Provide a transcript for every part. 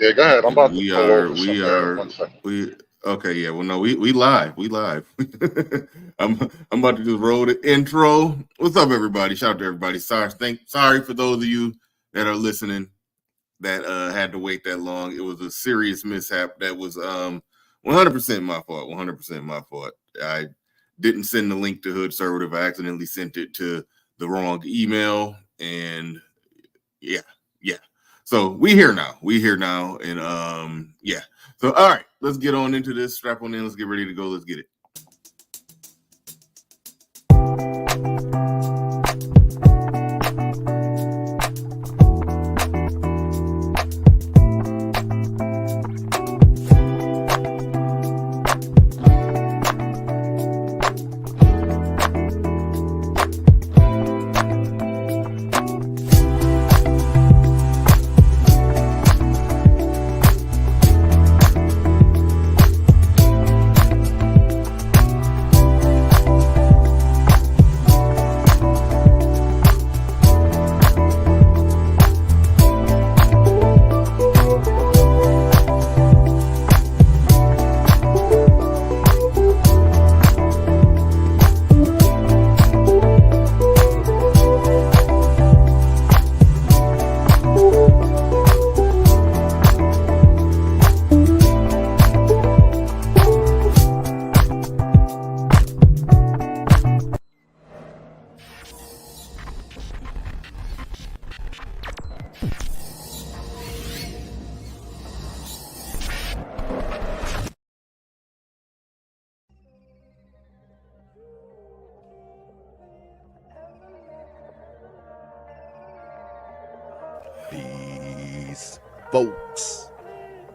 Yeah, go ahead. I'm Because about to pull over somewhere. One second. we okay, yeah. Well, no, we live, we live. I'm about to just roll the intro. What's up, everybody? Shout out to everybody. Sorry for those of you that are listening that had to wait that long. It was a serious mishap that was 100% my fault. 100% my fault. I didn't send the link to Hood Conservative. I accidentally sent it to the wrong email, and yeah, yeah. So we here now. We here now, and yeah. So all right, let's get on into this. Strap on in. Let's get ready to go. Let's get it. Peace, folks.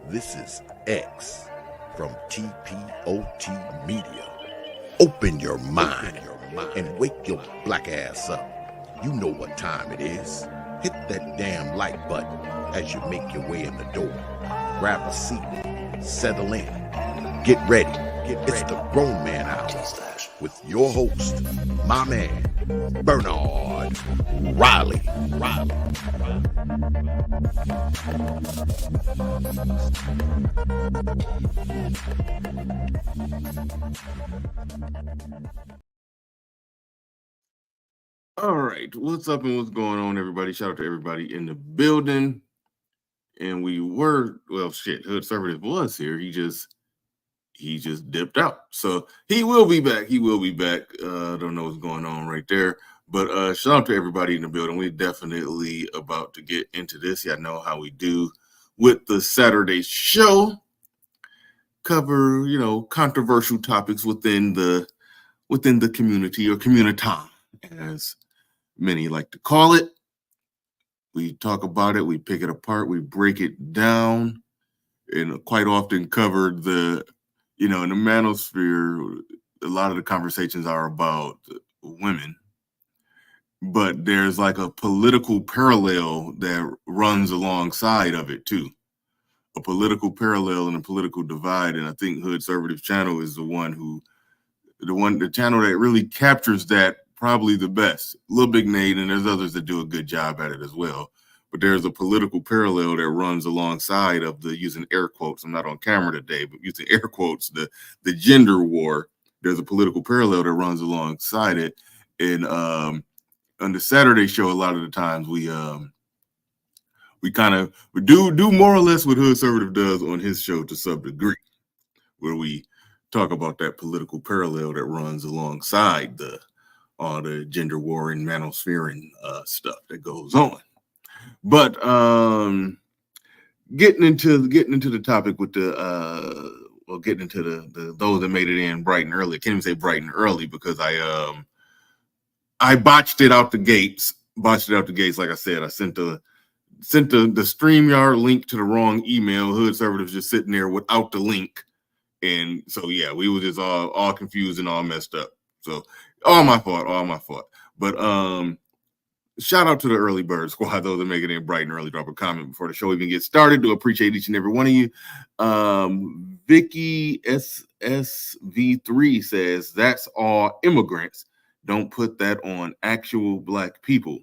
This is X from TPOT Media. Open your mind and wake your black ass up. You know what time it is. Hit that damn like button as you make your way in the door. Grab a seat, settle in, get ready. It's the Grown Man Hour with your host, my man, Bernard Riley. All right, what's up and what's going on, everybody? Shout out to everybody in the building. And we were shit. Hood Conservative was here. He just dipped out. So he will be back. He will be back. Don't know what's going on right there. But shout out to everybody in the building. We're definitely about to get into this. Y'all know how we do with the Saturday show. Cover, controversial topics within the community, or community, as many like to call it. We talk about it, we pick it apart, we break it down, and quite often cover the, in the manosphere, a lot of the conversations are about women, but there's like a political parallel that runs alongside of it too. A political parallel and a political divide. And I think Hood Conservative Channel is the channel that really captures that probably the best. Lil Big Nate, and there's others that do a good job at it as well. But there's a political parallel that runs alongside of the, using air quotes, I'm not on camera today, but using air quotes, the gender war. There's a political parallel that runs alongside it. And on the Saturday show, a lot of the times we kind of do more or less what Hood Conservative does on his show to some degree, where we talk about that political parallel that runs alongside all the gender war and manosphere and stuff that goes on. But getting into the topic with getting into the those that made it in bright and early. I can't even say bright and early because I botched it out the gates. Like I said, I sent the StreamYard link to the wrong email. Hood Conservatives just sitting there without the link. And so, yeah, we were just all confused and all messed up. So all my fault. But shout out to the early bird squad, those that make it in bright and early. Drop a comment before the show even gets started. Do appreciate each and every one of you. Vicky SSV3 says, that's all immigrants. Don't put that on actual black people.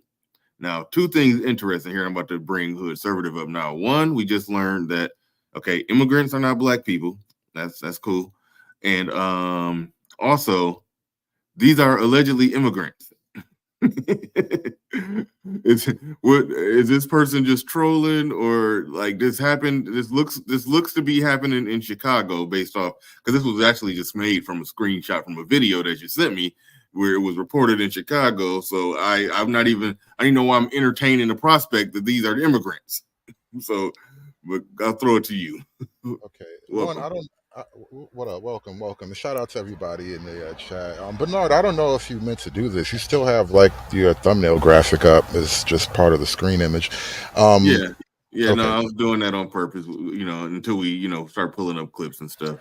Now, two things interesting here. I'm about to bring hood conservative up now. One, we just learned that okay, immigrants are not black people. That's cool. And also, these are allegedly immigrants. Is this person just trolling, or like this happened? This looks to be happening in Chicago based off, because this was actually just made from a screenshot from a video that you sent me where it was reported in Chicago. So I didn't know why I'm entertaining the prospect that these are the immigrants. So, but I'll throw it to you. Okay. Welcome. One, I don't. What up? Welcome. And shout out to everybody in the chat. Bernard, I don't know if you meant to do this. You still have like your thumbnail graphic up as just part of the screen image. Yeah. Okay. No, I was doing that on purpose, until we, start pulling up clips and stuff.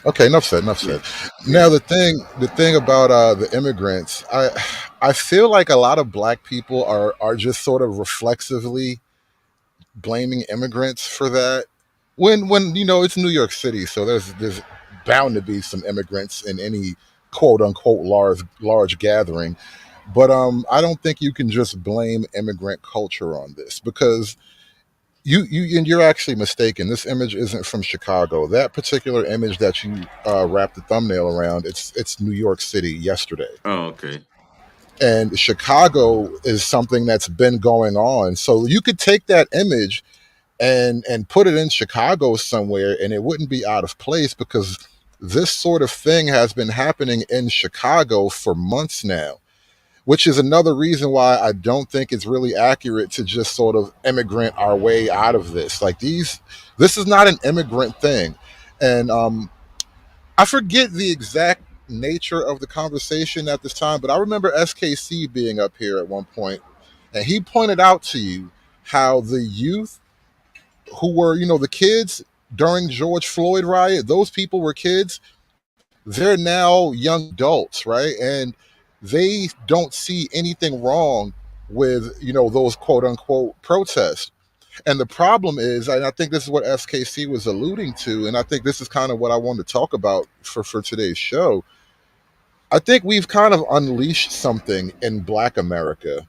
Okay, enough said. Yeah. Now the thing about the immigrants, I feel like a lot of black people are just sort of reflexively blaming immigrants for that. When it's New York City, so there's bound to be some immigrants in any quote unquote large gathering. But I don't think you can just blame immigrant culture on this, because you're actually mistaken. This image isn't from Chicago. That particular image that you wrapped the thumbnail around, it's New York City yesterday. Oh, okay. And Chicago is something that's been going on. So you could take that image and put it in Chicago somewhere, and it wouldn't be out of place, because this sort of thing has been happening in Chicago for months now, which is another reason why I don't think it's really accurate to just sort of immigrant our way out of this. Like this is not an immigrant thing. And I forget the exact nature of the conversation at this time, but I remember SKC being up here at one point, and he pointed out to you how the youth who were, the kids during George Floyd riot, those people were kids. They're now young adults, right? And they don't see anything wrong with, those quote unquote protests. And the problem is, and I think this is what SKC was alluding to, and I think this is kind of what I wanted to talk about for today's show. I think we've kind of unleashed something in Black America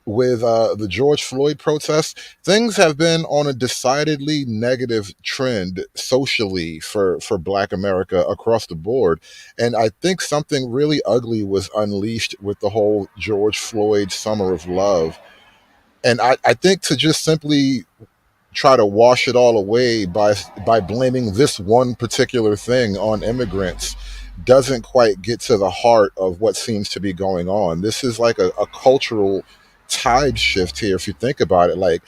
with the George Floyd protests. Things have been on a decidedly negative trend socially for Black America across the board. And I think something really ugly was unleashed with the whole George Floyd Summer of Love. And I think to just simply try to wash it all away by blaming this one particular thing on immigrants doesn't quite get to the heart of what seems to be going on. This is like a cultural tide shift here, if you think about it. Like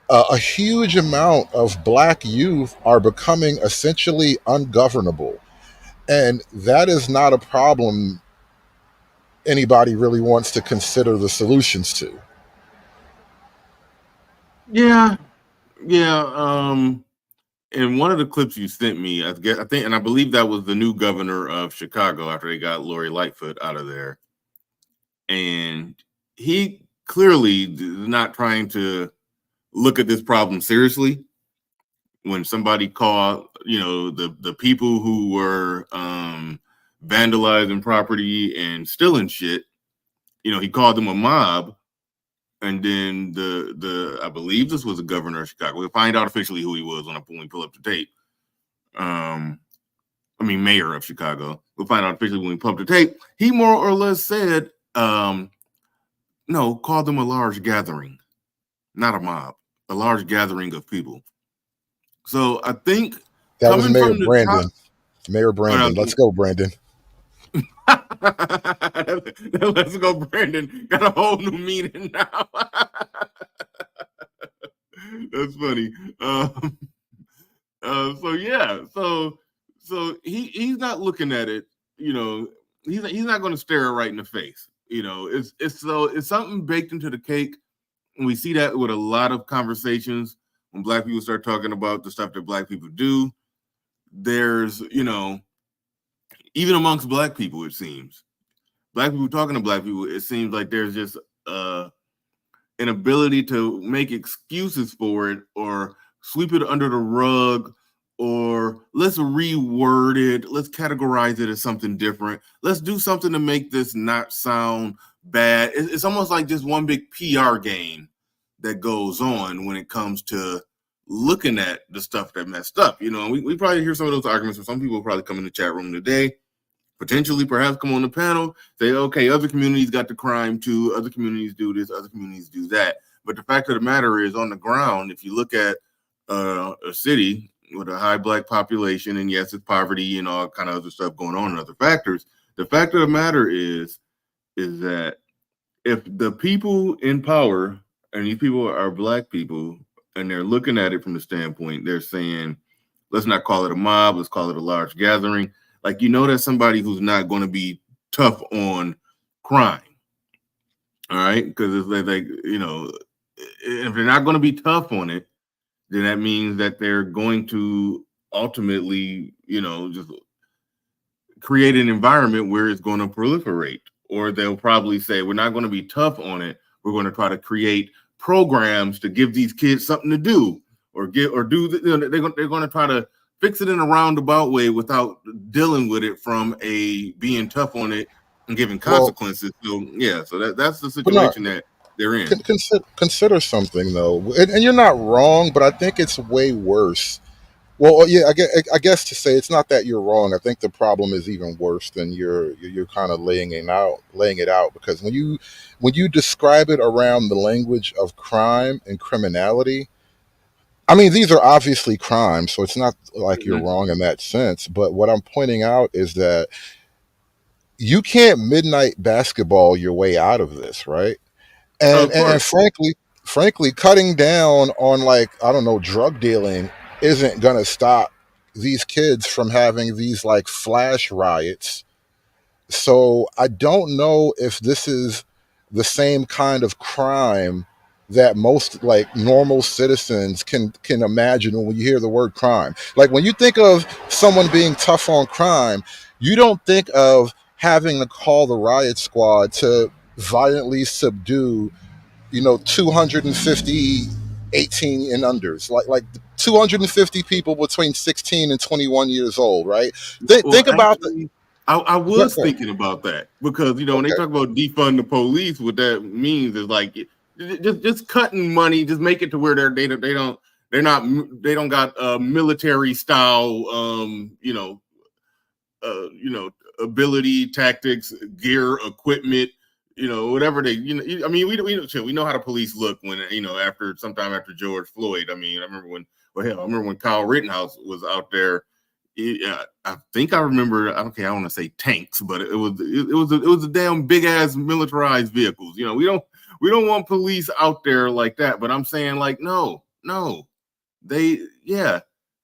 a huge amount of Black youth are becoming essentially ungovernable, and that is not a problem anybody really wants to consider the solutions to. Yeah. In one of the clips you sent me, I think, and I believe that was the new governor of Chicago after they got Lori Lightfoot out of there, and he clearly is not trying to look at this problem seriously. When somebody called, the people who were vandalizing property and stealing shit, he called them a mob. And then the I believe this was the governor of Chicago. We'll find out officially who he was when we pull up the tape. Mayor of Chicago. We'll find out officially when we pull up the tape. He more or less said, no, called them a large gathering, not a mob, a large gathering of people. So I think that was Mayor Brandon. Mayor Brandon. Let's go, Brandon. Let's go, Brandon. Got a whole new meaning now. That's funny. So he's not looking at it. He's not going to stare it right in the face. It's something baked into the cake, and we see that with a lot of conversations when Black people start talking about the stuff that Black people do. There's even amongst Black people, it seems. Black people talking to Black people, it seems like there's just an ability to make excuses for it, or sweep it under the rug, or let's reword it, let's categorize it as something different. Let's do something to make this not sound bad. It's almost like just one big PR game that goes on when it comes to looking at the stuff that messed up. You know, we probably hear some of those arguments, or some people will probably come in the chat room today, potentially perhaps come on the panel, say, okay, other communities got the crime too, other communities do this, other communities do that. But the fact of the matter is, on the ground, if you look at a city with a high Black population, and yes, it's poverty and all kind of other stuff going on and other factors, the fact of the matter is that if the people in power, and these people are Black people, and they're looking at it from the standpoint, they're saying, let's not call it a mob, let's call it a large gathering. Like, you know, that's somebody who's not going to be tough on crime. All right. Because it's like, you know, if they're not going to be tough on it, then that means that they're going to ultimately, you know, just create an environment where it's going to proliferate. Or they'll probably say, we're not going to be tough on it. We're going to try to create programs to give these kids something to do, or do. You know, they're going to try to fix it in a roundabout way without dealing with it from a being tough on it and giving consequences. Well, so yeah, so that's the situation that they're in. Consider something though, and you're not wrong, but I think it's way worse. Well, yeah, I guess to say it's not that you're wrong. I think the problem is even worse than you're kind of laying it out, because when you describe it around the language of crime and criminality, I mean, these are obviously crimes, so it's not like you're wrong in that sense. But what I'm pointing out is that you can't midnight basketball your way out of this, right? And frankly, cutting down on, like, I don't know, drug dealing isn't gonna stop these kids from having these like flash riots. So I don't know if this is the same kind of crime that most like normal citizens can imagine when you hear the word crime. Like, when you think of someone being tough on crime, you don't think of having to call the riot squad to violently subdue, 250 18 and unders, like 250 people between 16 and 21 years old, right? Think about actually, I was thinking about that, because, you know, when they talk about defund the police, what that means is like just cutting money, just make it to where they don't got military style ability, tactics, gear, equipment, whatever they, I mean, we know how the police look when, sometime after George Floyd. I mean, I remember when Kyle Rittenhouse was out there. I think I remember. I don't want to say tanks, but it was a damn big ass militarized vehicles. You know, we don't want police out there like that. But I'm saying, like, no, they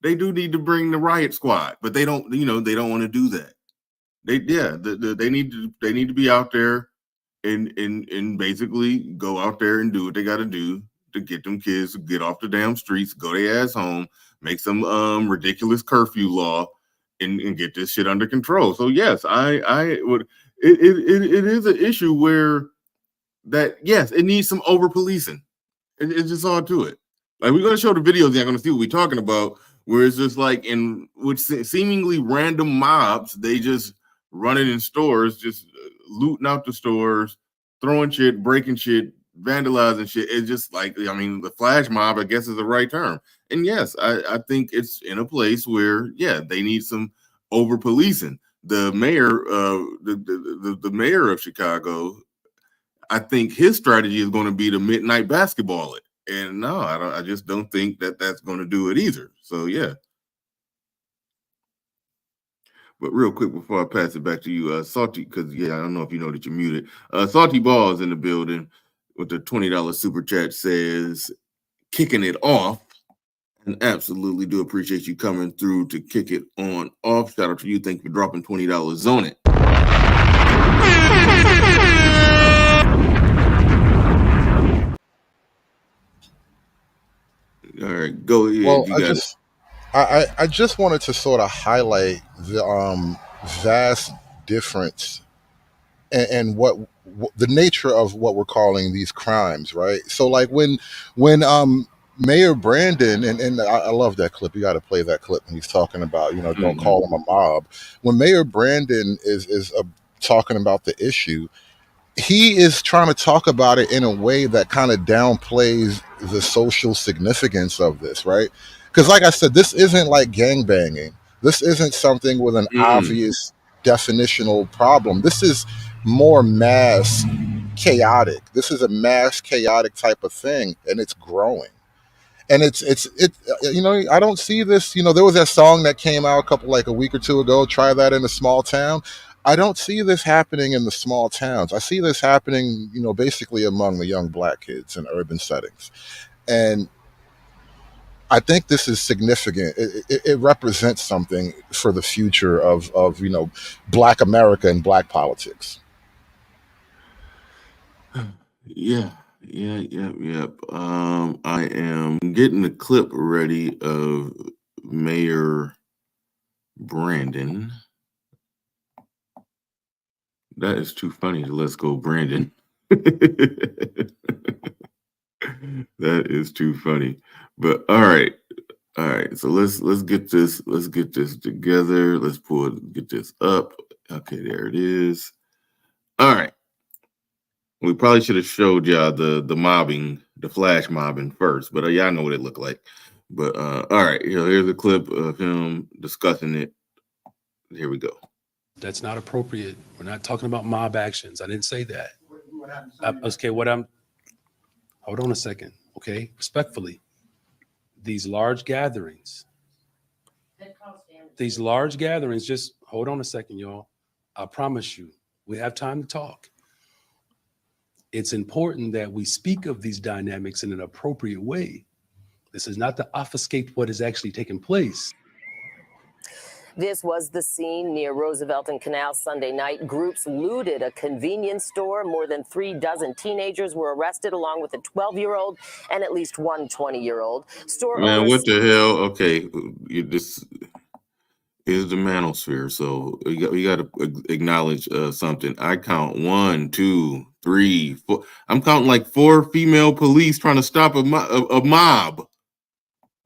do need to bring the riot squad, but they don't. They don't want to do that. They need to be out there and basically go out there and do what they got to do to get them kids to get off the damn streets, go their ass home, make some ridiculous curfew law, and get this shit under control. So yes, I would. It is an issue where that, yes, it needs some over policing. It's just all to it. Like, we're gonna show the videos, you're gonna see what we're talking about, where it's just like in which seemingly random mobs, they just running in stores, just looting out the stores, throwing shit, breaking shit, vandalizing shit. It's just like, I mean, the flash mob, I guess, is the right term. And yes, I think it's in a place where, yeah, they need some over policing. The mayor, the mayor of Chicago, I think his strategy is going to be to midnight basketball it. And no, I just don't think that that's going to do it either. So yeah. But real quick before I pass it back to you, Salty, because I don't know if you know that you're muted. Salty Balls in the building with the $20 super chat says, kicking it off. And absolutely do appreciate you coming through to kick it on off. Shout out to you. Thank you for dropping $20 on it. All right, go ahead. Well, I just wanted to sort of highlight the vast difference and what the nature of what we're calling these crimes, right? So, like, when Mayor Brandon, and I love that clip. You got to play that clip when he's talking about, don't call him a mob. When Mayor Brandon is talking about the issue, he is trying to talk about it in a way that kind of downplays the social significance of this, right? Because, like I said, this isn't like gangbanging. This isn't something with an Mm. obvious definitional problem. This is more mass chaotic. This is a mass chaotic type of thing, and it's growing. And I don't see this. There was that song that came out a week or two ago, try that in a small town. I don't see this happening in the small towns. I see this happening, basically among the young black kids in urban settings. And I think this is significant. It represents something for the future of black America and black politics. Yeah. I am getting the clip ready of Mayor Brandon. That is too funny to let's go, Brandon. That is too funny. But all right. So let's get this together. Get this up. Okay, there it is. All right. We probably should have showed y'all the mobbing, the flash mobbing first, but y'all know what it looked like. But all right, here's a clip of him discussing it. Here we go. That's not appropriate. We're not talking about mob actions. I didn't say that. Hold on a second. Okay, respectfully, these large gatherings, just hold on a second, y'all. I promise you, we have time to talk. It's important that we speak of these dynamics in an appropriate way. This is not to obfuscate what is actually taking place. This was the scene near Roosevelt and Canal Sunday night. Groups looted a convenience store. More than 36 teenagers were arrested, along with a 12-year-old and at least one 20-year-old. Man, what the hell? Okay, this is the manosphere, so we got to acknowledge something. I count 1, 2, 3, 4. I'm counting like 4 female police trying to stop a mob.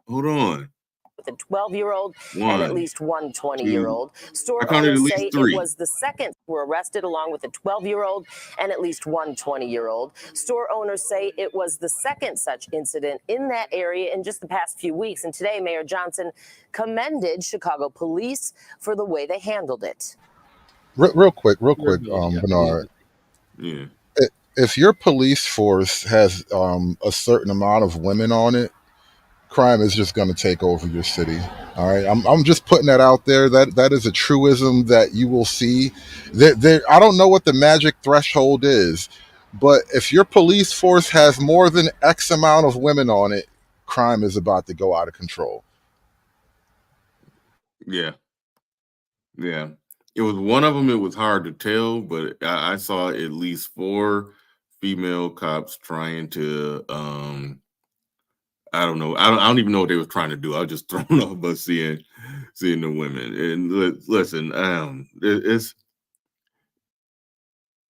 Hold on. With a 12-year-old and at least one 20-year-old. Store owners say 3. it was the second were arrested, along with a 12-year-old and at least one 20-year-old. Store owners say it was the second such incident in that area in just the past few weeks. And today, Mayor Johnson commended Chicago police for the way they handled it. Real quick, Bernard. Yeah. If your police force has a certain amount of women on it, crime is just going to take over your city. All right, I'm just putting that out there. That is a truism that you will see. I don't know what the magic threshold is, but if your police force has more than X amount of women on it, crime is about to go out of control. Yeah. It was one of them. It was hard to tell, but I saw at least 4 female cops trying to I don't know. I don't even know what they were trying to do. I was just thrown off by seeing the women. And listen,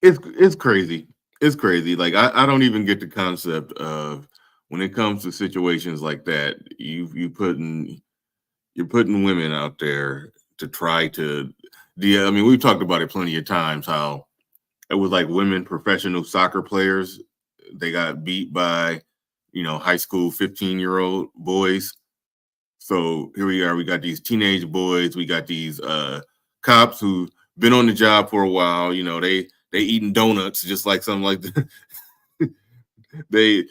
it's crazy. It's crazy. Like I don't even get the concept of when it comes to situations like that. You're putting women out there to try to. I mean, we've talked about it plenty of times. How it was like women professional soccer players. They got beat by high school 15-year-old boys. So here we are. We got these teenage boys. We got these cops who've been on the job for a while. They eating donuts just like something like that. These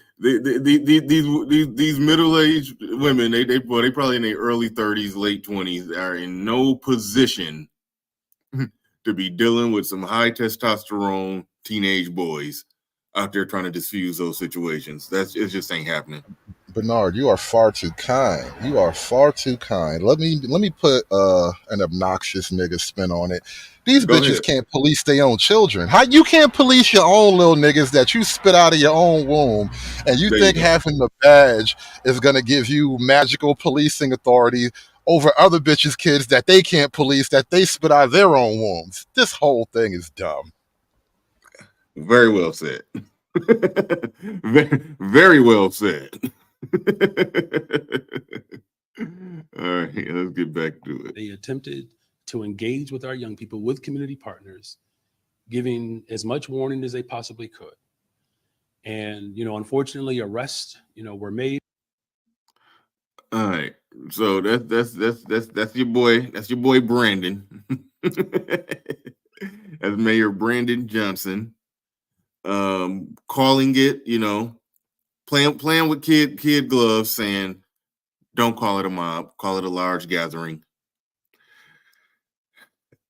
middle-aged women. They probably in their early 30s, late 20s are in no position to be dealing with some high testosterone teenage boys out there trying to diffuse those situations. It just ain't happening. Bernard, you are far too kind. You are far too kind. Let me put an obnoxious nigga spin on it. These bitches can't police their own children. How you can't police your own little niggas that you spit out of your own womb, and you think having the badge is gonna give you magical policing authority over other bitches' kids that they can't police, that they spit out of their own wombs. This whole thing is dumb. Very well said. Very well said. All right, let's get back to it. They attempted to engage with our young people, with community partners, giving as much warning as they possibly could. And, unfortunately, arrests, were made. All right. So that's your boy. That's your boy Brandon. That's Mayor Brandon Johnson. Calling it, playing with kid gloves, saying, don't call it a mob, call it a large gathering.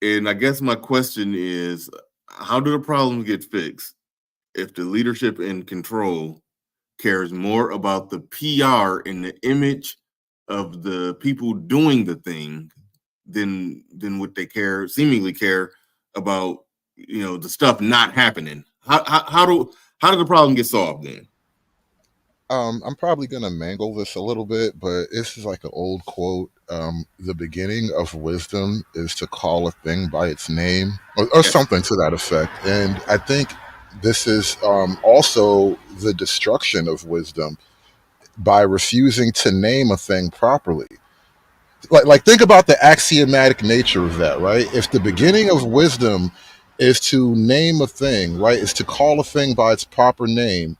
And I guess my question is, how do the problems get fixed if the leadership in control cares more about the PR and the image of the people doing the thing than what they seemingly care about, the stuff not happening? How do the problem get solved then? I'm probably gonna mangle this a little bit, but this is like an old quote. The beginning of wisdom is to call a thing by its name, or Yes. something to that effect. And I think this is also the destruction of wisdom by refusing to name a thing properly. Like think about the axiomatic nature of that, right? If the beginning of wisdom is to name a thing, right, is to call a thing by its proper name,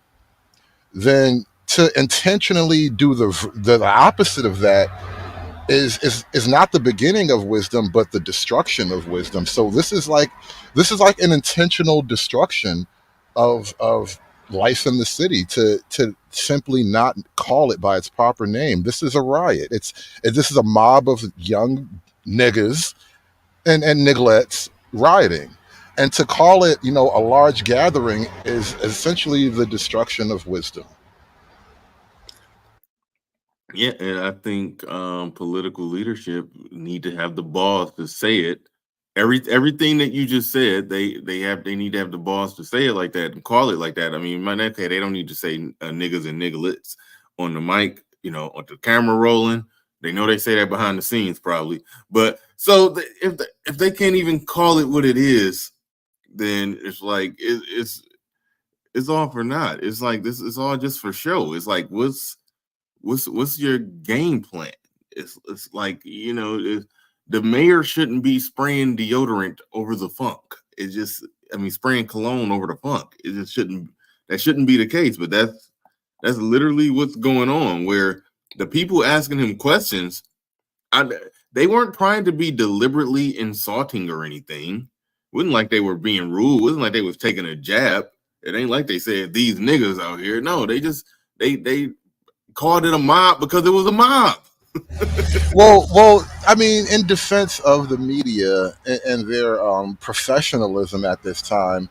then to intentionally do the opposite of that is not the beginning of wisdom, but the destruction of wisdom. So this is like an intentional destruction of life in the city to simply not call it by its proper name. This is a riot. This is a mob of young niggas and niglettes rioting. And to call it, a large gathering is essentially the destruction of wisdom. Yeah, and I think political leadership need to have the balls to say it. Everything that you just said, they need to have the balls to say it like that and call it like that. I mean, they don't need to say niggas and nigglets on the mic, on the camera rolling. They know they say that behind the scenes probably. But so if they can't even call it what it is, then it's like it's all for naught. It's like this is all just for show. It's like what's your game plan? It's like, the mayor shouldn't be spraying deodorant over the funk. It's just, spraying cologne over the funk. It just shouldn't be the case. But that's literally what's going on, where the people asking him questions, they weren't trying to be deliberately insulting or anything. It wasn't like they were being rude. It wasn't like they was taking a jab. It ain't like they said these niggas out here. No, they just they called it a mob because it was a mob. Well, I mean, in defense of the media and their professionalism at this time,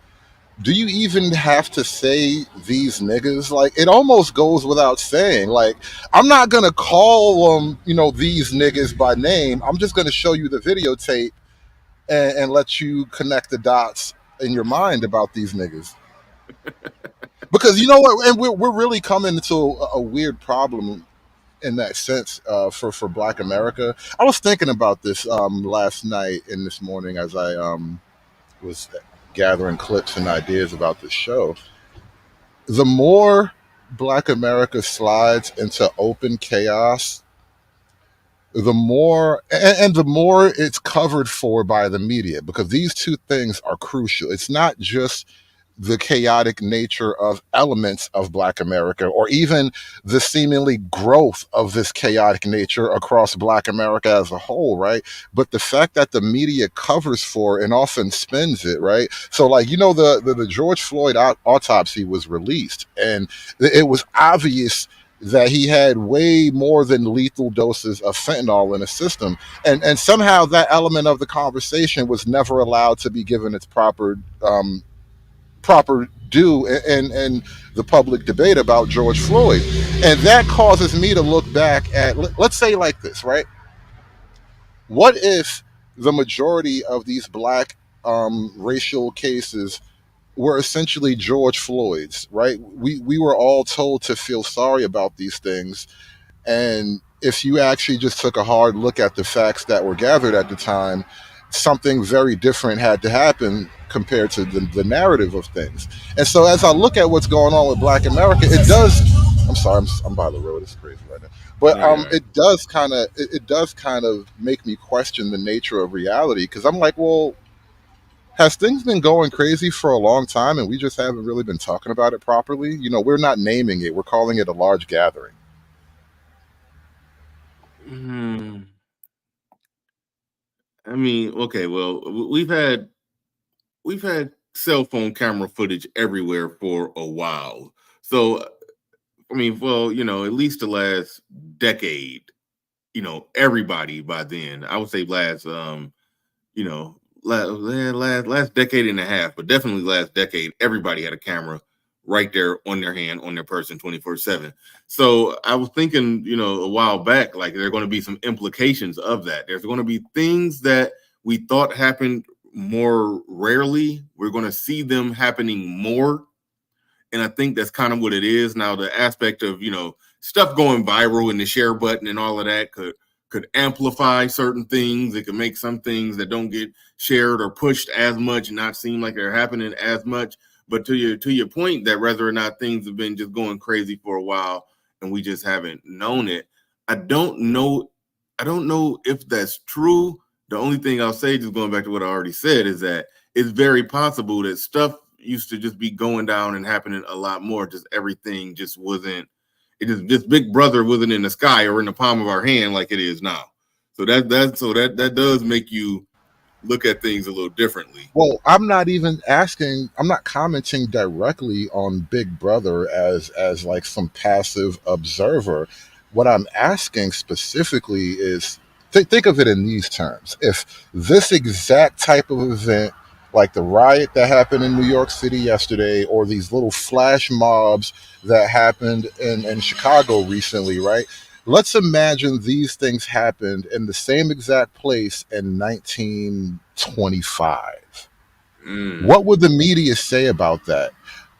do you even have to say these niggas? Like, it almost goes without saying. Like, I'm not gonna call them, these niggas by name. I'm just gonna show you the videotape and let you connect the dots in your mind about these niggas. Because you know what, and we're really coming into a weird problem in that sense for Black America. I was thinking about this last night and this morning as I was gathering clips and ideas about this show. The more Black America slides into open chaos, the more and the more it's covered for by the media, because these two things are crucial. It's not just the chaotic nature of elements of Black America, or even the seemingly growth of this chaotic nature across Black America as a whole, right? But the fact that the media covers for and often spins it, right? So, like, the George Floyd autopsy was released, and it was obvious that he had way more than lethal doses of fentanyl in his system, and somehow that element of the conversation was never allowed to be given its proper due in the public debate about George Floyd. And that causes me to look back at, let's say like this, right? What if the majority of these Black racial cases were essentially George Floyd's, right? We were all told to feel sorry about these things. And if you actually just took a hard look at the facts that were gathered at the time, something very different had to happen compared to the narrative of things. And so as I look at what's going on with Black America, it does, I'm sorry, I'm by the road, it's crazy right now. But it does kind of make me question the nature of reality, because I'm like, well, Has things been going crazy for a long time and we just haven't really been talking about it properly? We're not naming it. We're calling it a large gathering. I mean, okay, well, we've had cell phone camera footage everywhere for a while. So, I mean, well, at least the last decade, everybody by then, I would say you know, last decade and a half, but definitely last decade, everybody had a camera right there on their hand, on their person 24/7. So I was thinking, a while back, like there are going to be some implications of that. There's going to be things that we thought happened more rarely. We're going to see them happening more. And I think that's kind of what it is now. The aspect of, stuff going viral and the share button and all of that could amplify certain things. It could make some things that don't get shared or pushed as much not seem like they're happening as much. But to your point, that whether or not things have been just going crazy for a while and we just haven't known it, I don't know if that's true. The only thing I'll say, just going back to what I already said, is that it's very possible that stuff used to just be going down and happening a lot more. Just everything just wasn't. Just Big Brother wasn't in the sky or in the palm of our hand like it is now. So that does make you look at things a little differently. Well, I'm not commenting directly on Big Brother as like some passive observer. What I'm asking specifically is think of it in these terms. If this exact type of event, like the riot that happened in New York City yesterday, or these little flash mobs that happened in Chicago recently, right? Let's imagine these things happened in the same exact place in 1925. What would the media say about that?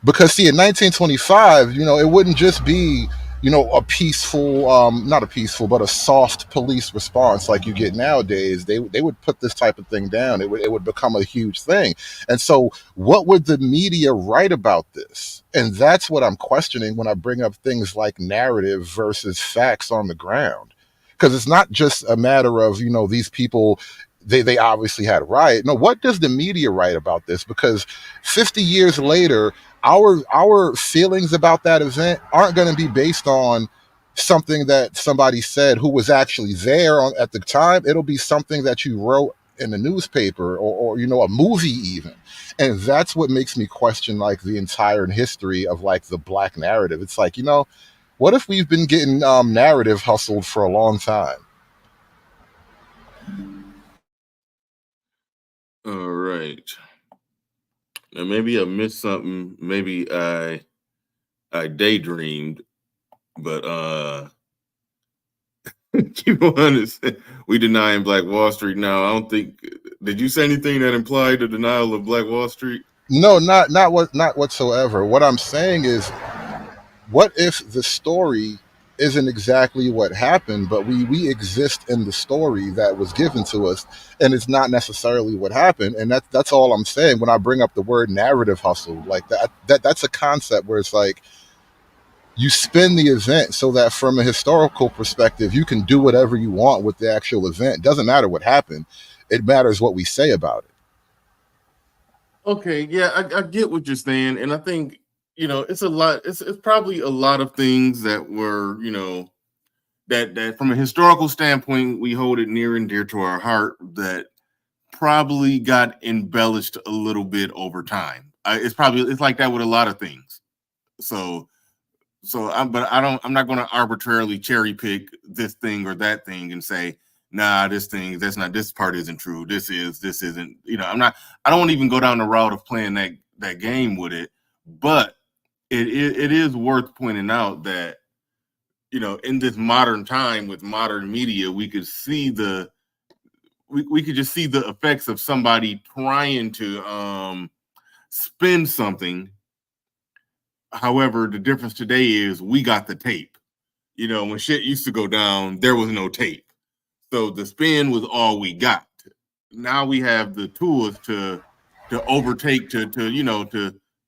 Because see, in 1925, it wouldn't just be, a peaceful, not a peaceful, but a soft police response like you get nowadays. They would put this type of thing down. It would become a huge thing. And so, what would the media write about this? And that's what I'm questioning when I bring up things like narrative versus facts on the ground. Because it's not just a matter of, these people, they obviously had a riot. No, what does the media write about this? Because 50 years later, our feelings about that event aren't going to be based on something that somebody said who was actually there at the time. It'll be something that you wrote in the newspaper or a movie even. And that's what makes me question like the entire history of like the black narrative. It's like, what if we've been getting narrative hustled for a long time? All right. Now maybe I missed something. Maybe I daydreamed, but keep on. We denying Black Wall Street now. I don't think. Did you say anything that implied the denial of Black Wall Street? No, not whatsoever. What I'm saying is, what if the story isn't exactly what happened, but we exist in the story that was given to us, and it's not necessarily what happened. And that's all I'm saying when I bring up the word narrative hustle. Like that's a concept where it's like you spin the event so that from a historical perspective, you can do whatever you want with the actual event. It doesn't matter what happened. It matters what we say about it. Okay, yeah, I get what you're saying, and I think it's a lot. It's probably a lot of things that were that from a historical standpoint we hold it near and dear to our heart that probably got embellished a little bit over time. It's like that with a lot of things. I'm not going to arbitrarily cherry pick this thing or that thing and say, nah, this part isn't true. This isn't, I don't even go down the route of playing that game with it. But it is worth pointing out that, in this modern time with modern media, we could see we could just see the effects of somebody trying to spin something. However, the difference today is we got the tape. When shit used to go down, there was no tape. So the spin was all we got. Now we have the tools to overtake, to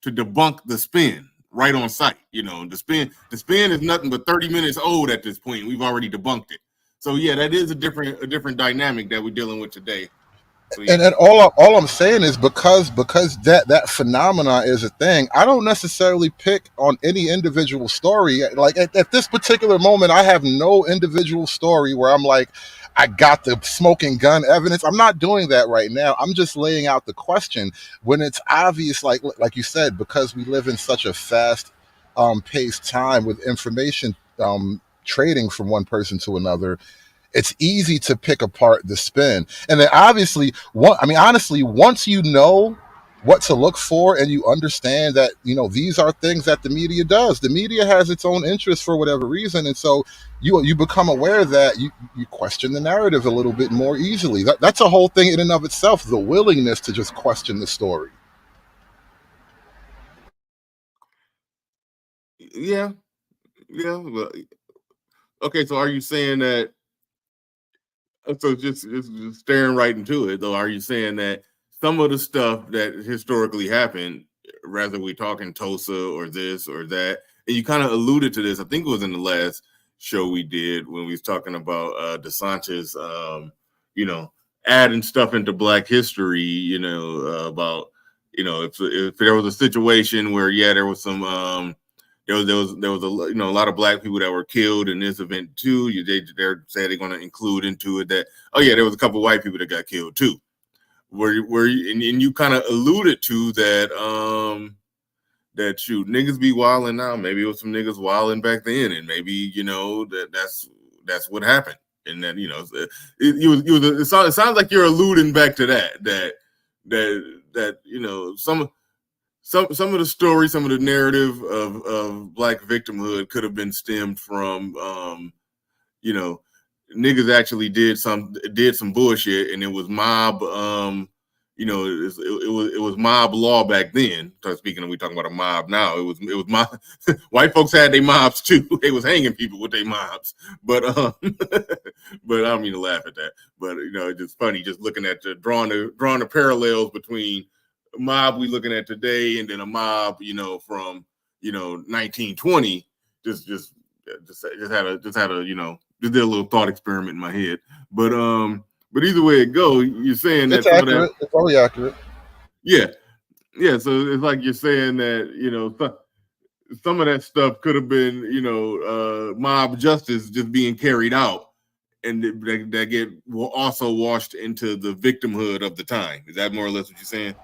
debunk the spin right on site. The spin is nothing but 30 minutes old at this point. We've already debunked it. So yeah, that is a different dynamic that we're dealing with today. And all I'm saying is because that phenomena is a thing, I don't necessarily pick on any individual story. Like at this particular moment, I have no individual story where I'm like, I got the smoking gun evidence. I'm not doing that right now. I'm just laying out the question when it's obvious, like you said, because we live in such a fast paced time with information trading from one person to another. It's easy to pick apart the spin. And then obviously, honestly, once you know what to look for and you understand that, these are things that the media does. The media has its own interests for whatever reason. And so you become aware that you question the narrative a little bit more easily. That's a whole thing in and of itself, the willingness to just question the story. Yeah. Well, okay, so are you saying that? So just staring right into it, though, are you saying that some of the stuff that historically happened, rather we talking Tulsa or this or that, and you kind of alluded to this, I think it was in the last show we did when we was talking about DeSantis, adding stuff into Black history, about, if there was a situation where, there was some, there was a lot of Black people that were killed in this event too. They're saying they're going to include into it that there was a couple of white people that got killed too. Where and you kind of alluded to that that shoot niggas be wilding now. Maybe it was some niggas wilding back then, and maybe that's what happened. And then it sounds like you're alluding back to that some of the story, some of the narrative of Black victimhood could have been stemmed from, niggas actually did some bullshit, and it was mob, it was mob law back then. Speaking of, we talking about a mob now. It was mob. White folks had their mobs too. They was hanging people with their mobs, but but I don't mean to laugh at that. But it's just funny, just looking at drawing the parallels between mob we looking at today and then a mob from 1920. Just had a just did a little thought experiment in my head. But either way it go, you're saying that It's accurate. It's very accurate. Yeah. So it's like you're saying that some of that stuff could have been mob justice just being carried out, and that get also washed into the victimhood of the time. Is that more or less what you're saying?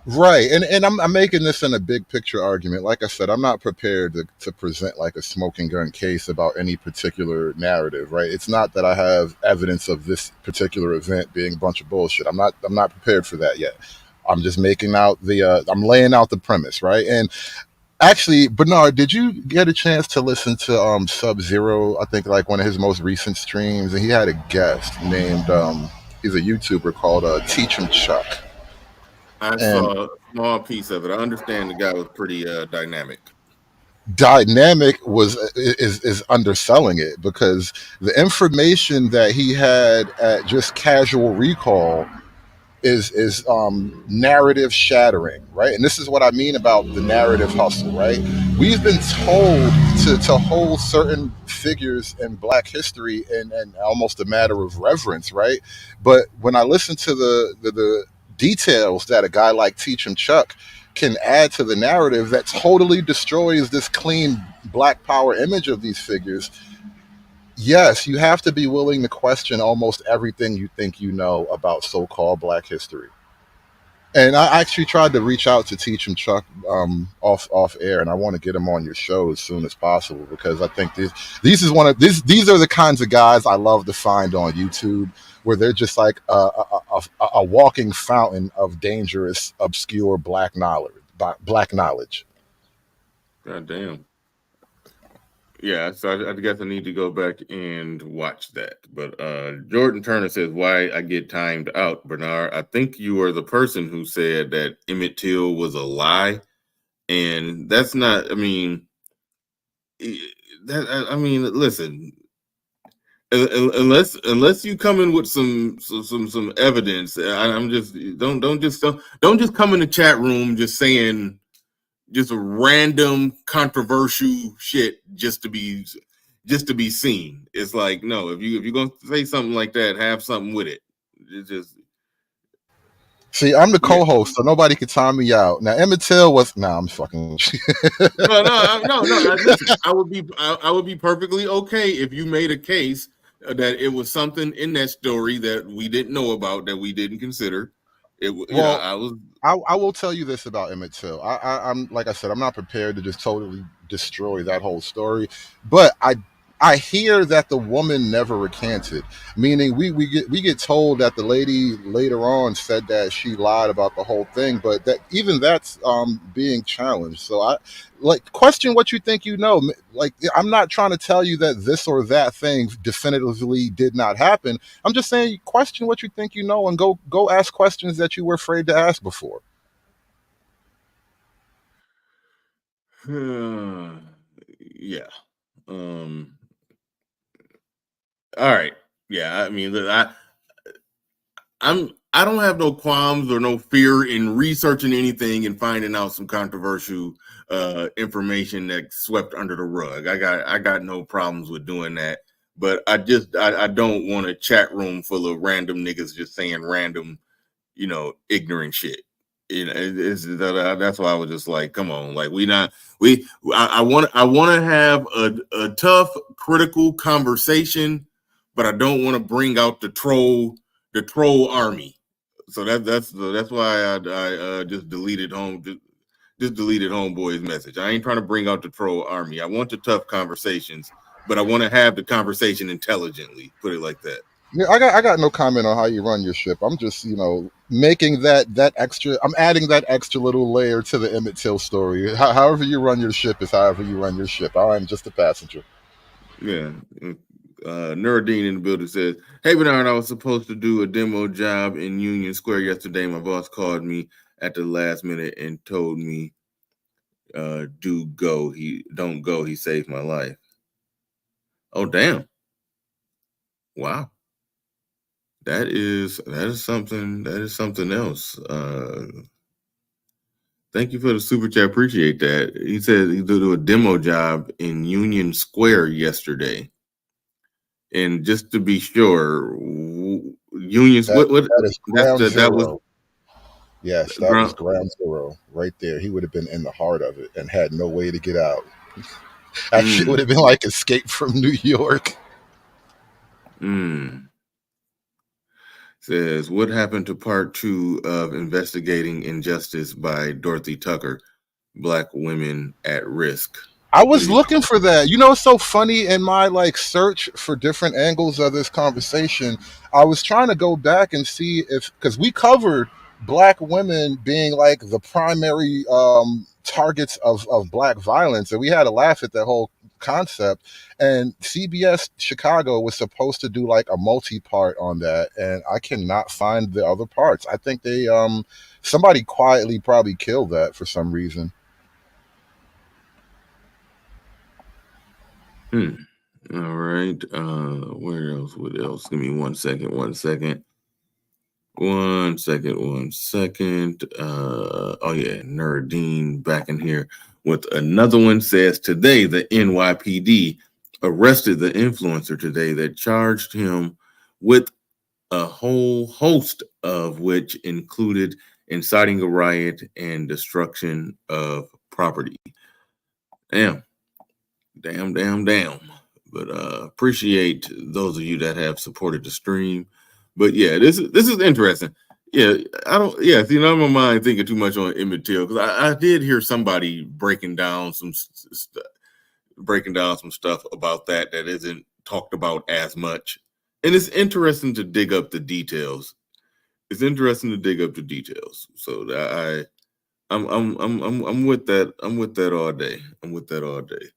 Right. And I'm making this in a big picture argument. Like I said, I'm not prepared to present like a smoking gun case about any particular narrative, right? It's not that I have evidence of this particular event being a bunch of bullshit. I'm not prepared for that yet. I'm just making out I'm laying out the premise, right? And actually, Bernard, did you get a chance to listen to Sub-Zero? I think like one of his most recent streams, and he had a guest named he's a YouTuber called Teach Him Chuck. I saw a small piece of it. I understand the guy was pretty dynamic. Dynamic is underselling it, because the information that he had at just casual recall is narrative shattering, right? And this is what I mean about the narrative hustle, right? We've been told to hold certain figures in Black history and almost a matter of reverence, right? But when I listen to the details that a guy like Teach Him Chuck can add to the narrative, that totally destroys this clean Black power image of these figures. Yes, you have to be willing to question almost everything you think you know about so-called Black history. And I actually tried to reach out to Teach Him Chuck off air, and I want to get him on your show as soon as possible, because I think these are the kinds of guys I love to find on YouTube, where they're just like a walking fountain of dangerous, obscure Black knowledge. God damn. Yeah, so I guess I need to go back and watch that. But Jordan Turner says, why I get timed out, Bernard. I think you are the person who said that Emmett Till was a lie. And that's not, listen, unless you come in with some evidence, I'm just don't just come in the chat room just saying just a random controversial shit just to be seen. It's like, no, if you're gonna say something like that, have something with it. It's just See, I'm the Yeah. co-host, so nobody can time me out. Now, Emmett Till was. Nah, I'm fucking. No. Listen, I would be perfectly okay if you made a case that it was something in that story that we didn't know about, that we didn't consider. Well, I was. I will tell you this about Emmett Till. I'm like I said, I'm not prepared to just totally destroy that whole story, but I hear that the woman never recanted. Meaning, we get told that the lady later on said that she lied about the whole thing, but that even that's being challenged. So I like question what you think you know. Like I'm not trying to tell you that this or that thing definitively did not happen. I'm just saying question what you think you know and go ask questions that you were afraid to ask before. Yeah. All right. Yeah. I mean, I don't have no qualms or no fear in researching anything and finding out some controversial information that swept under the rug. I got no problems with doing that. But I don't want a chat room full of random niggas just saying random, ignorant shit. That's why I was just like, come on, like I want to have a tough, critical conversation, but I don't want to bring out the troll army. So that's why I just deleted just deleted homeboy's message. I ain't trying to bring out the troll army. I want the tough conversations, but I want to have the conversation intelligently. Put it like that. Yeah, I got no comment on how you run your ship. I'm just making that extra. I'm adding that extra little layer to the Emmett Till story. However you run your ship is however you run your ship. I'm just a passenger. Yeah. Nuruddin in the building says, "Hey Bernard, I was supposed to do a demo job in Union Square yesterday. My boss called me at the last minute and told me, don't go. He saved my life." Oh damn! Wow, that is something else. Thank you for the super chat. Appreciate that. He said he did a demo job in Union Square yesterday. And just to be sure, unions. That is ground That was zero. Yes, that was ground. ground zero right there. He would have been in the heart of it and had no way to get out. That shit would have been like Escape from New York. Says, what happened to part 2 of Investigating Injustice by Dorothy Tucker? Black women at risk. I was looking for that. It's so funny in my search for different angles of this conversation. I was trying to go back and see because we covered black women being like the primary targets of black violence, and we had a laugh at that whole concept. And CBS Chicago was supposed to do like a multi-part on that, and I cannot find the other parts. I think they somebody quietly probably killed that for some reason. All right. Where else? What else? Give me 1 second. 1 second. 1 second. 1 second. Oh yeah, Nuruddin back in here with another one. Says today the NYPD arrested the influencer today that charged him with a whole host of which included inciting a riot and destruction of property. Damn. But appreciate those of you that have supported the stream. But yeah, this is interesting. Yeah, I don't. Yeah, see, I'm in my mind thinking too much on Emmett Till because I did hear somebody breaking down some stuff about that isn't talked about as much, and it's interesting to dig up the details. So I'm with that. I'm with that all day.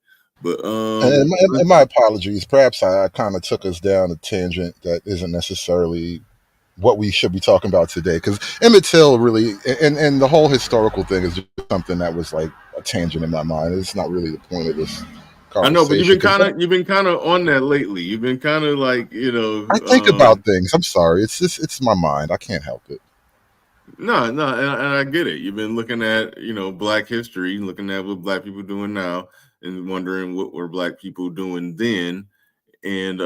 But and my apologies. Perhaps I kind of took us down a tangent that isn't necessarily what we should be talking about today. Because Emmett Till really, and the whole historical thing is just something that was like a tangent in my mind. It's not really the point of this conversation. I know, but you've been kind of on that lately. You've been kind of like, I think about things. I'm sorry. It's my mind. I can't help it. No, and I get it. You've been looking at, Black history, looking at what Black people doing now, and wondering what were Black people doing then, and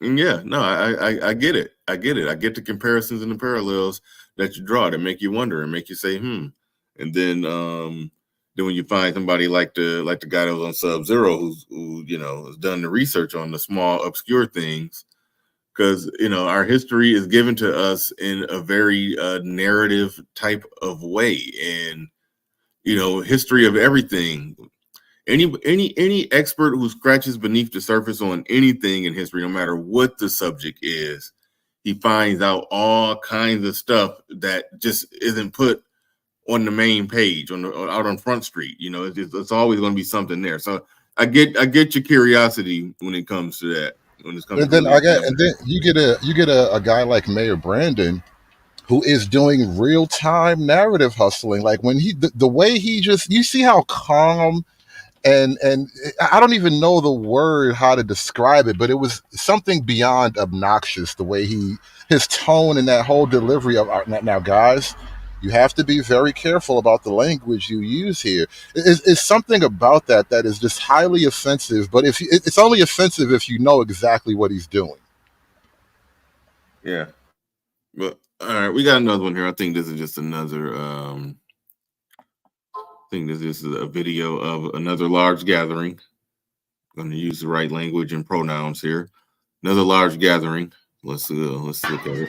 Yeah, no, I get it. I get it. I get the comparisons and the parallels that you draw that make you wonder and make you say, And then when you find somebody like the guy that was on Sub-Zero who has done the research on the small obscure things, because our history is given to us in a very narrative type of way, and history of everything. Any expert who scratches beneath the surface on anything in history, no matter what the subject is, he finds out all kinds of stuff that just isn't put on the main page out on Front Street. It's always going to be something there. So I get your curiosity when it comes to that. When it comes And to then really, you get a guy like Mayor Brandon, who is doing real time narrative hustling. Like when the way he just, you see how calm and I don't even know the word how to describe it, but it was something beyond obnoxious. The way his tone and that whole delivery of now, guys, you have to be very careful about the language you use here. It's something about that is just highly offensive. But it's only offensive if you know exactly what he's doing. yeah. But all right, we got another one here. I think this is just another. I think this is a video of another large gathering. I'm going to use the right language and pronouns here. Another large gathering. Let's look at it.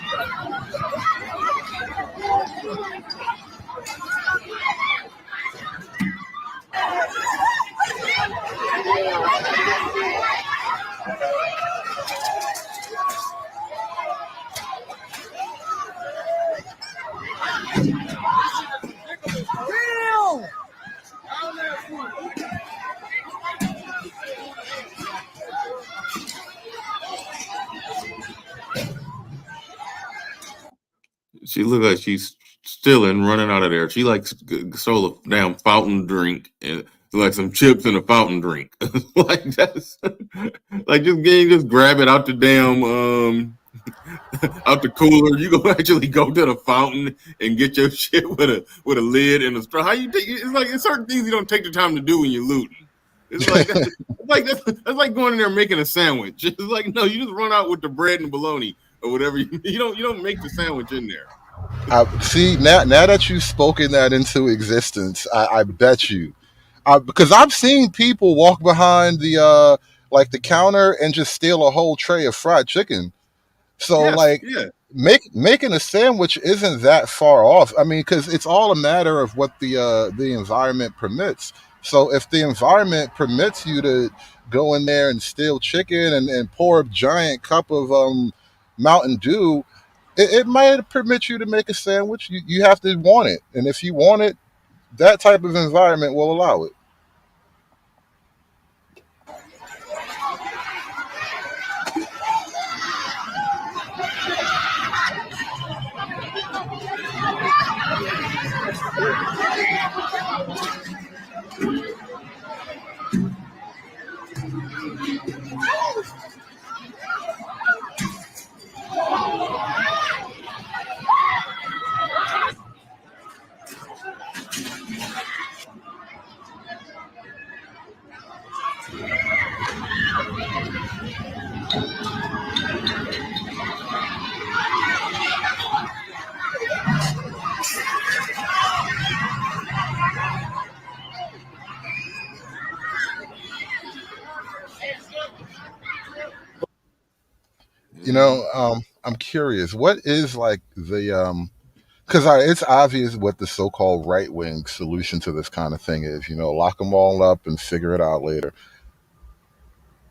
She looked like she's stealing, running out of there. She like stole a damn fountain drink and like some chips and a fountain drink. Like that's like just grab it out the damn out the cooler. You go actually go to the fountain and get your shit with a lid and a straw. How you take it? It's like it's certain things you don't take the time to do when you're looting. It's like that's like going in there and making a sandwich. It's like no, you just run out with the bread and bologna or whatever. You don't make the sandwich in there. See, now that you've spoken that into existence, I bet you, because I've seen people walk behind the like the counter and just steal a whole tray of fried chicken. So Yes, like yeah. making a sandwich isn't that far off. I mean, because it's all a matter of what the environment permits. So if the environment permits you to go in there and steal chicken and pour a giant cup of Mountain Dew, it might permit you to make a sandwich. You have to want it, and if you want it, that type of environment will allow it. I'm curious. What is like the because it's obvious what the so-called right-wing solution to this kind of thing is. Lock them all up and figure it out later.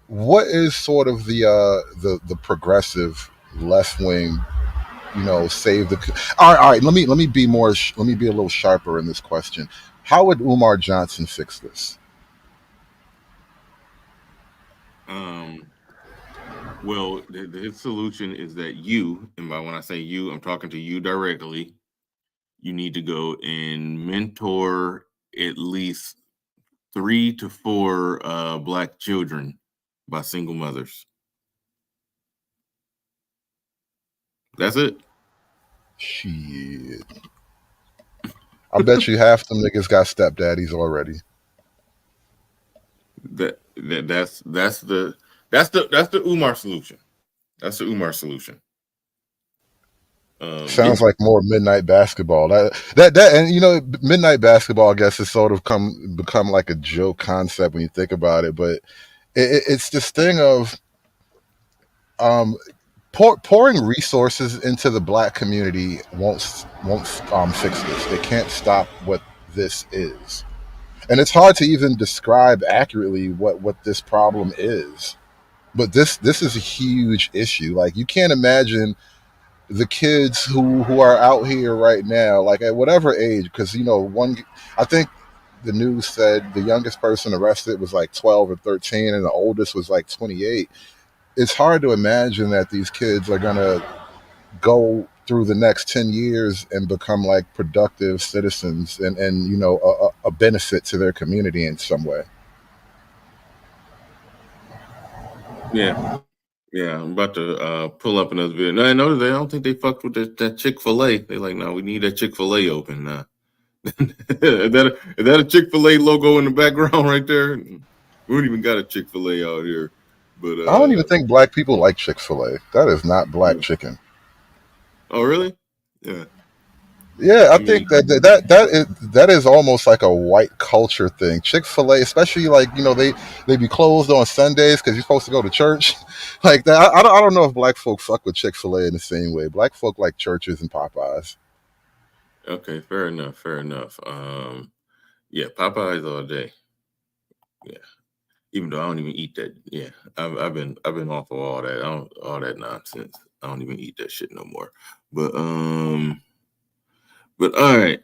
What is sort of the progressive left wing? Save the. All right. Let me be more. Let me be a little sharper in this question. How would Umar Johnson fix this? Well, his solution is that you, and when I say you, I'm talking to you directly. You need to go and mentor at least 3 to 4 Black children by single mothers. That's it. Shit. I bet you half them niggas got stepdaddies already. That's the Umar solution. That's the Umar solution. Sounds like more midnight basketball. That and you know, midnight basketball, I guess, has sort of become like a joke concept when you think about it. But it's this thing of pouring resources into the black community won't fix this. They can't stop what this is, and it's hard to even describe accurately what this problem is. But this is a huge issue. Like, you can't imagine the kids who are out here right now, like at whatever age, because you know, I think the news said the youngest person arrested was like 12 or 13, and the oldest was like 28. It's hard to imagine that these kids are gonna go through the next 10 years and become like productive citizens and you know, a benefit to their community in some way. Yeah. Yeah, I'm about to pull up another video. No, I noticed I don't think they fucked with that Chick-fil-A. They're like, no, we need that Chick-fil-A open. Is that a Chick-fil-A logo in the background right there? We don't even got a Chick-fil-A out here. But I don't even think black people like Chick-fil-A. That is not black chicken. Oh, really? Yeah. Yeah, I think that is almost like a white culture thing. Chick-fil-A, especially, like, you know, they be closed on Sundays because you're supposed to go to church. Like that, I don't know if black folk fuck with Chick-fil-A in the same way. Black folk like churches and Popeyes. Okay, fair enough. Yeah, Popeyes all day. Yeah, even though I don't even eat that. Yeah, I've been off of all that. All that nonsense. I don't even eat that shit no more. But all right.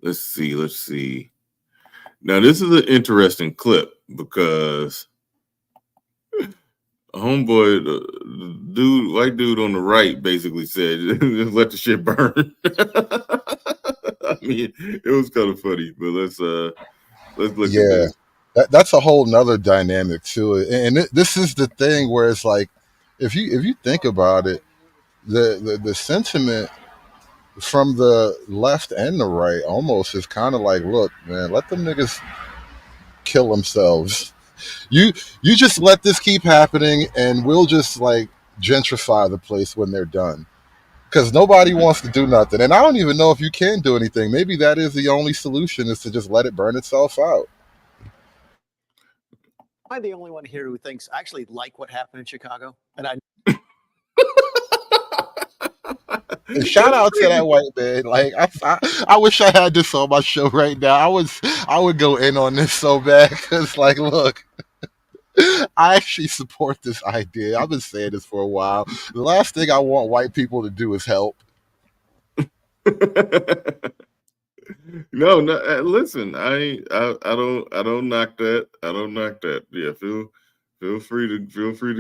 Let's see. Now this is an interesting clip because a homeboy, the white dude on the right, basically said, "Just let the shit burn." I mean, it was kind of funny, but let's look at this. That's a whole nother dynamic to it, and this is the thing where it's like, if you think about it, the sentiment from the left and the right almost is kind of like, look, man, let them niggas kill themselves. You just let this keep happening, and we'll just like gentrify the place when they're done. Because nobody wants to do nothing, and I don't even know if you can do anything. Maybe that is the only solution, is to just let it burn itself out. Am I the only one here who thinks I actually like what happened in Chicago? And I And shout out to that white man. Like, I wish I had this on my show right now. I would go in on this so bad, because, like, look, I actually support this idea. I've been saying this for a while. The last thing I want white people to do is help. No, listen, I don't knock that. I don't knock that. Yeah, feel free to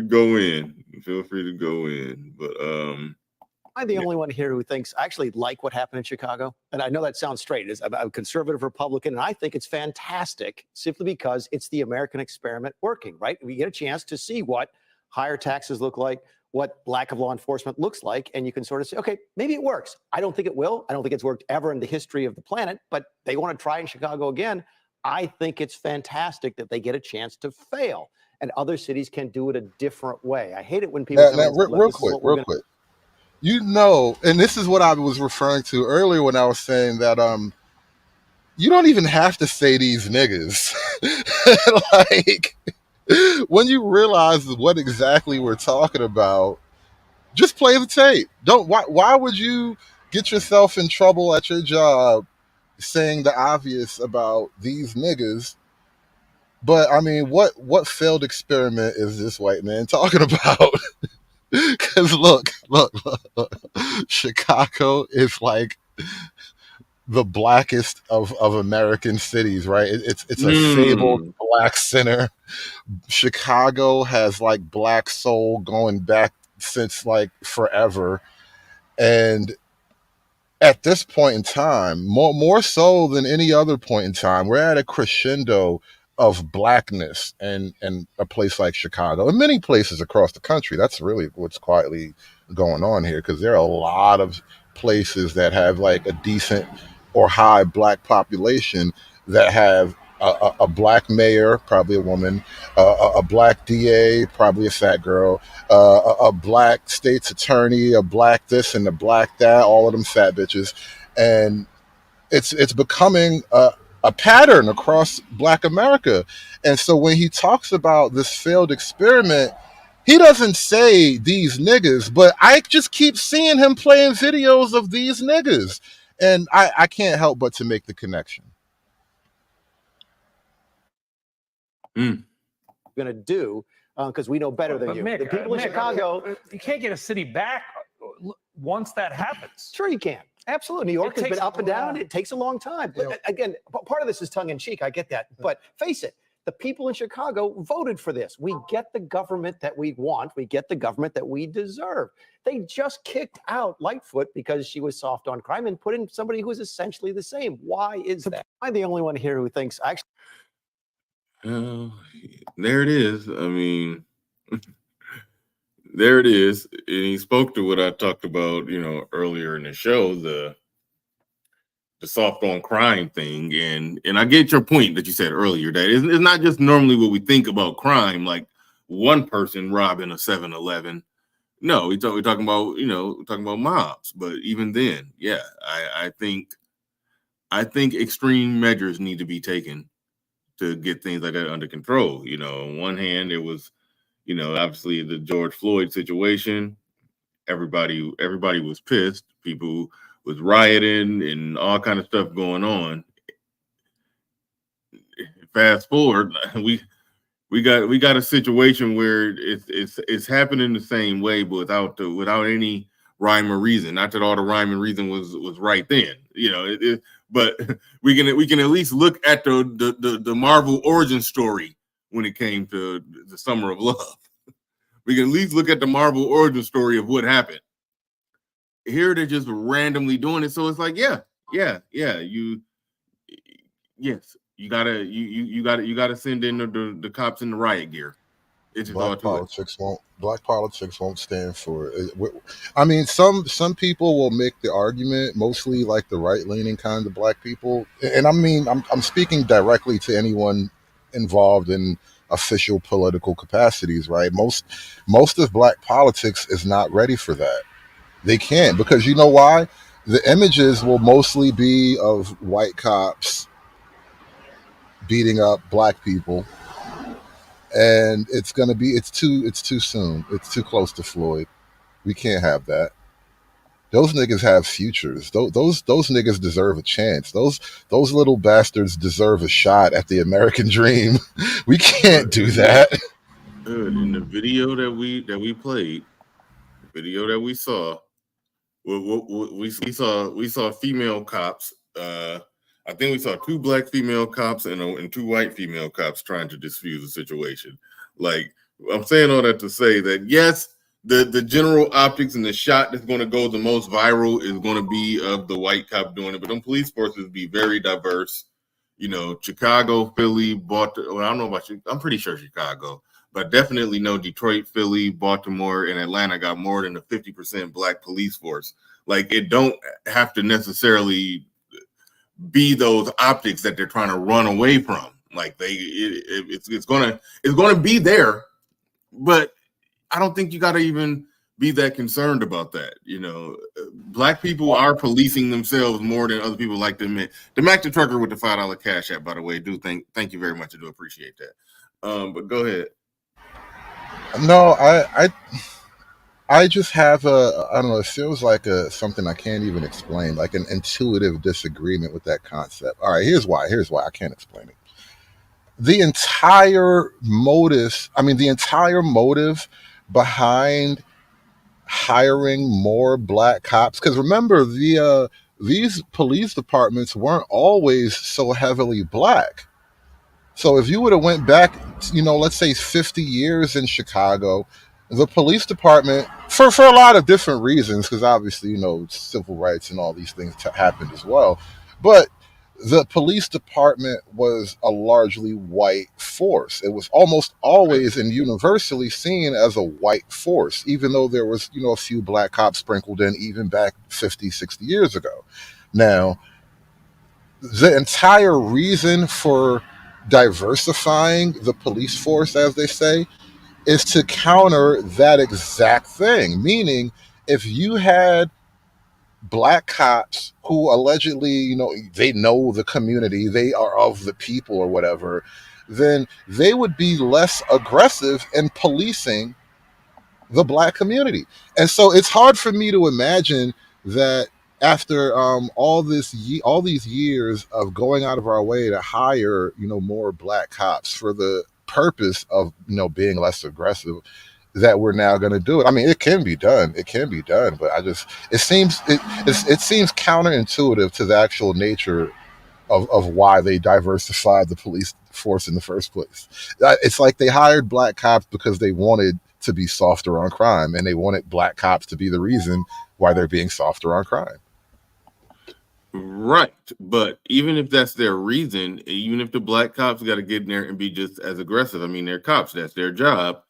go in. Feel free to go in. But am I the only one here who thinks I actually like what happened in Chicago? And I know that sounds straight. I'm a conservative Republican, and I think it's fantastic simply because it's the American experiment working, right? We get a chance to see what higher taxes look like, what lack of law enforcement looks like, and you can sort of say, okay, maybe it works. I don't think it will. I don't think it's worked ever in the history of the planet, but they want to try in Chicago again. I think it's fantastic that they get a chance to fail, and other cities can do it a different way. I hate it when people real quick. You know, and this is what I was referring to earlier when I was saying that you don't even have to say these niggas. Like, when you realize what exactly we're talking about, just play the tape. Why would you get yourself in trouble at your job saying the obvious about these niggas? But I mean, what failed experiment is this white man talking about? Because look, Chicago is like the blackest of American cities, right? It's a fabled black center. Chicago has like black soul going back since like forever, and at this point in time, more so than any other point in time, we're at a crescendo of blackness and a place like Chicago and many places across the country. That's really what's quietly going on here, because there are a lot of places that have like a decent or high black population that have a black mayor, probably a woman, a black DA, probably a fat girl, a black state's attorney, a black this and a black that, all of them fat bitches, and it's becoming a pattern across Black America. And so when he talks about this failed experiment, he doesn't say these niggas, but I just keep seeing him playing videos of these niggas, and I can't help but to make the connection. Going to do because we know better than But you. Mick, The people in Mick, Chicago. you can't get a city back once that happens. Sure, you can. Absolutely. New York has takes been up and down. a- It takes a long time. But again, part of this is tongue in cheek. I get that. But face it, the people in Chicago voted for this. We get the government that we want. We get the government that we deserve. They just kicked out Lightfoot because she was soft on crime and put in somebody who is essentially the same. Why is that? I'm the only one here who thinks actually. There it is. I mean, there it is. And he spoke to what I talked about, earlier in the show, the soft on crime thing. And I get your point that you said earlier, that it's not just normally what we think about crime, like one person robbing a 7-Eleven. No, we're talking about mobs. But even then, yeah, I think extreme measures need to be taken to get things like that under control. On one hand, it was, obviously the George Floyd situation. Everybody was pissed. People was rioting and all kind of stuff going on. Fast forward, we got a situation where it's happening the same way, but without any rhyme or reason. Not that all the rhyme and reason was right then, but we can at least look at the Marvel origin story when it came to the Summer of Love. We can at least look at the Marvel origin story of what happened. Here they're just randomly doing it, so it's like, yeah. You gotta send in the cops in the riot gear. It's just Black politics won't stand for it. I mean, some people will make the argument, mostly like the right-leaning kind of black people, and I mean, I'm speaking directly to anyone involved in official political capacities, right? Most of black politics is not ready for that. They can't, because you know why? The images will mostly be of white cops beating up black people. And it's too soon. It's too close to Floyd. We can't have that. Those niggas have futures. Those niggas deserve a chance. Those little bastards deserve a shot at the American dream. We can't do that. In the video that we played, the video that we saw, we saw female cops. I think we saw 2 black female cops and 2 white female cops trying to diffuse the situation. Like, I'm saying all that to say that, yes, the general optics and the shot that's going to go the most viral is going to be of the white cop doing it. But them police forces be very diverse. Chicago, Philly, Baltimore. Well, I don't know about you. I'm pretty sure Chicago, but definitely know Detroit, Philly, Baltimore, and Atlanta got more than a 50% black police force. Like, it don't have to necessarily be those optics that they're trying to run away from. Like, it's gonna be there, but I don't think you got to even be that concerned about that. Black people are policing themselves more than other people like to admit. The Mac the Trucker with the $5 cash app, by the way, thank you very much. I do appreciate that. But go ahead. No, I just have I don't know, it feels like something I can't even explain, like an intuitive disagreement with that concept. All right, here's why I can't explain it. The entire motive behind hiring more black cops, because remember, these police departments weren't always so heavily black. So if you would have went back, let's say 50 years in Chicago, the police department, for a lot of different reasons, because obviously, civil rights and all these things happened as well, but the police department was a largely white force. It was almost always and universally seen as a white force, even though there was, a few black cops sprinkled in even back 50, 60 years ago. Now, the entire reason for diversifying the police force, as they say, is to counter that exact thing. Meaning, if you had black cops who allegedly, they know the community, they are of the people or whatever, then they would be less aggressive in policing the black community. And so it's hard for me to imagine that after all these years of going out of our way to hire more black cops for the purpose of being less aggressive, that we're now going to do it. I mean, it can be done. It can be done, but it seems counterintuitive to the actual nature of why they diversified the police force in the first place. It's like they hired black cops because they wanted to be softer on crime, and they wanted black cops to be the reason why they're being softer on crime. Right. But even if that's their reason, even if the black cops got to get in there and be just as aggressive, I mean, they're cops, that's their job.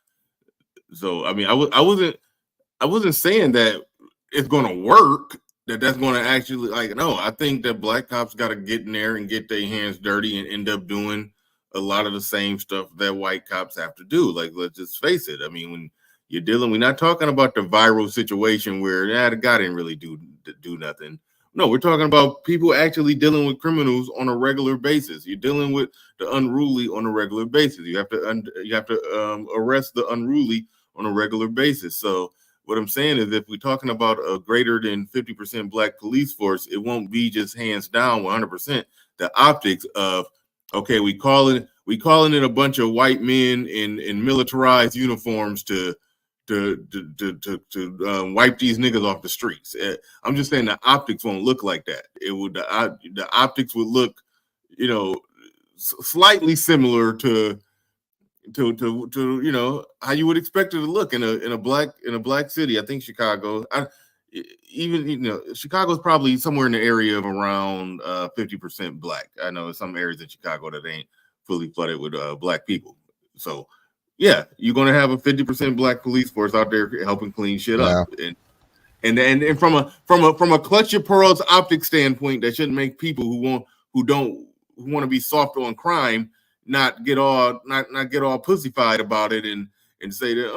So, I mean, I wasn't saying that it's going to work, that's going to actually, no, I think that black cops got to get in there and get their hands dirty and end up doing a lot of the same stuff that white cops have to do. Like, let's just face it. I mean, when you're we're not talking about the viral situation where the guy didn't really do nothing. No, we're talking about people actually dealing with criminals on a regular basis. You're dealing with the unruly on a regular basis. You have to arrest the unruly on a regular basis. So what I'm saying is, if we're talking about a greater than 50% black police force, it won't be just hands down 100%. The optics of, okay, we calling it a bunch of white men in militarized uniforms to wipe these niggas off the streets. I'm just saying the optics won't look like that. It would the optics would look, slightly similar to how you would expect it to look in a black city. I think Chicago. Chicago's probably somewhere in the area of around 50% black. I know some areas in Chicago that ain't fully flooded with black people. So yeah, you're gonna have a 50% black police force out there helping clean shit up. And from a clutch your pearls optic standpoint, that shouldn't make people who want to be soft on crime not get all pussyfied about it and say that,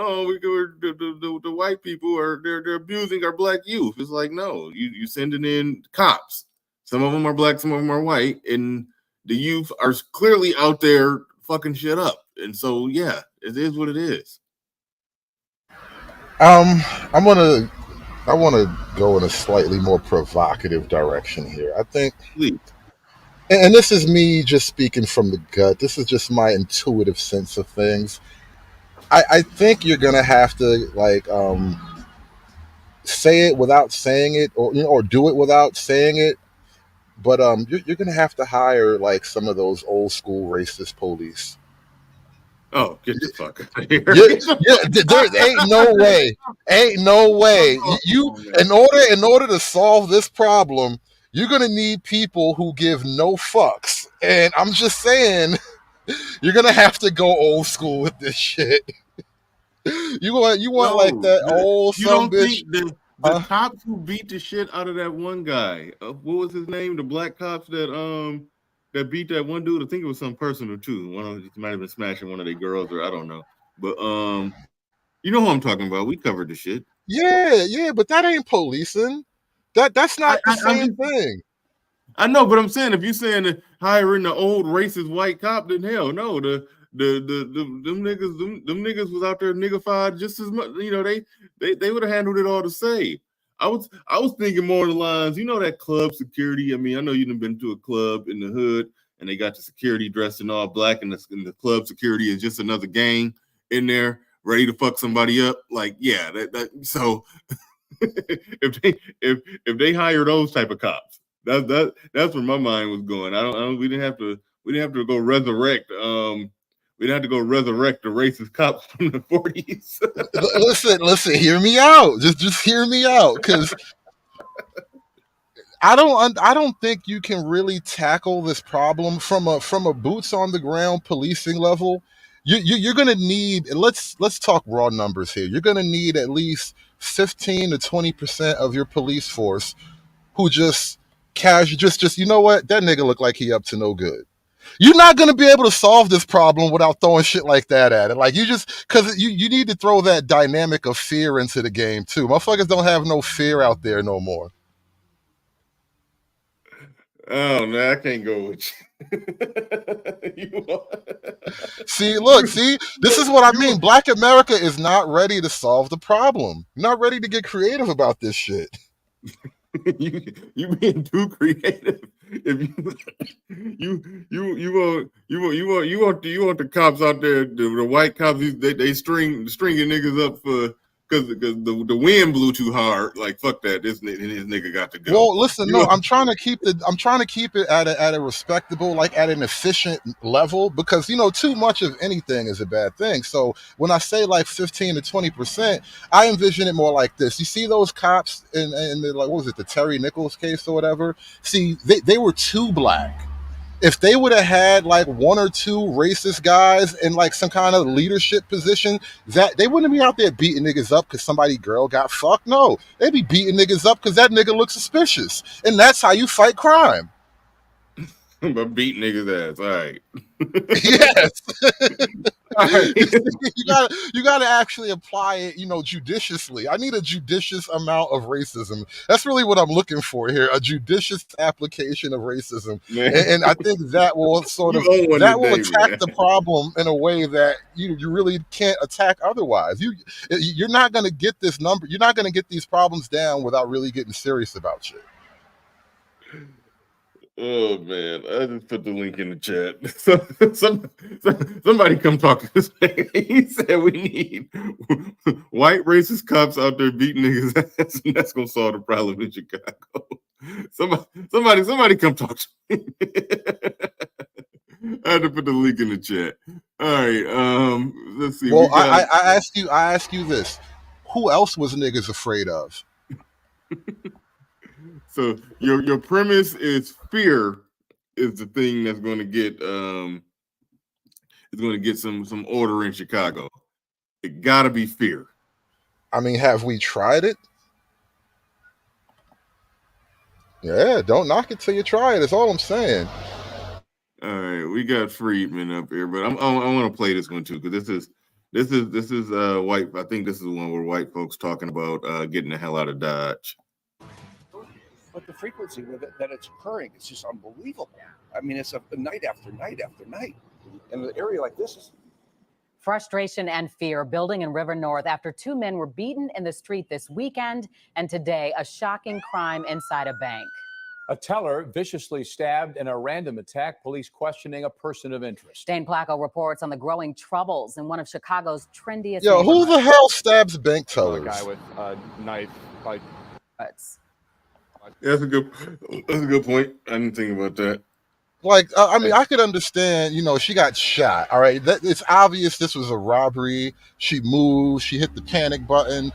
the white people they're abusing our black youth. It's like, no, you sending in cops. Some of them are black, some of them are white, and the youth are clearly out there fucking shit up. And so yeah, it is what it is. I want to go in a slightly more provocative direction here. I think, please. And this is me just speaking from the gut. This is just my intuitive sense of things. I think you're gonna have to say it without saying it, or do it without saying it. But you're gonna have to hire some of those old school racist police. Oh, get the fuck out of here! There ain't no way. In order to solve this problem, you're gonna need people who give no fucks. And I'm just saying, you're gonna have to go old school with this shit. You want old son bitch. The cops who beat the shit out of that one guy, what was his name? The black cops that beat that one dude. I think it was some person or two. One of them might have been smashing one of their girls, or I don't know. But you know who I'm talking about. We covered the shit. Yeah, but that ain't policing. That's not the same thing. I know, but I'm saying, if you're saying that hiring the old racist white cop, then hell no. Them niggas was out there niggified just as much. They would have handled it all the same. I was thinking more of the lines, that club security. I mean, I know you've been to a club in the hood and they got the security dressed in all black, and the club security is just another gang in there ready to fuck somebody up. Like, yeah, so if they hire those type of cops, that's where my mind was going. We didn't have to go resurrect. We didn't have to go resurrect the racist cops from the 40s. Listen, hear me out. Just hear me out, because I don't think you can really tackle this problem from a boots on the ground policing level. You're gonna need, let's talk raw numbers here. You're gonna need at least 15 to 20% of your police force who just you know what, that nigga look like he up to no good. You're not going to be able to solve this problem without throwing shit like that at it. Like you just, because you need to throw that dynamic of fear into the game too. Motherfuckers don't have no fear out there no more. Oh no, I can't go with you. See, this is what I mean. Black America is not ready to solve the problem. Not ready to get creative about this shit. you being too creative. If you want the cops out there, the white cops, they stringing niggas up for because the wind blew too hard. Like fuck that, this nigga got to go. Well, listen, I'm trying to keep it at a respectable, like at an efficient level, because too much of anything is a bad thing. So when I say like 15 to 20%, I envision it more like this. You see those cops in the, like, what was it, the Terry Nichols case or whatever? See, they were too black. If they would have had like one or two racist guys in like some kind of leadership position, that they wouldn't be out there beating niggas up because somebody girl got fucked. No, they'd be beating niggas up because that nigga looks suspicious. And that's how you fight crime. But beat niggas ass. All right. Yes. All right. you gotta actually apply it, judiciously. I need a judicious amount of racism. That's really what I'm looking for here, a judicious application of racism. And I think that will attack the problem in a way that you really can't attack otherwise. You're not gonna get this number, you're not gonna get these problems down without really getting serious about shit. Oh man, I just put the link in the chat. Somebody come talk to this man. He said we need white racist cops out there beating niggas ass, and that's gonna solve the problem in Chicago. Somebody come talk to me. I had to put the link in the chat. All right, let's see. Well, I ask you this: who else was niggas afraid of? So your premise is fear is the thing that's going to get some order in Chicago. It got to be fear. I mean, have we tried it? Yeah, don't knock it till you try it. That's all I'm saying. All right, we got Friedman up here, but I want to play this one too because this is white. I think this is the one where white folks talking about getting the hell out of Dodge. But the frequency with it that it's occurring, it's just unbelievable. I mean, it's a night after night after night. And an area like this is... Frustration and fear building in River North after two men were beaten in the street this weekend, and today a shocking crime inside a bank. A teller viciously stabbed in a random attack, police questioning a person of interest. Dane Placco reports on the growing troubles in one of Chicago's trendiest Yo, who the hell stabs bank tellers? A guy with a knife. That's a good point. I didn't think about that. Like, I mean, I could understand, she got shot. All right, it's obvious this was a robbery. She moved. She hit the panic button.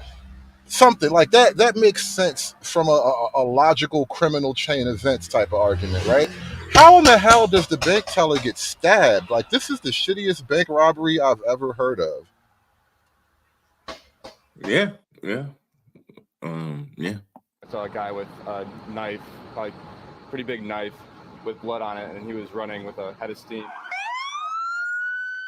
Something like that. That makes sense from a logical criminal chain events type of argument, right? How in the hell does the bank teller get stabbed? Like, this is the shittiest bank robbery I've ever heard of. Yeah. I saw a guy with a knife, like pretty big knife with blood on it, and he was running with a head of steam.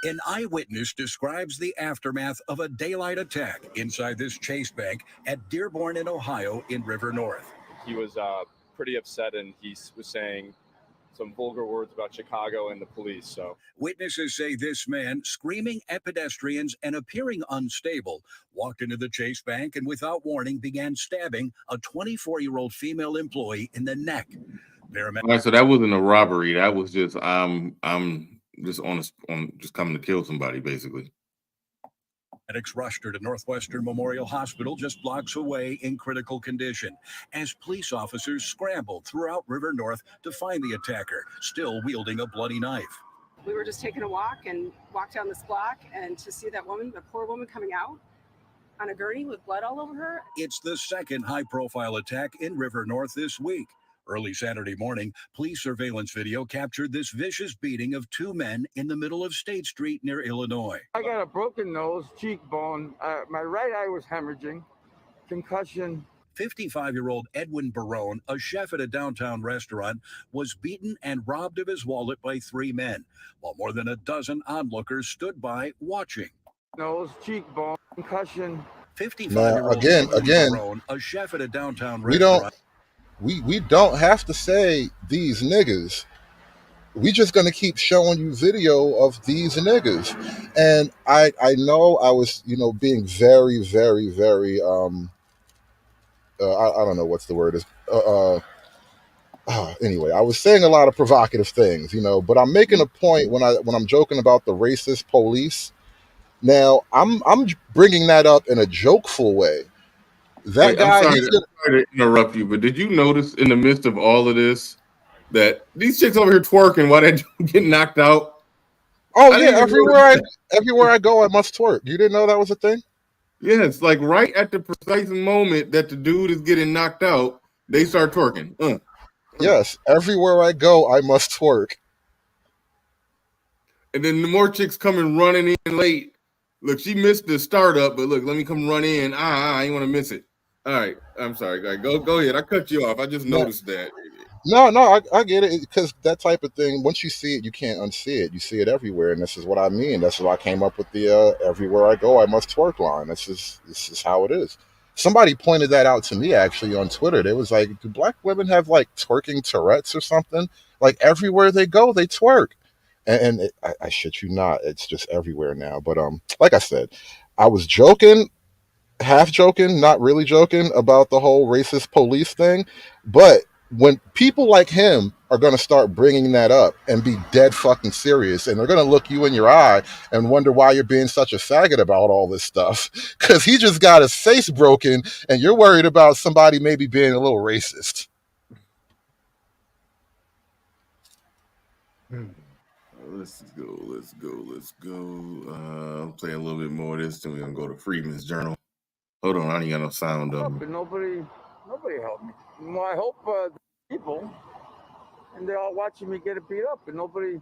An eyewitness describes the aftermath of a daylight attack inside this Chase Bank at Dearborn in Ohio in River North. He was pretty upset, and he was saying some vulgar words about Chicago and the police. So witnesses say this man, screaming at pedestrians and appearing unstable, walked into the Chase Bank and without warning began stabbing a 24-year-old female employee in the neck. All right, so that wasn't a robbery. That was just I'm just just coming to kill somebody, basically. Medics rushed her to Northwestern Memorial Hospital just blocks away in critical condition as police officers scrambled throughout River North to find the attacker, still wielding a bloody knife. We were just taking a walk and walked down this block, and to see that woman, the poor woman, coming out on a gurney with blood all over her. It's the second high-profile attack in River North this week. Early Saturday morning, police surveillance video captured this vicious beating of two men in the middle of State Street near Illinois. I got a broken nose, cheekbone. My right eye was hemorrhaging, concussion. 55-year-old Edwin Barone, a chef at a downtown restaurant, was beaten and robbed of his wallet by 3 men, while more than a dozen onlookers stood by watching. Nose, cheekbone, concussion. 55-year-old Edwin Barone, a chef at a downtown restaurant. We don't have to say these niggas. We just gonna keep showing you video of these niggas. And I know I was, being very, very, very I don't know what's the word is. Anyway, I was saying a lot of provocative things, but I'm making a point when I'm joking about the racist police. Now I'm bringing that up in a jokeful way. That guy. I'm sorry to interrupt you, but did you notice in the midst of all of this that these chicks over here twerking while they get knocked out? Oh yeah, everywhere I go, I must twerk. You didn't know that was a thing? Yeah, it's like right at the precise moment that the dude is getting knocked out, they start twerking. Yes, everywhere I go, I must twerk. And then the more chicks coming running in late. Look, she missed the startup, but look, let me come run in. I ain't want to miss it. All right, I'm sorry, guy. Go ahead. I cut you off. I just noticed that. No, I get it, because that type of thing, once you see it, you can't unsee it. You see it everywhere, and this is what I mean. That's why I came up with the everywhere I go, I must twerk line. This is how it is. Somebody pointed that out to me, actually, on Twitter. They was like, do black women have, like, twerking Tourette's or something? Like, everywhere they go, they twerk. And I shit you not, it's just everywhere now. But like I said, I was joking, half joking, not really joking about the whole racist police thing. But when people like him are going to start bringing that up and be dead fucking serious, and they're going to look you in your eye and wonder why you're being such a faggot about all this stuff, because he just got his face broken and you're worried about somebody maybe being a little racist. Let's go. I'm playing a little bit more of this, then we're gonna go to Freedman's Journal. Hold on, I ain't got no sound on. But nobody helped me. Well, I hope people, and they're all watching me get beat up, and nobody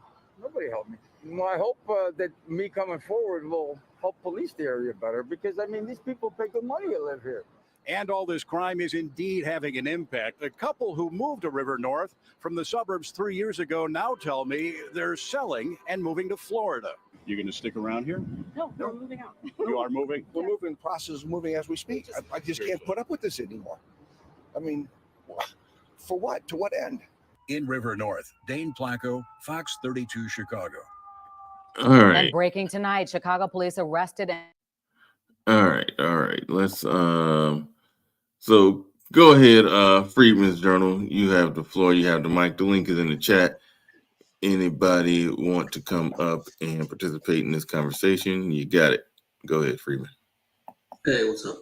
helped me. Well, I hope that me coming forward will help police the area better, because I mean, these people pay good money to live here. And all this crime is indeed having an impact. A couple who moved to River North from the suburbs 3 years ago now tell me they're selling and moving to Florida. You going to stick around here? No, we're moving out. You are moving? We're moving, process of moving as we speak. I just can't put up with this anymore. I mean, for what? To what end? In River North, Dane Placco, Fox 32 Chicago. All right. And breaking tonight, Chicago police arrested. All right. Let's So go ahead, Freedman's Journal. You have the floor. You have the mic. The link is in the chat. Anybody want to come up and participate in this conversation? You got it. Go ahead, Freeman. Hey, what's up?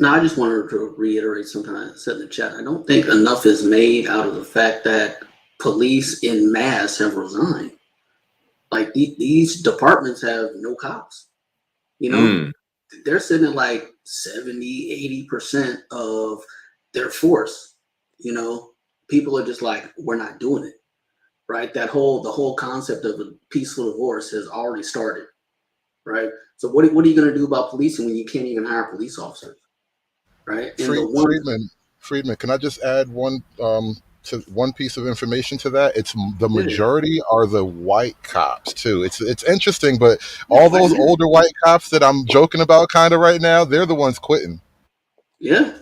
Now, I just wanted to reiterate something I said in the chat. I don't think enough is made out of the fact that police in mass have resigned. Like, these departments have no cops. They're sitting at like 70, 80% of their force. People are just like, we're not doing it. Right? The whole concept of a peaceful divorce has already started. Right? So what are you going to do about policing when you can't even hire police officers? Right? And Friedman, can I just add one piece of information to that? It's the majority are the white cops too. It's interesting, but all those older white cops that I'm joking about kind of right now, they're the ones quitting. Yeah.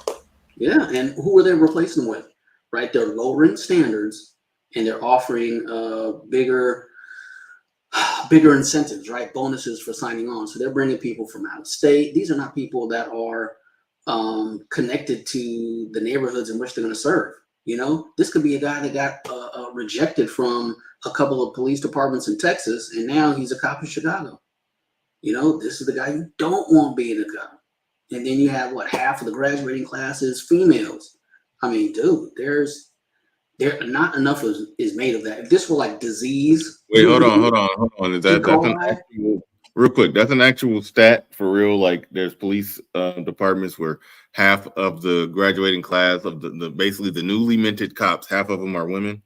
And who are they replacing them with? Right? They're lowering standards and they're offering bigger incentives, right? Bonuses for signing on. So they're bringing people from out of state. These are not people that are connected to the neighborhoods in which they're going to serve. This could be a guy that got rejected from a couple of police departments in Texas, and now he's a cop in Chicago. This is the guy you don't want being a cop. And then you have half of the graduating class is females. I mean, dude, there not enough is made of that. If this were like disease. Wait, hold on. Is that's an actual, real quick? That's an actual stat for real. Like, there's police departments where half of the graduating class of the basically the newly minted cops, half of them are women.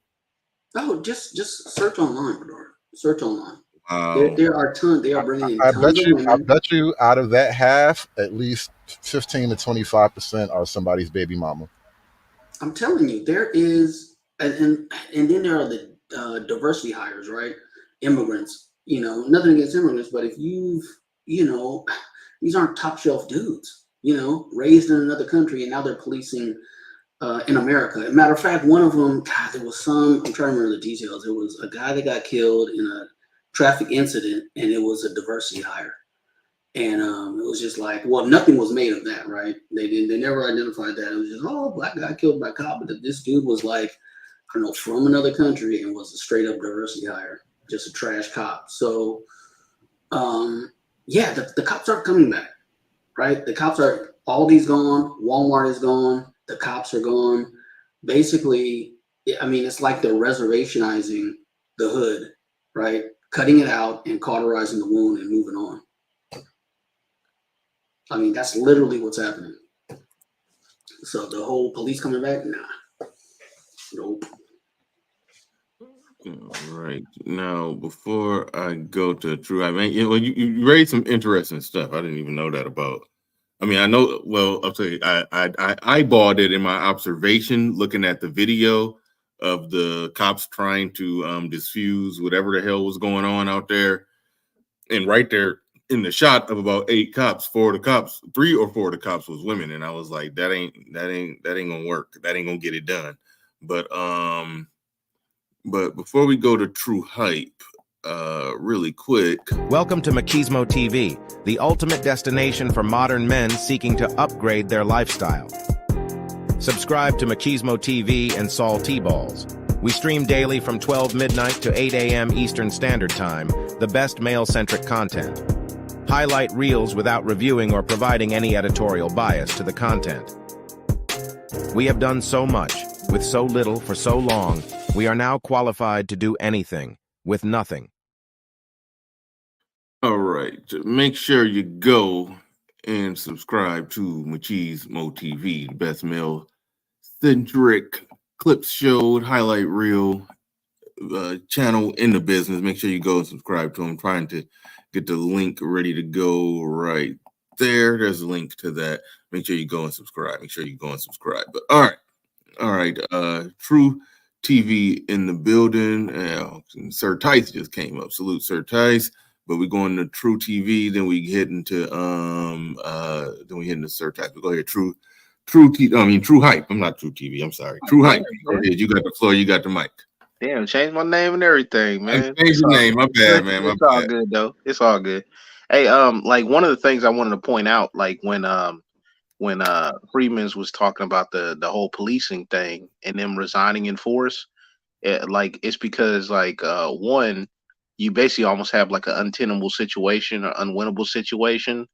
Oh, just search online, Bernard. Search online. Wow. There are tons. They are bringing in I tons bet of you. I women. bet you, out of that half, at least 15 to 25% are somebody's baby mama. I'm telling you, there is, and then there are the diversity hires, right? Immigrants. Nothing against immigrants, but if these aren't top shelf dudes. Raised in another country, and now they're policing in America. As a matter of fact, one of them, God, there was I'm trying to remember the details. There was a guy that got killed in a traffic incident, and it was a diversity hire. And it was just like, well, nothing was made of that, right? They never identified that. It was just, oh, black guy killed by cop. But this dude was like, I don't know, from another country and was a straight up diversity hire, just a trash cop. So, yeah, the cops aren't coming back, right? The cops are, Aldi's gone, Walmart is gone, the cops are gone. Basically, I mean, it's like they're reservationizing the hood, right? Cutting it out and cauterizing the wound and moving on. I mean, that's literally what's happening. So the whole police coming back, nah, nope. All right. Now, before I go to True, I mean, you raised some interesting stuff. I didn't even know that about. I mean, I know. Well, I'll tell you, I eyeballed it in my observation, looking at the video of the cops trying to diffuse whatever the hell was going on out there, and right there in the shot of about 8 cops, 4 of the cops, 3 or 4 of the cops was women, and I was like, that ain't gonna work. That ain't gonna get it done. But before we go to True Hype, really quick. Welcome to Machismo TV, the ultimate destination for modern men seeking to upgrade their lifestyle. Subscribe to Machismo TV and Saul T-Balls. We stream daily from 12 midnight to 8 a.m. Eastern Standard Time, the best male-centric content. Highlight reels without reviewing or providing any editorial bias to the content. We have done so much, with so little for so long, we are now qualified to do anything, with nothing. All right, make sure you go and subscribe to Machismo TV, the best male-centric clips show, highlight reel channel in the business. Make sure you go and subscribe to them. I'm trying to get the link ready to go right there. There's a link to that. Make sure you go and subscribe. But all right. True TV in the building. Sir Tice just came up. Salute Sir Tice. But we're going to True TV. Then we head into Sir Tice. We go ahead. True Hype. I'm not True TV. I'm sorry. True Hype. Go ahead. You got the floor. You got the mic. Damn, changed my name and everything, man. Change your name. My bad, man. It's all good though. It's all good. Hey, like one of the things I wanted to point out, like when Freeman's was talking about the whole policing thing and them resigning in force, it's because one, you basically almost have like an untenable situation or unwinnable situation,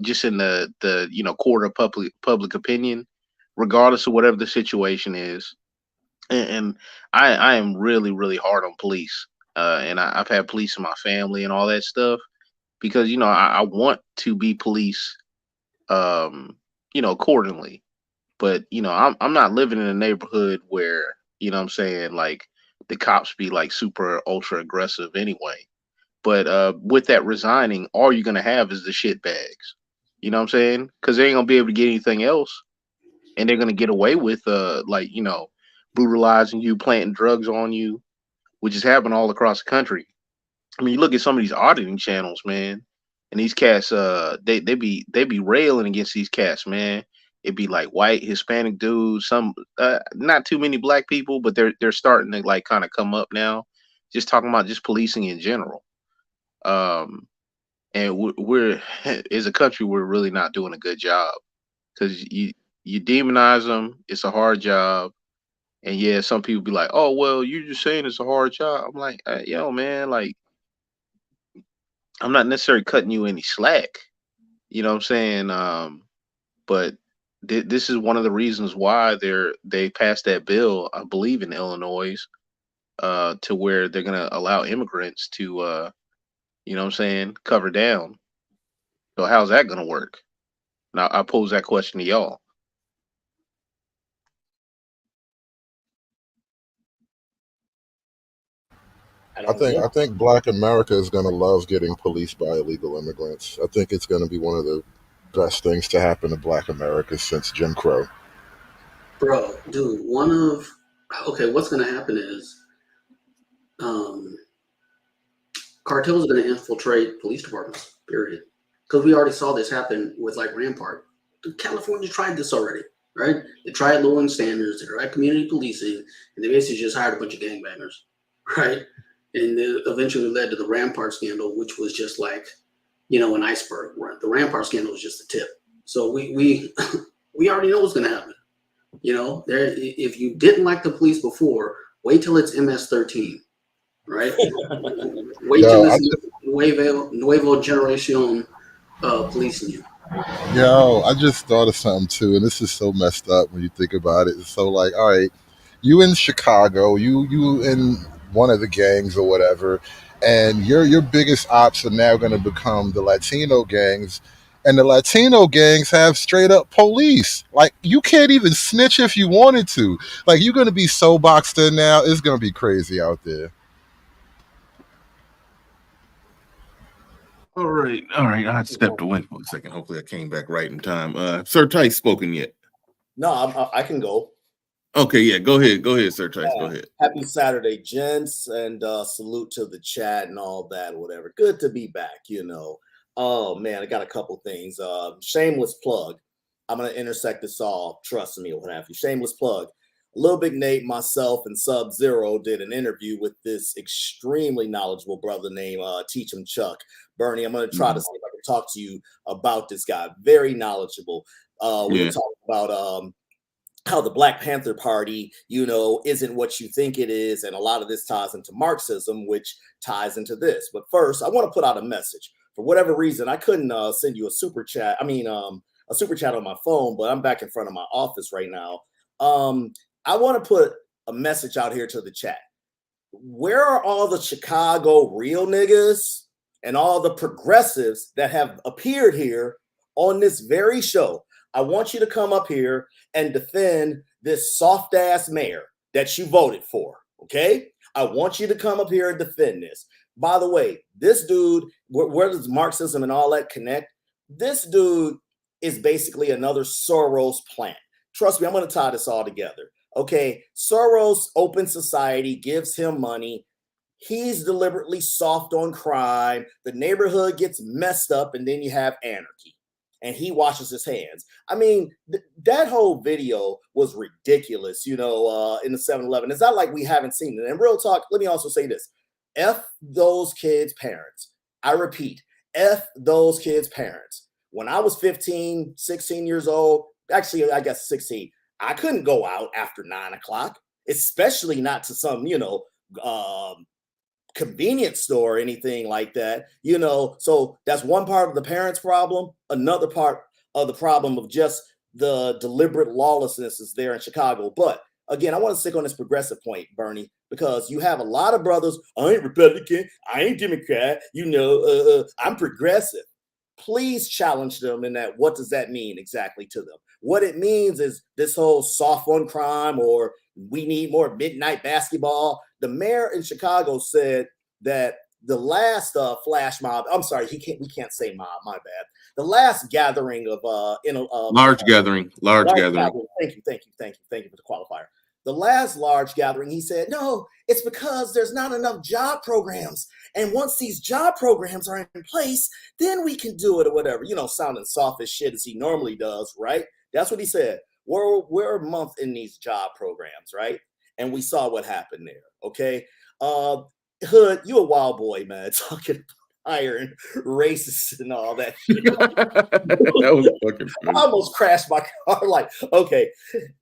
just in the court of public opinion, regardless of whatever the situation is. And I am really, really hard on police. And I've had police in my family and all that stuff because, I want to be police, accordingly. But, I'm not living in a neighborhood where, what I'm saying, like the cops be like super ultra aggressive anyway. But with that resigning, all you're going to have is the shit bags. You know what I'm saying? Because they ain't going to be able to get anything else. And they're going to get away with, brutalizing you, planting drugs on you, which is happening all across the country. I mean, you look at some of these auditing channels, man, and these cats, they be railing against these cats, man. It'd be like white, Hispanic dudes, some not too many black people, but they're starting to like kind of come up now, just talking about just policing in general. And we're as a country, we're really not doing a good job because you demonize them. It's a hard job. And yeah, some people be like, "Oh, well, you're just saying it's a hard job." I'm like, yo, man, like, I'm not necessarily cutting you any slack. You know what I'm saying? But this is one of the reasons why they passed that bill, I believe, in Illinois, to where they're gonna allow immigrants to, you know what I'm saying, cover down. So how's that gonna work? Now I pose that question to y'all. I think Black America is going to love getting policed by illegal immigrants. I think it's going to be one of the best things to happen to Black America since Jim Crow. Bro, dude, what's going to happen is cartels are going to infiltrate police departments, period. Because we already saw this happen with like Rampart. California tried this already, right? They tried lowering standards, they tried community policing, and they basically just hired a bunch of gangbangers, right? And it eventually led to the Rampart scandal, which was just like, an iceberg. The Rampart scandal was just the tip. So we already know what's going to happen. If you didn't like the police before, wait till it's MS-13, right? Wait till it's Nuevo Generation policing you. Yo, I just thought of something too, and this is so messed up when you think about it. It's so like, all right, you in Chicago, you in one of the gangs or whatever, and your biggest ops are now going to become the Latino gangs, and the Latino gangs have straight up police. Like, you can't even snitch if you wanted to. Like, you're going to be so boxed in now. It's going to be crazy out there. All right. I stepped away for a second. Hopefully, I came back right in time. Sir Tice spoken yet? No, I can go. Okay, yeah, go ahead, Sir Tice. Go ahead. Happy Saturday, gents, and salute to the chat and all that, whatever. Good to be back. Oh man, I got a couple things. Shameless plug. I'm gonna intersect this all. Trust me, what have you. Shameless plug. Little Big Nate, myself, and Sub-Zero did an interview with this extremely knowledgeable brother named Teach Him Chuck. Bernie, I'm going to try to see if I can talk to you about this guy. Very knowledgeable. We were talking about how the Black Panther Party, isn't what you think it is. And a lot of this ties into Marxism, which ties into this. But first, I want to put out a message. For whatever reason, I couldn't send you a super chat. A super chat on my phone, but I'm back in front of my office right now. I want to put a message out here to the chat. Where are all the Chicago real niggas and all the progressives that have appeared here on this very show? I want you to come up here and defend this soft ass mayor that you voted for. Okay? I want you to come up here and defend this. By the way, this dude, where does Marxism and all that connect? This dude is basically another Soros plant. Trust me, I'm going to tie this all together. Okay, Soros' open society gives him money. He's deliberately soft on crime. The neighborhood gets messed up, and then you have anarchy. And he washes his hands. That whole video was ridiculous, in the 7-Eleven. It's not like we haven't seen it. And real talk, let me also say this. F those kids' parents. I repeat, F those kids' parents. When I was 15, 16 years old, actually, I guess 16, I couldn't go out after 9 o'clock, especially not to some, convenience store or anything like that, So that's one part of the parents' problem. Another part of the problem of just the deliberate lawlessness is there in Chicago. But again, I want to stick on this progressive point, Bernie, because you have a lot of brothers. I ain't Republican. I ain't Democrat. I'm progressive. Please challenge them in that. What does that mean exactly to them? What it means is this whole soft on crime, or we need more midnight basketball. The mayor in Chicago said that the last flash mob, I'm sorry, we can't say mob, my bad. The last gathering of large gathering. Thank you for the qualifier. The last large gathering, he said, no, it's because there's not enough job programs. And once these job programs are in place, then we can do it or whatever, sounding soft as shit as he normally does, right? That's what he said. We're a month in these job programs, right? And we saw what happened there, okay? Hood, you a wild boy, man, talking iron, racist and all that shit. That was fucking funny. I almost crashed my car, like, okay.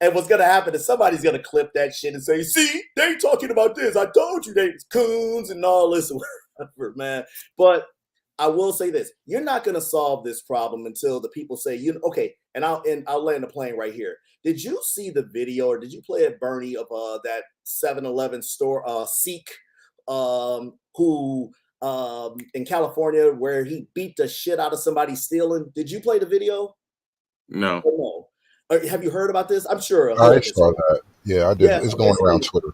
And what's gonna happen is somebody's gonna clip that shit and say, see, they talking about this. I told you they was coons and all this, whatever, man. But I will say this: you're not gonna solve this problem until the people say, okay. And I'll land the plane right here. Did you see the video, or did you play it, Bernie, of that 7-Eleven store Sikh who in California where he beat the shit out of somebody stealing? Did you play the video? No. Have you heard about this? I'm sure. I saw that. Yeah, I did. It's going around Twitter.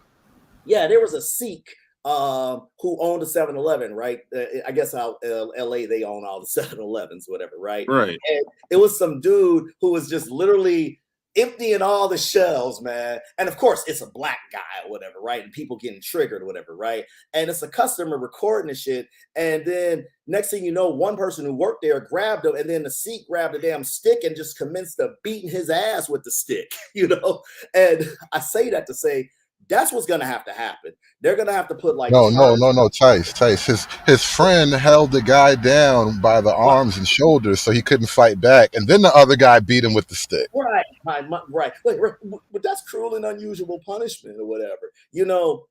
Yeah, there was a Sikh who owned a 7-Eleven, right? I guess out LA, they own all the 7-Elevens, whatever, right? Right. And it was some dude who was just literally emptying all the shelves, man. And of course, it's a black guy or whatever, right? And people getting triggered or whatever, right? And it's a customer recording the shit. And then next thing you know, one person who worked there grabbed him, and then the seat grabbed a damn stick and just commenced to beating his ass with the stick, you know? And I say that to say, that's what's gonna have to happen. They're gonna have to put like No, Tice. His friend held the guy down by the arms and shoulders so he couldn't fight back, and then the other guy beat him with the stick. Right. But that's cruel and unusual punishment or whatever. You know,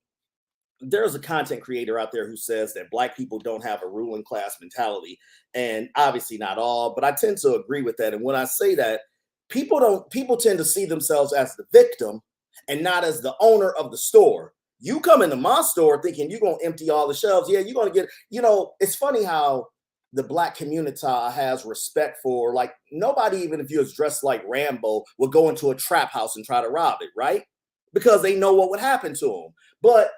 there's a content creator out there who says that black people don't have a ruling class mentality, and obviously not all, but I tend to agree with that. And when I say that, people tend to see themselves as the victim and not as the owner of the store. You come into my store thinking you're going to empty all the shelves. Yeah, you're going to get, you know, it's funny how the black community has respect for, like, nobody, even if you was dressed like Rambo, would go into a trap house and try to rob it, right? Because they know what would happen to them. But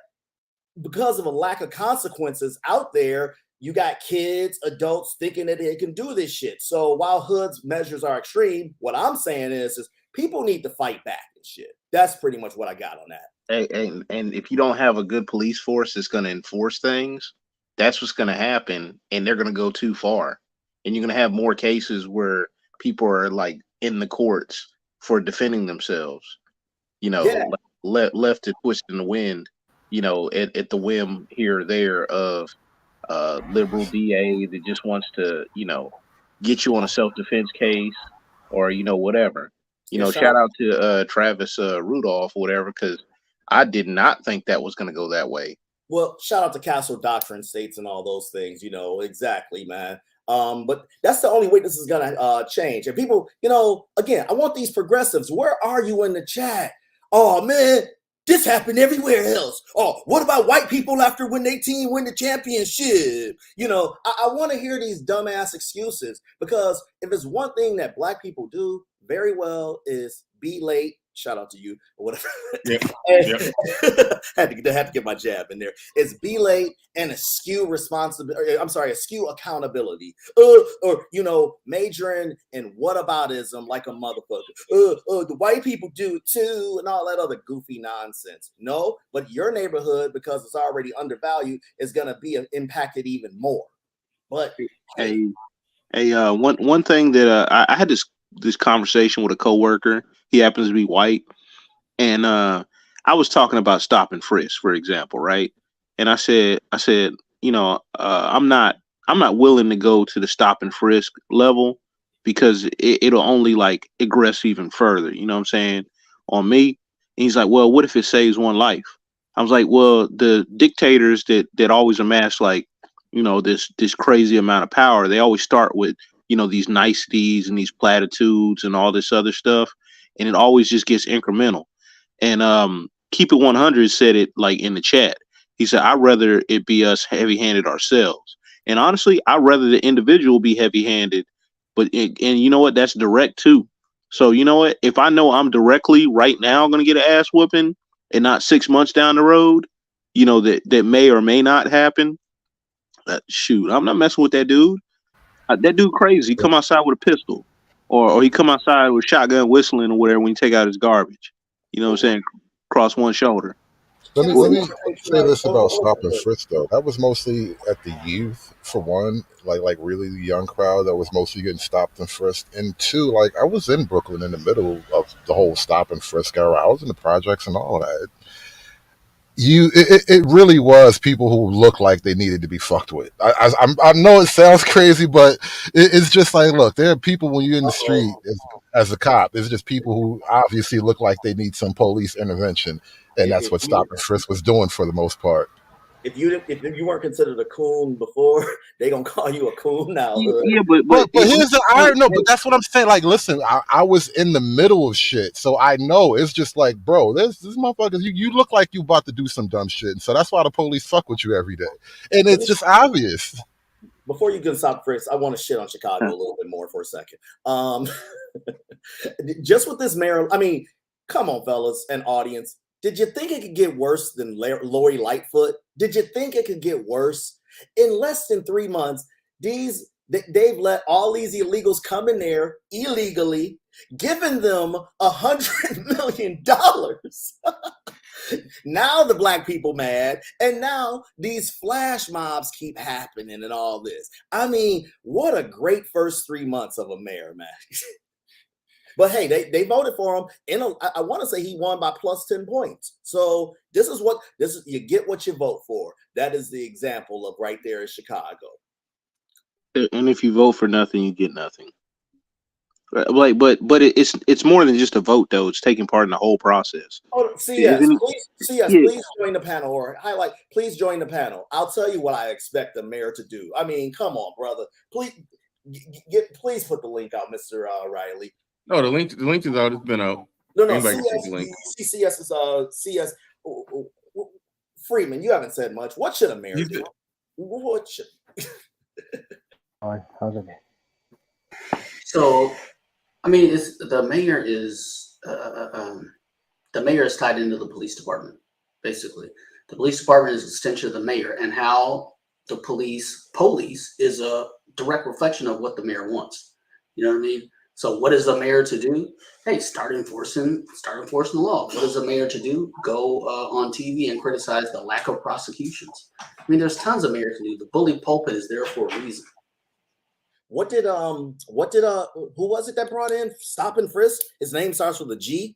because of a lack of consequences out there, you got kids, adults thinking that they can do this shit. So while Hood's measures are extreme, what I'm saying is people need to fight back and shit. That's pretty much what I got on that. And if you don't have a good police force that's going to enforce things, that's what's going to happen, and they're going to go too far, and you're going to have more cases where people are like in the courts for defending themselves, you know, left to twist in the wind, you know, at the whim here or there of liberal DA that just wants to, you know, get you on a self-defense case or, you know, whatever. You know, shout out to Travis Rudolph or whatever, because I did not think that was going to go that way. Well, shout out to Castle Doctrine States and all those things, you know, exactly, man. But that's the only way this is going to change. And people, you know, again, I want these progressives. Where are you in the chat? Oh, man, this happened everywhere else. Oh, what about white people after when their team win the championship? You know, I want to hear these dumbass excuses, because if it's one thing that black people do very well is be late. Shout out to you or whatever. Had to get my jab in there. It's be late and eschew responsibility. I'm sorry, eschew accountability. Or you know, majoring in whataboutism like a motherfucker. The white people do it too, and all that other goofy nonsense. No, but your neighborhood, because it's already undervalued, is gonna be impacted even more. But one thing that I had this conversation with a coworker. He happens to be white, and I was talking about stop and frisk, for example, right? And I said, you know, I'm not willing to go to the stop and frisk level, because it'll only like aggress even further. You know what I'm saying? On me. And he's like, well, what if it saves one life? I was like, well, the dictators that always amass like, you know, this crazy amount of power, they always start with, you know, these niceties and these platitudes and all this other stuff, and it always just gets incremental. And Keep It 100 said it like in the chat. He said, I'd rather it be us heavy-handed ourselves. And honestly, I'd rather the individual be heavy-handed, and you know what? That's direct too. So you know what? If I know I'm directly right now going to get an ass whooping, and not 6 months down the road, you know, that may or may not happen, shoot, I'm not messing with that dude. That dude crazy. He come outside with a pistol, or he come outside with shotgun whistling or whatever when he take out his garbage. You know what I'm saying? Cross one shoulder. Let me say this about stop and frisk though. That was mostly at the youth, for one, like really the young crowd that was mostly getting stopped and frisked. And two, like I was in Brooklyn in the middle of the whole stop and frisk era. I was in the projects and all that. It really was people who looked like they needed to be fucked with. I know it sounds crazy, but it's just like, look, there are people when you're in the street as a cop. It's just people who obviously look like they need some police intervention, and that's what stop and frisk was doing for the most part. If you weren't considered a coon before, they gonna call you a coon now. Yeah, but here's the iron. No, but that's what I'm saying. Like, listen, I was in the middle of shit, so I know it's just like, bro, this motherfuckers. You look like you about to do some dumb shit, and so that's why the police fuck with you every day, and it's just obvious. Before you get stop frisk, I want to shit on Chicago a little bit more for a second. Just with this mayor, I mean, come on, fellas and audience. Did you think it could get worse than Lori Lightfoot? Did you think it could get worse? In less than 3 months, they've let all these illegals come in there illegally, giving them $100 million. Now the black people mad, and now these flash mobs keep happening and all this. I mean, what a great first 3 months of a mayor, man. But hey, they voted for him. I want to say he won by plus 10 points. So this is you get what you vote for. That is the example of right there in Chicago. And if you vote for nothing, you get nothing. Like, but it's more than just a vote, though. It's taking part in the whole process. Oh, CS, please join the panel, or highlight. Please join the panel. I'll tell you what I expect the mayor to do. I mean, come on, brother. Please put the link out, Mr. Riley. No, the link is out. It's been out. No, Anybody can take the link. CS is CS Freeman. You haven't said much. What should a mayor do? What should? How's it? So, I mean, the mayor is tied into the police department. Basically, the police department is an extension of the mayor, and how the police is a direct reflection of what the mayor wants. You know what I mean? So what is the mayor to do? Hey, start enforcing the law. What is the mayor to do? Go on TV and criticize the lack of prosecutions. I mean, there's tons of mayors to do. The bully pulpit is there for a reason. Who was it that brought in Stop and Frisk? His name starts with a G.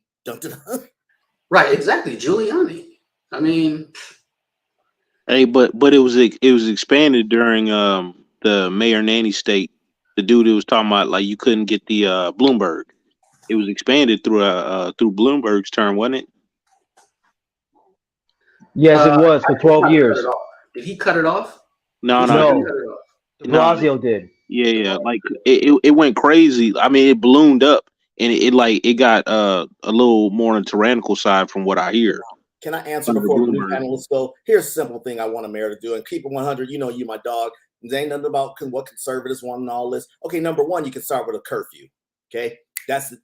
Right, exactly. Giuliani. I mean, hey, but it was expanded during the Mayor Nanny state. The dude who was talking about like you couldn't get the Bloomberg. It was expanded through Bloomberg's term, wasn't it? Yes, it was for 12 years. Did he cut it off? No. De Blasio did. Yeah. Like it went crazy. I mean, it ballooned up, and it got a little more on the tyrannical side from what I hear. Can I answer before the new panelists go? Here's a simple thing I want a mayor to do, and keep it 100. You know, you my dog. There ain't nothing about what conservatives want and all this. Okay, number one, you can start with a curfew. Okay, that's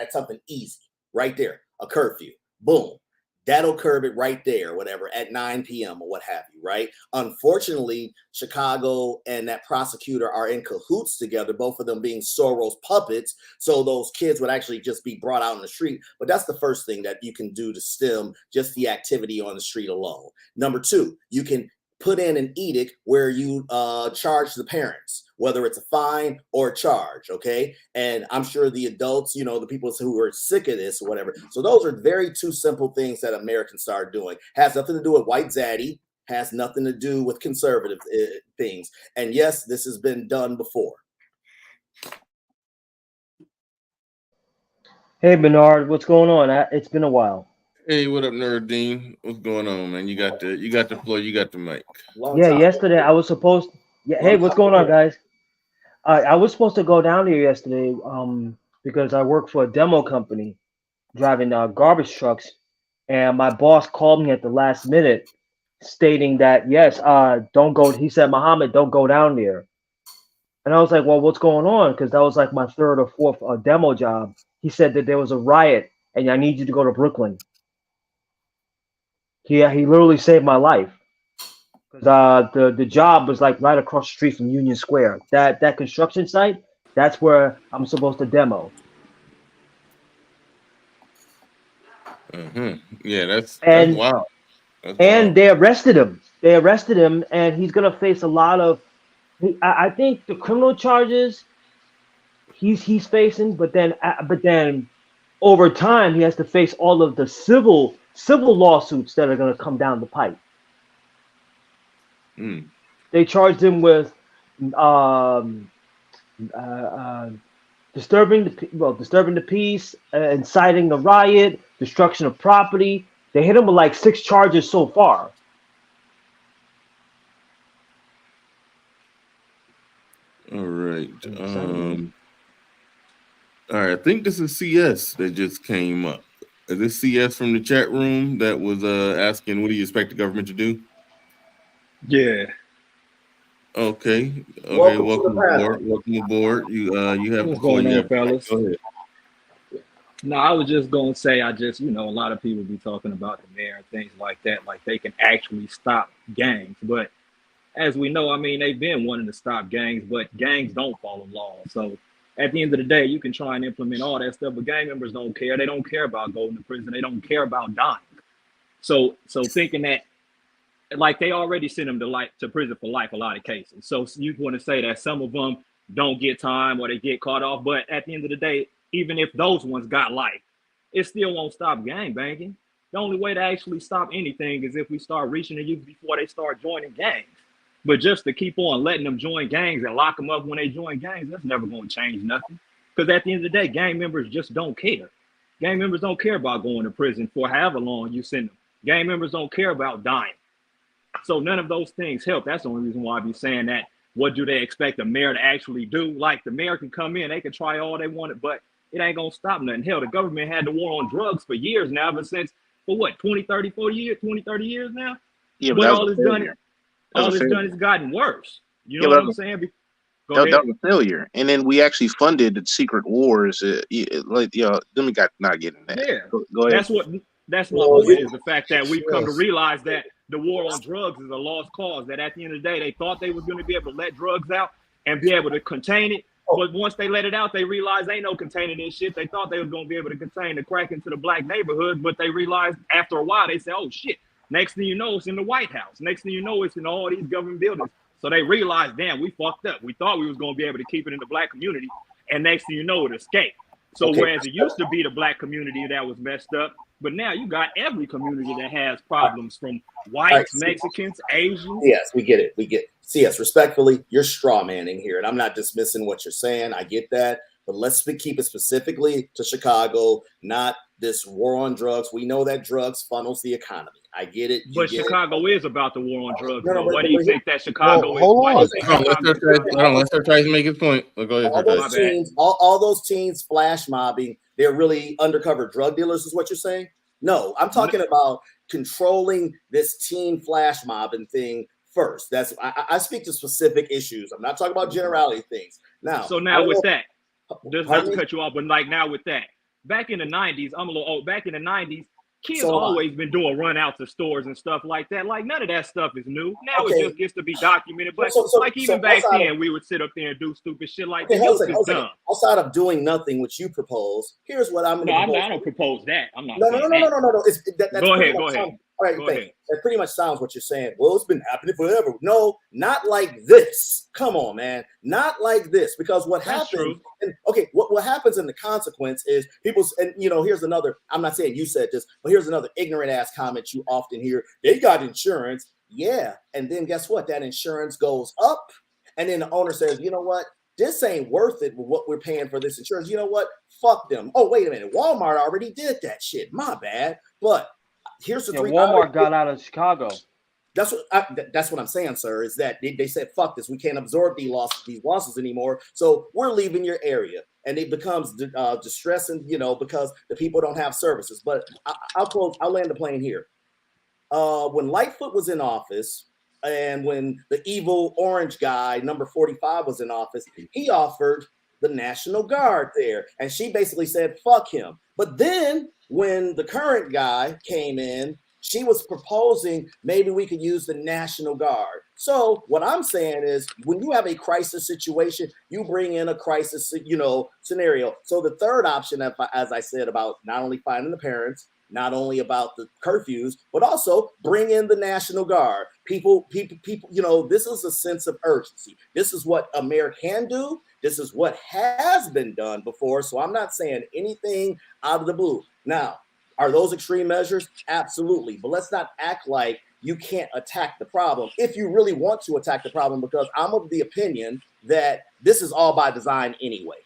something easy right there. A curfew, boom, that'll curb it right there. Whatever at 9 p.m. or what have you. Right. Unfortunately, Chicago and that prosecutor are in cahoots together. Both of them being Soros puppets. So those kids would actually just be brought out in the street. But that's the first thing that you can do to stem just the activity on the street alone. Number two, you can put in an edict where you charge the parents, whether it's a fine or a charge, okay? And I'm sure the adults, you know, the people who are sick of this or whatever. So those are very two simple things that Americans start doing. Has nothing to do with white zaddy, has nothing to do with conservative things. And yes, this has been done before. Hey, Bernard, what's going on? It's been a while. Hey, what up, Nerdine? What's going on, man? You got the floor. You got the mic. Yesterday I was supposed. Yeah, hey, what's going on, guys? I was supposed to go down there yesterday because I work for a demo company driving garbage trucks, and my boss called me at the last minute stating that yes, don't go. He said, Muhammad, don't go down there. And I was like, well, what's going on? Because that was like my third or fourth demo job. He said that there was a riot and I need you to go to Brooklyn. He literally saved my life because the job was like right across the street from Union Square. That construction site, that's where I'm supposed to demo. Mm-hmm. Yeah, that's wild. They arrested him. And he's gonna face a lot of. I think the criminal charges he's facing, but then over time he has to face all of the civil lawsuits that are going to come down the pipe. They charged him with disturbing the peace, inciting the riot, destruction of property. They hit him with like 6 charges so far. All right. All right. I think this is CS that just came up. Is this CS from the chat room that was asking, what do you expect the government to do? Yeah. Okay. Welcome aboard. You have the floor. Going on, fellas? Go ahead. No, I was just gonna say, a lot of people be talking about the mayor and things like that, like they can actually stop gangs. But as we know, I mean, they've been wanting to stop gangs, but gangs don't follow laws. So at the end of the day, you can try and implement all that stuff, but gang members don't care. They don't care about going to prison. They don't care about dying. So thinking that, like, they already send them to prison for life, a lot of cases. So you want to say that some of them don't get time or they get caught off, but at the end of the day, even if those ones got life, it still won't stop gang banging. The only way to actually stop anything is if we start reaching the youth before they start joining gangs. But just to keep on letting them join gangs and lock them up when they join gangs, that's never going to change nothing. Because at the end of the day, gang members just don't care. Gang members don't care about going to prison for however long you send them. Gang members don't care about dying. So none of those things help. That's the only reason why I be saying that. What do they expect the mayor to actually do? Like, the mayor can come in, they can try all they wanted, but it ain't gonna stop nothing. Hell, the government had the war on drugs for years now, ever since, for what, 20, 30, 40 years, 20, 30 years now? Yeah, but When that all was it's a done, failure. all it's done is gotten worse. You know Yeah, what but I'm saying? Go that ahead. was a failure. And then we actually funded the secret wars. Let me not get in that. Yeah, Go ahead. That's my point, is the fact that we've come to realize that the war on drugs is a lost cause, that at the end of the day, they thought they was going to be able to let drugs out and be able to contain it. But once they let it out, they realized ain't no containing this shit. They thought they was going to be able to contain the crack into the black neighborhood, but they realized after a while, they said, oh shit, next thing you know, it's in the White House. Next thing you know, it's in all these government buildings. So they realized, damn, we fucked up. We thought we was going to be able to keep it in the black community, and next thing you know, it escaped. So whereas it used to be the black community that was messed up, but now you got every community that has problems, from whites, Mexicans, Asians. Yes, we get it. We get CS. Respectfully, you're straw manning here, and I'm not dismissing what you're saying. I get that, but let's keep it specifically to Chicago, not this war on drugs. We know that drugs funnels the economy. I get it. But Chicago is about the war on drugs. No, What do you think that Chicago is? Hold on. Let's try to make his point. Go ahead. All those teens flash mobbing, they're really undercover drug dealers, is what you're saying? No, I'm talking about controlling this teen flash mobbing thing first. I speak to specific issues. I'm not talking about generality things. Now, so now with that, just not to cut you off, but like now with that, back in the 90s, I'm a little old. Back in the 90s, kids always been doing run out to stores and stuff like that. Like, none of that stuff is new. Now it just gets to be documented. But even back then, we would sit up there and do stupid shit like that. Dumb. Outside of doing nothing, which you propose, here's what I'm going to propose. I don't propose that. I'm not. No. Go ahead. All right, thanks. That pretty much sounds what you're saying. Well, it's been happening forever. No, not like this. Come on, man. Not like this. Because what happens, what happens in the consequence is here's another, I'm not saying you said this, but here's another ignorant ass comment you often hear. They got insurance. Yeah. And then guess what? That insurance goes up. And then the owner says, you know what? This ain't worth it with what we're paying for this insurance. You know what? Fuck them. Oh, wait a minute. Walmart already did that shit. My bad. But here's the three. Walmart got out of Chicago. That's what I'm saying, sir. Is that they said, "Fuck this, we can't absorb these losses anymore, so we're leaving your area," and it becomes distressing, because the people don't have services. But I'll land the plane here. When Lightfoot was in office, and when the evil orange guy, number 45, was in office, he offered the National Guard there, and she basically said, "Fuck him." But then when the current guy came in, she was proposing maybe we could use the National Guard. So what I'm saying is, when you have a crisis situation, you bring in a crisis, scenario. So the third option, as I said, about not only finding the parents, not only about the curfews, but also bring in the National Guard. People, this is a sense of urgency. This is what a mayor can do. This is what has been done before. So I'm not saying anything out of the blue. Now, are those extreme measures? Absolutely. But let's not act like you can't attack the problem if you really want to attack the problem, because I'm of the opinion that this is all by design anyway.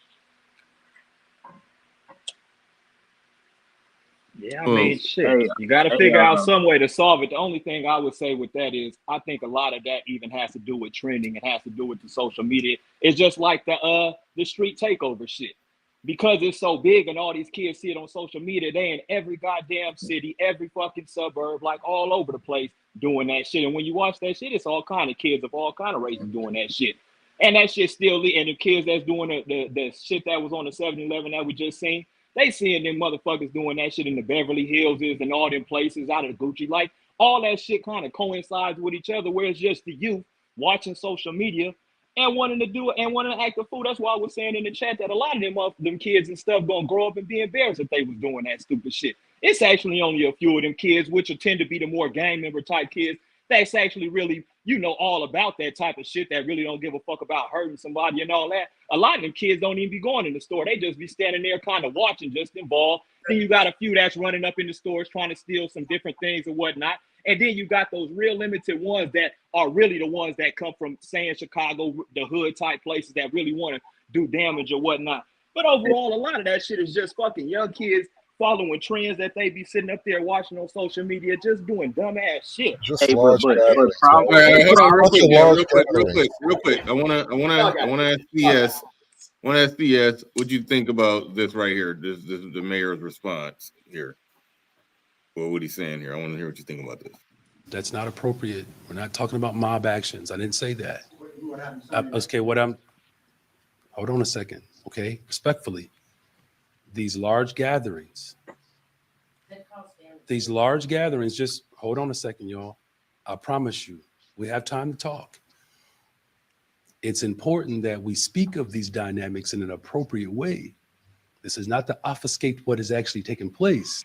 Yeah, I mean, shit. You got to figure out some way to solve it. The only thing I would say with that is, I think a lot of that even has to do with trending. It has to do with the social media. It's just like the street takeover shit. Because it's so big and all these kids see it on social media, they in every goddamn city, every fucking suburb, like all over the place doing that shit. And when you watch that shit, it's all kind of kids of all kind of races doing that shit. And that shit still, and the kids that's doing the shit that was on the 7-Eleven that we just seen, They seeing them motherfuckers doing that shit in the Beverly Hills and all them places out of Gucci. Like all that shit kind of coincides with each other, where it's just the youth watching social media and wanting to do it and wanting to act a fool. That's why I was saying in the chat that a lot of them kids and stuff gonna grow up and be embarrassed if they was doing that stupid shit. It's actually only a few of them kids, which will tend to be the more gang member type kids, that's actually really, all about that type of shit, that really don't give a fuck about hurting somebody and all that. A lot of them kids don't even be going in the store. They just be standing there kind of watching, just involved. Then you got a few that's running up in the stores trying to steal some different things and whatnot. And then you got those real limited ones that are really the ones that come from, saying Chicago, the hood type places that really want to do damage or whatnot. But overall, a lot of that shit is just fucking young kids following trends that they be sitting up there watching on social media, just doing dumbass shit. Just Hey, large but gatherings. All right, hold on, real Bunch quick, of yeah, large real quick. I wanna ask CS. What you think about this right here? This is the mayor's response here. Well, what he's saying here. I want to hear what you think about this. That's not appropriate. We're not talking about mob actions. I didn't say that. Hold on a second. Okay, respectfully, these large gatherings, just hold on a second, y'all. I promise you, we have time to talk. It's important that we speak of these dynamics in an appropriate way. This is not to obfuscate what is actually taking place.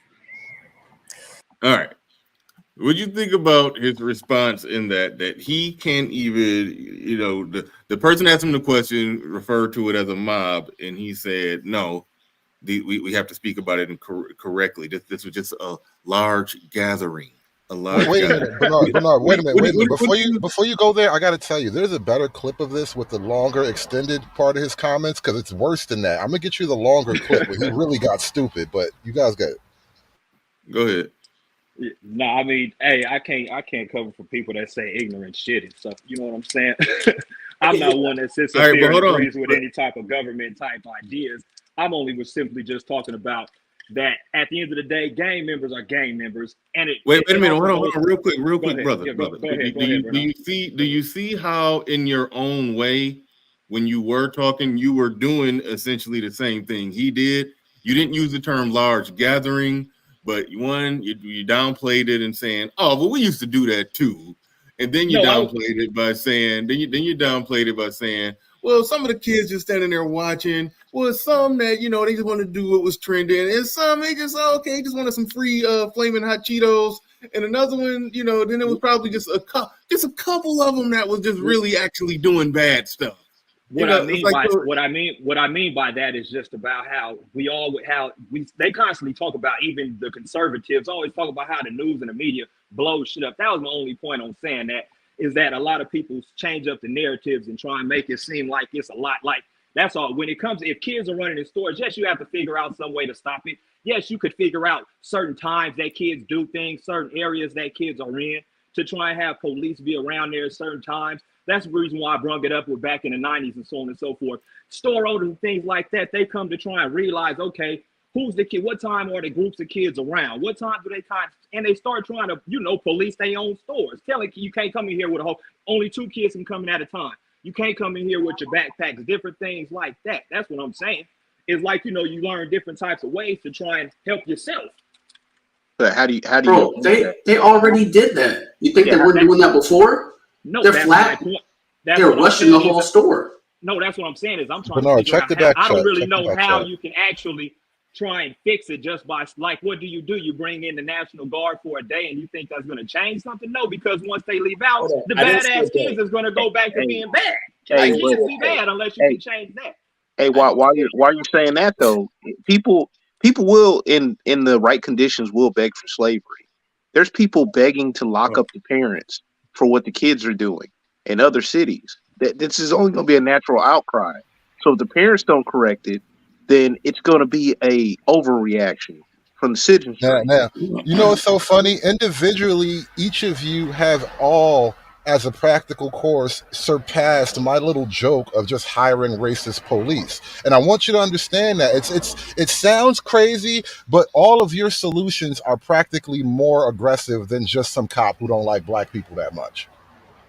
All right. What do you think about his response in that he can't even, the person asked him the question, referred to it as a mob, and he said, no, we have to speak about it correctly. This was just a large gathering. Wait a minute, Bernard. Wait a minute. Before you go there, I got to tell you, there's a better clip of this with the longer, extended part of his comments, because it's worse than that. I'm gonna get you the longer clip where he really got stupid. But you guys got it. Go ahead. No, I mean, hey, I can't cover for people that say ignorant shit and stuff. You know what I'm saying? I'm not one that sits up there and agrees with any type of government type ideas. I'm only simply just talking about that at the end of the day, gang members are gang members. And wait a minute, hold on, real quick, brother. Do you see how in your own way, when you were talking, you were doing essentially the same thing he did? You didn't use the term large gathering, but you downplayed it and saying, oh, well, we used to do that too. And then you downplayed it by saying, well, some of the kids just standing there watching. Well, some that, they just want to do what was trending. And some, they just wanted some free flaming hot Cheetos. And another one, then it was probably just a couple of them that was just really actually doing bad stuff. What I mean by that is just about how they constantly talk about, even the conservatives always talk about how the news and the media blows shit up. That was my only point on saying that, is that a lot of people change up the narratives and try and make it seem like it's a lot. Like, that's all. When it comes, if kids are running in stores, yes, you have to figure out some way to stop it. Yes, you could figure out certain times that kids do things, certain areas that kids are in, to try and have police be around there at certain times. That's the reason why I brought it up with back in the 90s and so on and so forth. Store owners and things like that, they come to try and realize, okay, who's the kid? What time are the groups of kids around? What time do they and they start trying to, police their own stores. Telling you can't come in here with only 2 kids can come in at a time. You can't come in here with your backpacks, different things like that. That's what I'm saying. It's like, you learn different types of ways to try and help yourself. But how do you Bro, they already did that. You think they weren't doing that before? No, they're flat. They're rushing the whole store. No, that's what I'm saying is I'm trying Bernard, to figure out I don't really know how chat. you can actually try and fix it just by, like, what do? You bring in the National Guard for a day and you think that's going to change something? No, because once they leave out, the badass kids is going to go back to being bad. They can't be bad unless you can change that. Hey, while you're saying that though, people will in the right conditions will beg for slavery. There's people begging to lock up the parents for what the kids are doing in other cities. This is only going to be a natural outcry. So if the parents don't correct it, then it's going to be a overreaction from the citizens. Now, what's so funny? Individually, each of you have all, as a practical course, surpassed my little joke of just hiring racist police. And I want you to understand that it sounds crazy, but all of your solutions are practically more aggressive than just some cop who don't like black people that much.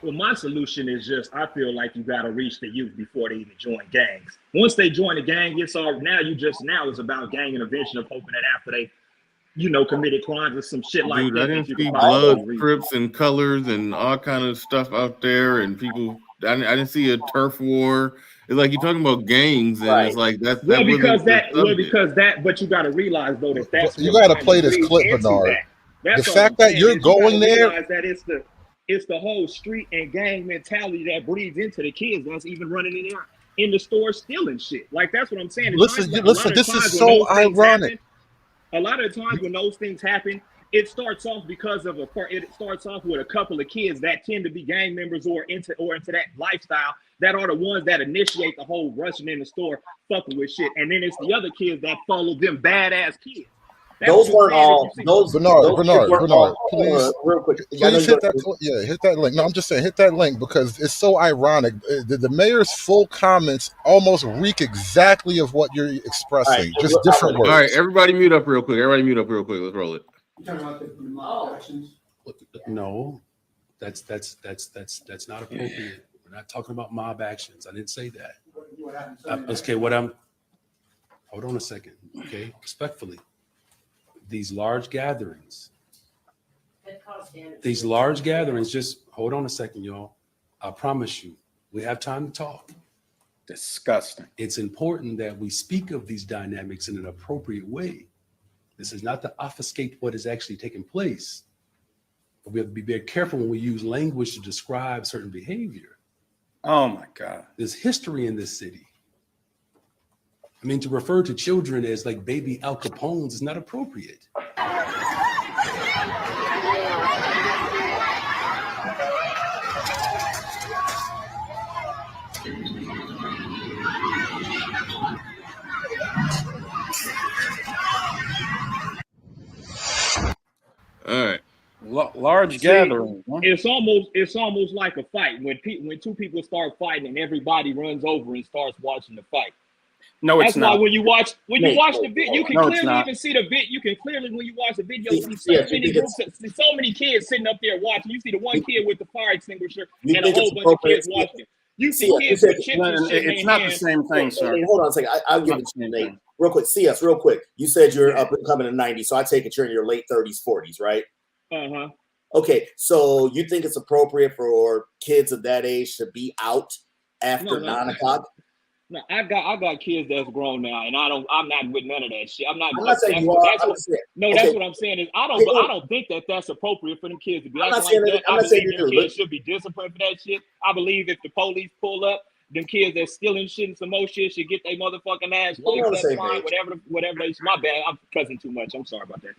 Well, my solution is just I feel like you got to reach the youth before they even join gangs. Once they join the gang, it's all now it's about gang intervention of hoping that after they, committed crimes or some shit like Dude, that. I didn't You see can possibly blood, reach. Crips, and colors and all kind of stuff out there, and people. I didn't see a turf war. It's like you're talking about gangs, and it's like that Well, wasn't the subject. but you got to realize though that that's You what got to kind play of this breeds clip, into Bernard. that. The That's all I'm fact that saying you're is you gotta going there. realize that it's the whole street and gang mentality that breeds into the kids that's even running in there in the store stealing shit. Like that's what I'm saying. Listen, this is so ironic. A lot of the times when those things happen, it starts off it starts off with a couple of kids that tend to be gang members or into that lifestyle that are the ones that initiate the whole rushing in the store, fucking with shit. And then it's the other kids that follow them badass kids. Those weren't all. Bernard, please, real quick. please hit that. Hit that link. No, I'm just saying, hit that link because it's so ironic. The mayor's full comments almost reek exactly of what you're expressing, just different words. All right, everybody mute up real quick. Let's roll it. No, that's not appropriate. We're not talking about mob actions. I didn't say that. Okay, hold on a second. Okay, respectfully. These large gatherings, just hold on a second, y'all. I promise you, we have time to talk. Disgusting. It's important that we speak of these dynamics in an appropriate way. This is not to obfuscate what is actually taking place. But we have to be very careful when we use language to describe certain behavior. Oh my God. There's history in this city. I mean, to refer to children as like baby Al Capones is not appropriate. All right. Large gathering. It's almost like a fight when two people start fighting and everybody runs over and starts watching the fight. No, it's not. That's why when you watch the video, you can clearly even see the video. You can clearly when you watch the video see so many kids sitting up there watching. You see the one kid with the fire extinguisher and a whole bunch of kids watching. You see kids with chips and shit. It's not the same thing, sir. Hold on a second. I'll give it to you, Nate. Real quick. CS, real quick. You said you're up and coming in the 90s, so I take it you're in your late 30s, 40s, right? Uh-huh. Okay, so you think it's appropriate for kids of that age to be out after 9 o'clock? No, I got kids that's grown now, and I'm not with none of that shit. I'm not saying you are. That's what I'm saying is I don't think that's appropriate for them kids to be acting like that. I believe them kids should be disciplined for that shit. I believe if the police pull up, them kids that's stealing shit and some more shit should get their motherfucking ass locked up, fine, whatever they. My bad, I'm cussing too much. I'm sorry about that.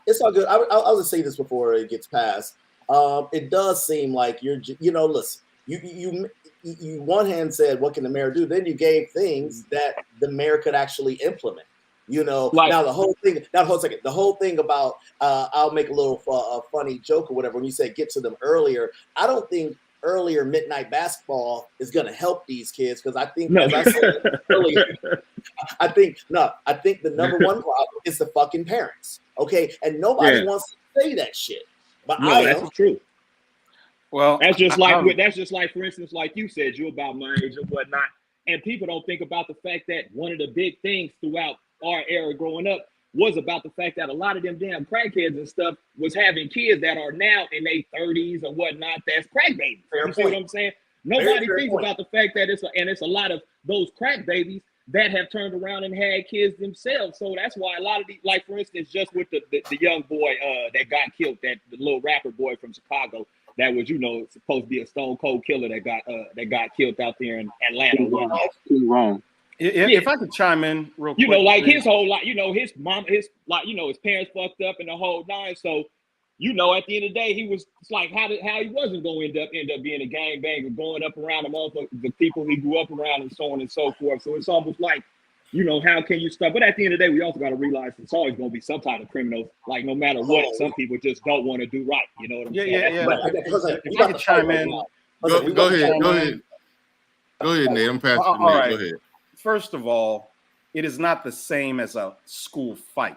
It's all good. I'll just say this before it gets passed. It does seem like listen, you one hand said, what can the mayor do? Then you gave things that the mayor could actually implement. Now the whole thing about I'll make a little funny joke or whatever. When you say get to them earlier, I don't think earlier midnight basketball is going to help these kids because I think, as I said earlier, I think the number one problem is the fucking parents. Okay, and nobody wants to say that shit, but that's true. Well, that's just like for instance, like you said, you're about my age and whatnot, and people don't think about the fact that one of the big things throughout our era growing up was about the fact that a lot of them damn crackheads and stuff was having kids that are now in their 30s or whatnot that's crack babies. You see what I'm saying? Nobody thinks about the fact that it's a lot of those crack babies that have turned around and had kids themselves. So that's why a lot of these, like for instance, just with the young boy that got killed, the little rapper boy from Chicago, that was supposed to be a stone cold killer that got killed out there in Atlanta. Too wrong. If I could chime in real quick, like his whole life, his mom, his parents fucked up and the whole nine. So, at the end of the day, it's like how he wasn't going to end up being a gangbanger, going up around the people he grew up around and so on and so forth. So it's almost like, how can you stop? But at the end of the day, we also got to realize it's always going to be some type of criminal. Like no matter what, some people just don't want to do right. You know what I'm saying? If I could chime in. Go ahead. Go ahead, Nate. I'm passing you, Nate. Go ahead. First of all, it is not the same as a school fight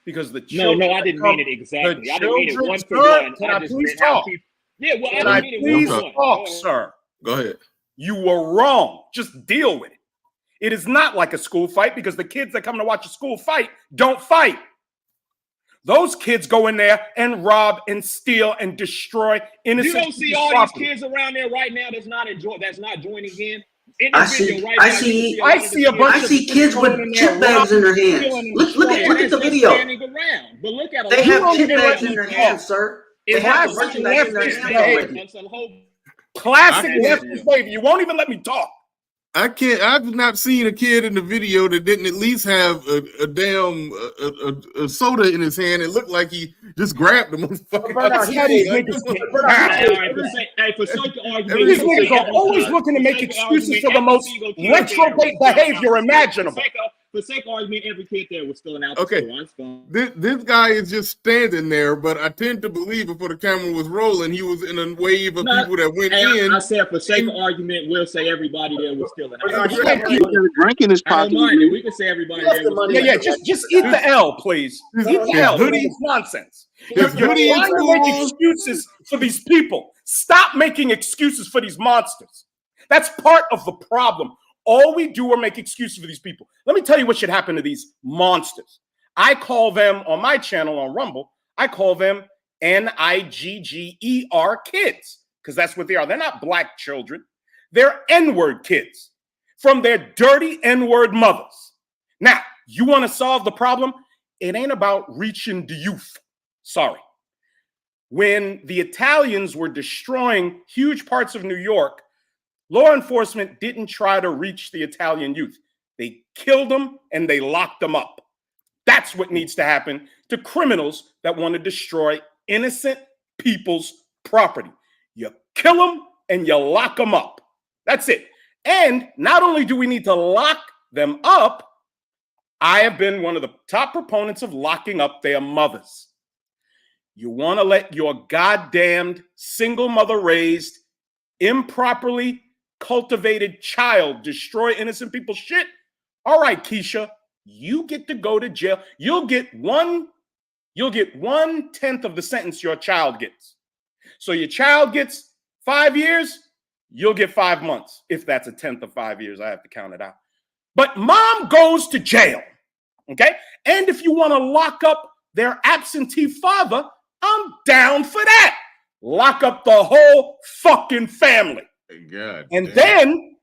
because the children. No, I didn't mean it exactly. I didn't mean it one to one. Can I please talk? Yeah, well, Can I I admit it. please Go ahead. talk, sir? Go ahead. You were wrong. Just deal with it. It is not like a school fight because the kids that come to watch a school fight don't fight. Those kids go in there and rob and steal and destroy innocent. You don't see all property. these kids around there right now that's not joining in. I see kids with chip bags in their hands. Look at the video. But look at they have chip bags in their hands, sir. They have the merchandise in their hands already. Classic leftist behavior. You won't even let me talk. I've not seen a kid in the video that didn't at least have a damn soda in his hand. It looked like he just grabbed the motherfucker. For sake of argument, these niggas are always looking to make excuses for the most retrograde behavior imaginable. For sake of argument, every kid there was still an out. Okay, this guy is just standing there, but I tend to believe before the camera was rolling, he was in a wave of people that went in. I said for sake of argument, we'll say everybody there was still an out. Drinking his I don't mind it. We can say everybody there was still Yeah, just eat the L, please. Eat the L. It's nonsense. You're trying to make excuses for these people. Stop making excuses for these monsters. That's part of the problem. All we do are make excuses for these people. Let me tell you what should happen to these monsters. I call them on my channel on Rumble, I call them Nigger kids, because that's what they are. They're not black children. They're N-word kids from their dirty N-word mothers. Now, you want to solve the problem? It ain't about reaching the youth. Sorry. When the Italians were destroying huge parts of New York, law enforcement didn't try to reach the Italian youth. They killed them and they locked them up. That's what needs to happen to criminals that want to destroy innocent people's property. You kill them and you lock them up. That's it. And not only do we need to lock them up, I have been one of the top proponents of locking up their mothers. You want to let your goddamned single mother raised, improperly cultivated child destroy innocent people's shit? All right, Keisha, you get to go to jail. You'll get 1/10 of the sentence your child gets. So your child gets 5 years, you'll get 5 months. If that's 1/10 of 5 years, I have to count it out. But mom goes to jail, okay? And if you want to lock up their absentee father, I'm down for that. Lock up the whole fucking family. God, and then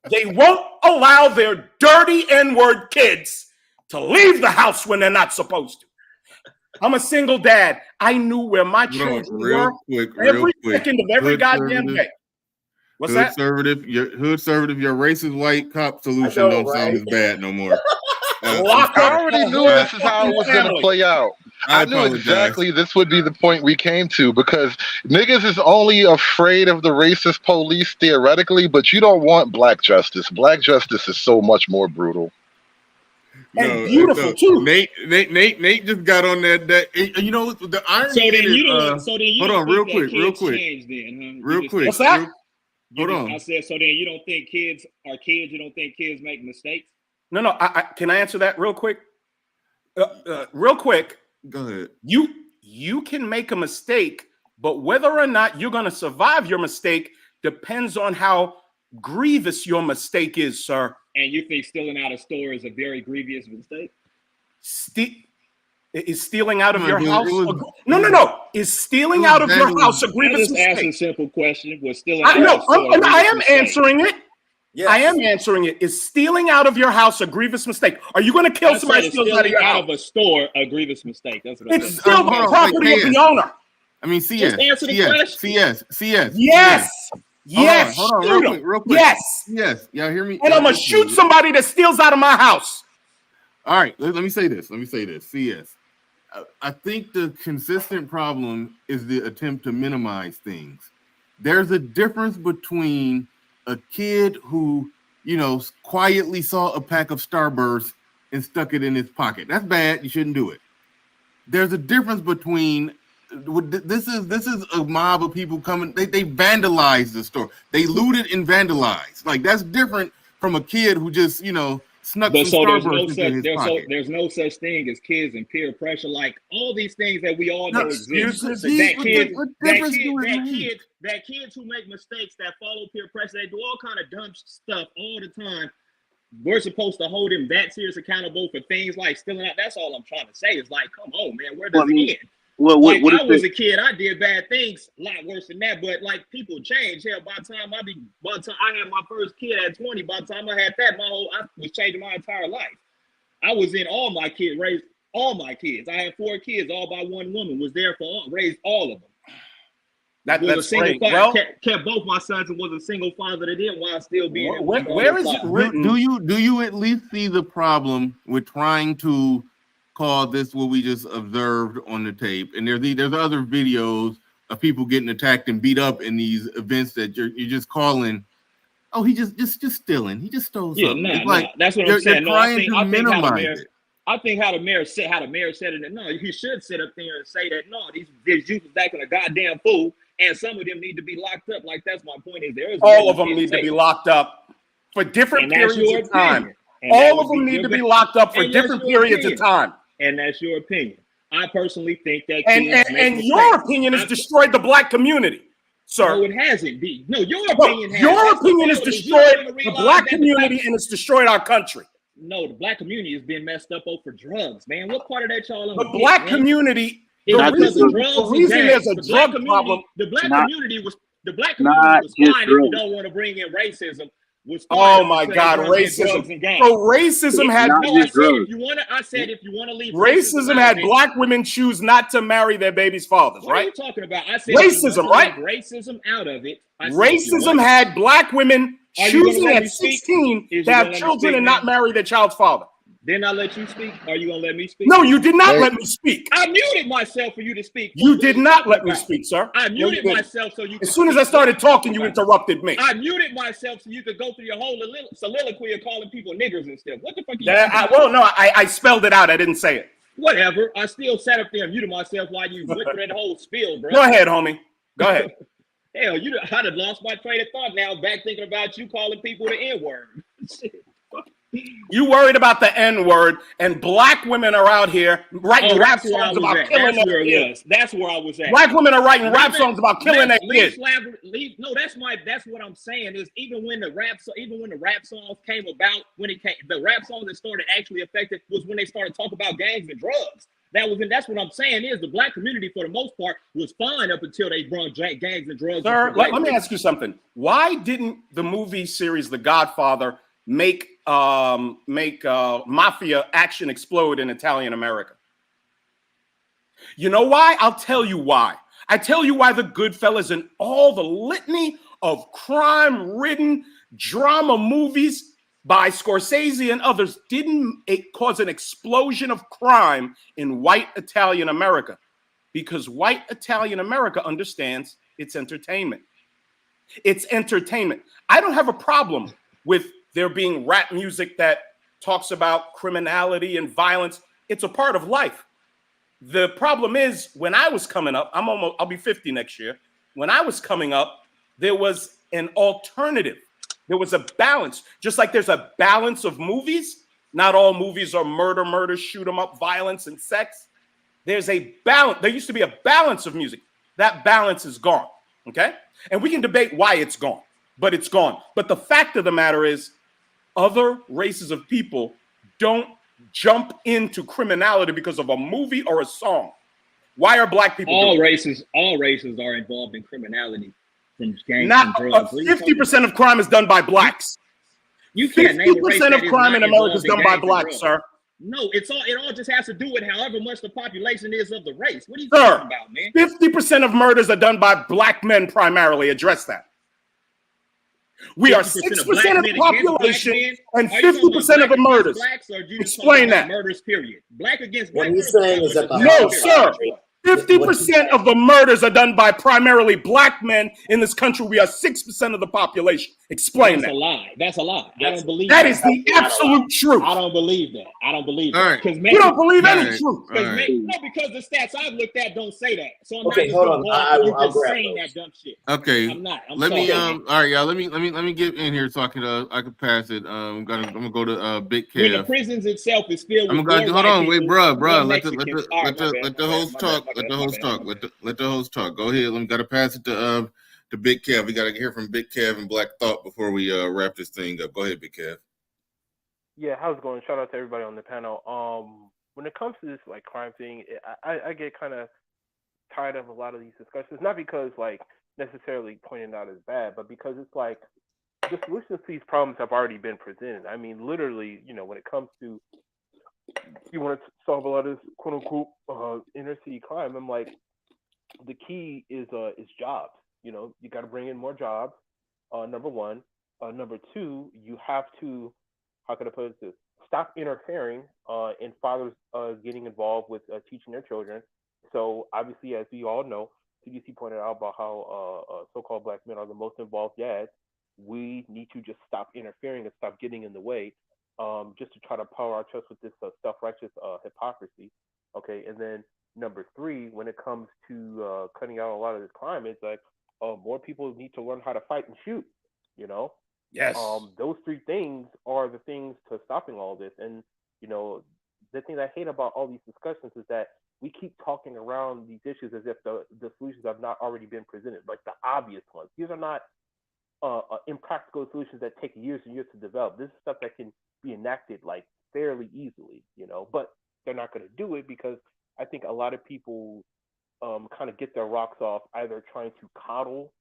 they won't allow their dirty N-word kids to leave the house when they're not supposed to. I'm a single dad. I knew where my children were every second of every goddamn day. What's that? Your racist white cop solution don't sound as bad no more. I already knew this is how it was going to play out. I knew exactly this would be the point we came to, because niggas is only afraid of the racist police theoretically, but you don't want black justice. Black justice is so much more brutal. And beautiful too. Nate just got on that. You know the irony. Hold on, real quick. What's that? Hold on. I said, so then you don't think kids are kids? You don't think kids make mistakes? No. Can I answer that real quick? Real quick. Go ahead. You can make a mistake, but whether or not you're going to survive your mistake depends on how grievous your mistake is, sir. And you think stealing out of store is a very grievous mistake? Is stealing out of your house? No. Is stealing out of your house a grievous mistake? Ask a simple question. Was stealing I am answering it. Yes. I am answering it. Is stealing out of your house a grievous mistake? Are you going to kill somebody steals out of your house? Out of a store, a grievous mistake. That's what it's still the property of the owner. I mean, CS. Yes. Hold on, real quick. Yes. Y'all hear me? And I'm going to shoot somebody that steals out of my house. All right. Let me say this. CS. I think the consistent problem is the attempt to minimize things. There's a difference between a kid who, quietly saw a pack of Starburst and stuck it in his pocket. That's bad. You shouldn't do it. There's a difference between this is a mob of people coming. They vandalized the store. They looted and vandalized. Like, that's different from a kid who just snuck But some so there's Starburst no into such his there's pocket. there's no such thing as kids and peer pressure. Like all these things that we all know exist. What That kids who make mistakes, that follow peer pressure, they do all kind of dumb stuff all the time. We're supposed to hold him that serious accountable for things like stealing out. That's all I'm trying to say. Is like, come on, man, where does it end? Like, I was a kid, I did bad things a lot worse than that. But like, people change. Hell, by the time I had my first kid at 20, by the time I had that, I was changing my entire life. I was in all my kids, raised all my kids. I had 4 kids, all by one woman. Was there for all, raised all of them. That's great. Well, kept both my sons and was a single father that didn't while still being. Where is it written? Do you at least see the problem with trying to call this what we just observed on the tape? And there's other videos of people getting attacked and beat up in these events that you're just calling. Oh, he just stealing. He just stole something. That's what I'm saying. No, I think how the mayor said it. No, he should sit up there and say that. No, these youth is acting a goddamn fool, and some of them need to be locked up. Like that's my point. All of them need to be locked up for different periods of time. All of them need to be locked up for different periods of time. And that's your opinion. I personally think that. And your opinion has destroyed the black community, sir. No, it hasn't. No, your opinion has. Your opinion has destroyed the black community and it's destroyed our country. No, the black community has been messed up over drugs, man. What part of that y'all on? The black community. The reason there's a drug problem. The black community was fine if you don't want to bring in racism. Oh my God, racism! So racism had. I said if you want to leave. Racism had black women choose not to marry their babies' fathers, right? What are you talking about? I said racism, right? Racism out of it. Racism had black women choosing at 16 to have children and not marry their child's father. Didn't I let you speak? Are you gonna let me speak? No, you did not let me speak. I muted myself for you to speak. You did not let me speak, sir. I muted myself so you could. As soon as I started talking, you interrupted me. I muted myself so you could go through your whole soliloquy of calling people niggers and stuff. What the fuck are you doing? I spelled it out. I didn't say it. Whatever. I still sat up there and muted myself while you went through that whole spiel, bro. Go ahead, homie. Go ahead. Hell, I'd have lost my train of thought now back thinking about you calling people the N-word. You worried about the N-word, and black women are out here writing rap songs about killing their kids. That's where I was at. Black women are writing rap songs about killing their kids. No, that's what I'm saying is even when the rap songs came about, the rap songs that started actually effective was when they started talking about gangs and drugs. That's what I'm saying is the black community for the most part was fine up until they brought gangs and drugs. Sir, let me ask you something. Why didn't the movie series The Godfather make mafia action explode in Italian America? You know why? I'll tell you why. I tell you why the Goodfellas and all the litany of crime-ridden drama movies by Scorsese and others didn't cause an explosion of crime in white Italian America, because white Italian America understands it's entertainment. It's entertainment. I don't have a problem with there being rap music that talks about criminality and violence. It's a part of life. The problem is when I was coming up, I'll be 50 next year. When I was coming up, there was an alternative. There was a balance, just like there's a balance of movies. Not all movies are murder, shoot 'em up, violence and sex. There's a balance. There used to be a balance of music. That balance is gone, okay? And we can debate why it's gone, but it's gone. But the fact of the matter is other races of people don't jump into criminality because of a movie or a song. Why are black people all races are involved in criminality. Not 50% of crime is done by blacks. You can't 50% of crime in America is done by blacks, sir. No, it all just has to do with however much the population is of the race. What are you talking about, man? 50% of murders are done by black men primarily. Address that. We are 6% of the population and 50% of the murders. Blacks, or do you explain that. Murders, period. Black against black. What he's saying is that no, sir. 50% of the murders are done by primarily black men in this country. We are 6% of the population. Explain That's that. a lie. That's a lie. I don't believe that is the absolute truth. I don't believe that. I don't believe All that. right. Because You don't believe All any right. truth. All right. No, because the stats I've looked at don't say that. So I'm Okay, not just hold gonna on. go off of you I'll just grab saying those. that dumb shit. Okay. I'm not. I'm Let me sorry. all right, y'all. Let me get in here so I can pass it. I'm gonna go to Big When the Kev. prisons itself is filled I'm with gonna four hold white on, wait, people, bruh. one Let the Mexican. All right, let the host talk. Let the host talk. Go ahead. Let me gotta pass it to Big Kev. We gotta hear from Big Kev and Black Thought before we wrap this thing up. Go ahead, Big Kev. Yeah, how's it going? Shout out to everybody on the panel. When it comes to this like crime thing, I get kind of tired of a lot of these discussions. Not because like necessarily pointing out is bad, but because it's like the solutions to these problems have already been presented. I mean, literally, when it comes to you want to solve a lot of this quote unquote inner city crime, I'm like, the key is jobs. You got to bring in more jobs. Number one. Number two, you have to, how can I put this? Stop interfering in fathers getting involved with teaching their children. So obviously, as we all know, CDC pointed out about how so-called black men are the most involved dads. We need to just stop interfering and stop getting in the way, just to try to power our chest with this self-righteous hypocrisy. Okay, and then number three, when it comes to cutting out a lot of this crime, it's like more people need to learn how to fight and shoot. Yes. Those three things are the things to stopping all this. And the thing I hate about all these discussions is that we keep talking around these issues as if the solutions have not already been presented, like the obvious ones. These are not impractical solutions that take years and years to develop. This is stuff that can be enacted like fairly easily, but they're not going to do it because I think a lot of people kind of get their rocks off either trying to coddle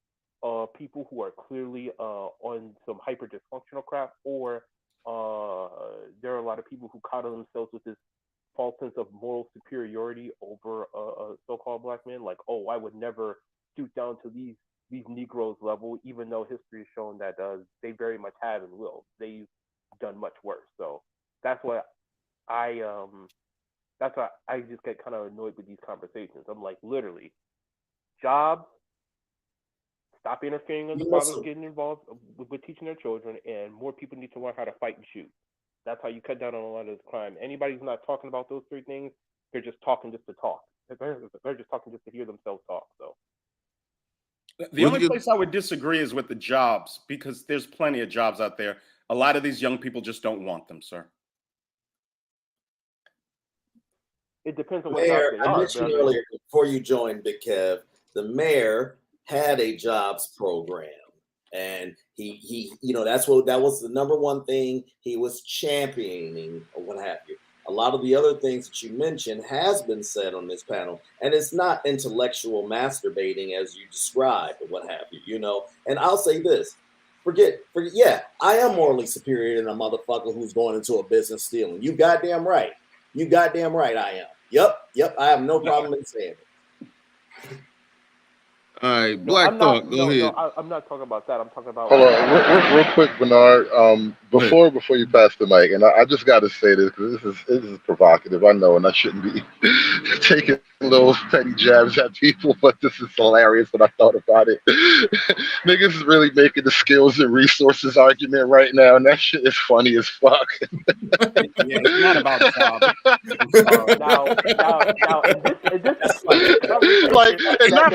people who are clearly on some hyper dysfunctional crap, or there are a lot of people who coddle themselves with this false sense of moral superiority over so-called black men. Like, oh, I would never stoop down to these Negroes level, even though history has shown that they very much have and will. They've done much worse. So that's why I just get kind of annoyed with these conversations. I'm like, literally, jobs. Stop interfering in the fathers getting involved with teaching their children, and more people need to learn how to fight and shoot. That's how you cut down on a lot of this crime. Anybody who's not talking about those three things, they're just talking just to talk. They're just talking just to hear themselves talk. So the only place I would disagree is with the jobs, because there's plenty of jobs out there. A lot of these young people just don't want them, sir. It depends on what Mayor, jobs they I are. mentioned earlier before you joined, Big Kev, the mayor had a jobs program, and he that was the number one thing he was championing, or what have you. A lot of the other things that you mentioned has been said on this panel, and it's not intellectual masturbating as you described, or what have you. And I'll say this: forget. Yeah, I am morally superior than a motherfucker who's going into a business stealing. You goddamn right. You goddamn right. I am. Yep. I have no problem in saying it. All right, Black Thought, go ahead. No, I'm not talking about that. I'm talking about. Hold on, real quick, Bernard. Before you pass the mic, and I just got to say this because this is provocative. I know, and I shouldn't be taking little petty jabs at people, but this is hilarious when I thought about it. Niggas is really making the skills and resources argument right now, and that shit is funny as fuck. Yeah, it's not about job. Like, and not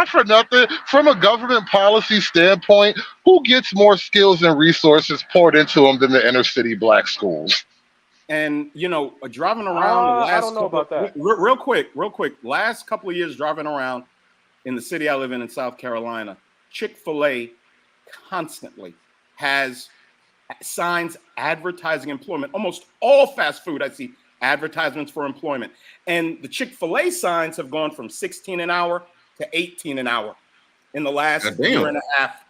for nothing. From a government policy standpoint, who gets more skills and resources poured into them than the inner city black schools? And driving around the last I don't know about that. Real quick. Last couple of years driving around in the city I live in South Carolina, Chick-fil-A constantly has signs advertising employment. Almost all fast food I see advertisements for employment. And the Chick-fil-A signs have gone from 16 an hour to 18 an hour in the last year and a half.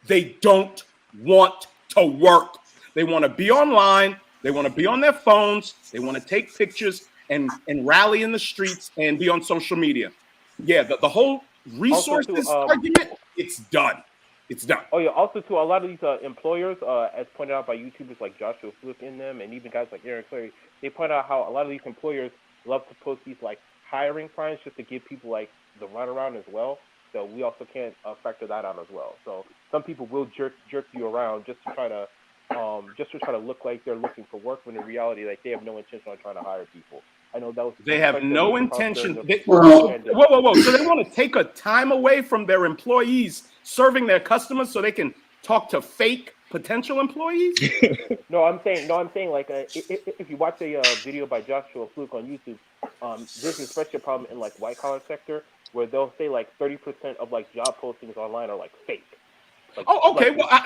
They don't want to work. They want to be online. They want to be on their phones. They want to take pictures and rally in the streets and be on social media. Yeah, the whole resources argument, it's done. It's done. Oh yeah. Also, to a lot of these employers, as pointed out by YouTubers like Joshua Flick in them, and even guys like Aaron Clary, they point out how a lot of these employers love to post these like hiring fines just to give people like the runaround as well. So we also can't factor that out as well. So some people will jerk you around just to try to look like they're looking for work, when in reality, like, they have no intention on trying to hire people. I know that was They have no intention. Whoa. Whoa. So they want to take a time away from their employees serving their customers so they can talk to fake potential employees? No, I'm saying like if you watch a video by Joshua Fluke on YouTube, there's especially a problem in like white collar sector where they'll say like 30% of like job postings online are like fake. Like, Oh, okay. Well, I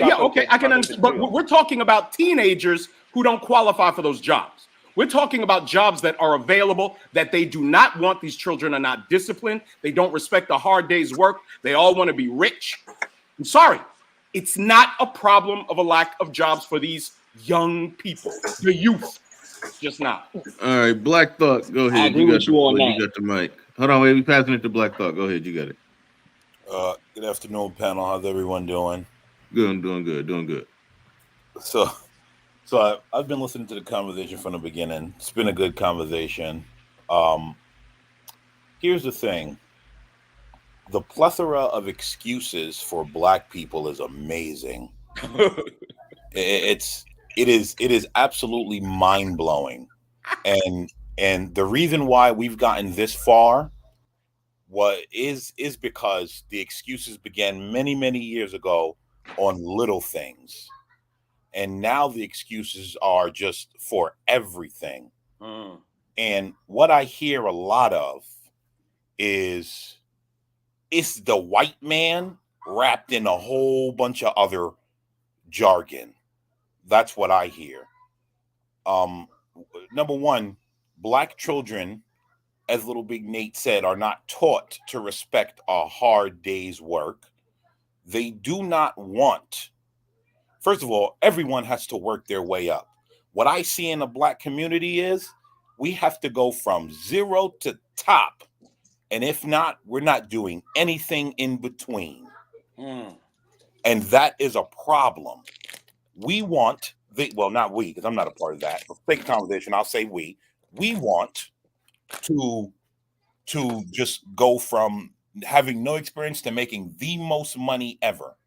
can understand. But we're talking about teenagers who don't qualify for those jobs. We're talking about jobs that are available, that they do not want. These children are not disciplined. They don't respect a hard day's work. They all want to be rich. I'm sorry. It's not a problem of a lack of jobs for these young people, the youth. Just not. All right, Black Thought, go ahead. I agree with you on that. You got the mic. Hold on, wait, we passing it to Black Thought. Go ahead, you got it. Good afternoon, panel. How's everyone doing? Good, I'm doing good. So I've been listening to the conversation from the beginning. It's been a good conversation. Here's the thing. The plethora of excuses for Black people is amazing. It is absolutely mind-blowing. And the reason why we've gotten this far is because the excuses began many, many years ago on little things. And now the excuses are just for everything. And what I hear a lot of is it's the white man wrapped in a whole bunch of other jargon. That's what I hear. Number one, Black children, as Little Big Nate said, are not taught to respect a hard day's work. They do not want. First of all, everyone has to work their way up. What I see in the Black community is we have to go from zero to top. And if not, we're not doing anything in between. And that is a problem. We want, not we, because I'm not a part of that. For sake of conversation, I'll say we want to just go from having no experience to making the most money ever.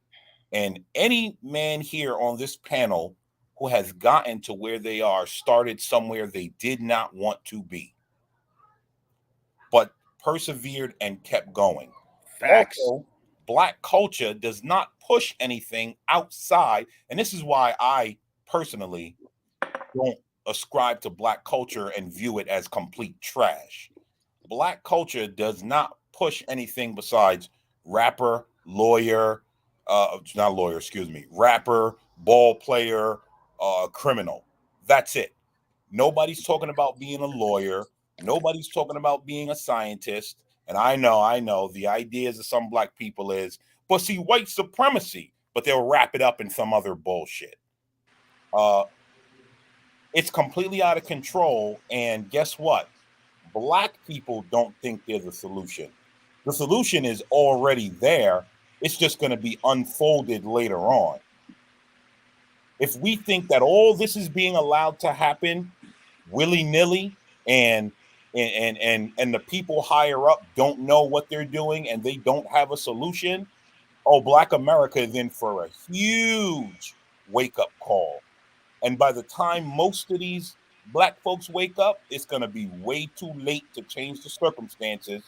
And any man here on this panel who has gotten to where they are started somewhere they did not want to be, but persevered and kept going. Facts. Also, Black culture does not push anything outside. And this is why I personally don't ascribe to Black culture and view it as complete trash. Black culture does not push anything besides rapper, rapper, ball player, criminal. That's it. Nobody's talking about being a lawyer. Nobody's talking about being a scientist. And I know the ideas of some Black people is, but see, white supremacy, but they'll wrap it up in some other bullshit. It's completely out of control. And guess what? Black people don't think they're the solution. The solution is already there. It's just going to be unfolded later on. If we think that all this is being allowed to happen willy-nilly and the people higher up don't know what they're doing and they don't have a solution, Black America is in for a huge wake-up call. And by the time most of these Black folks wake up, it's going to be way too late to change the circumstances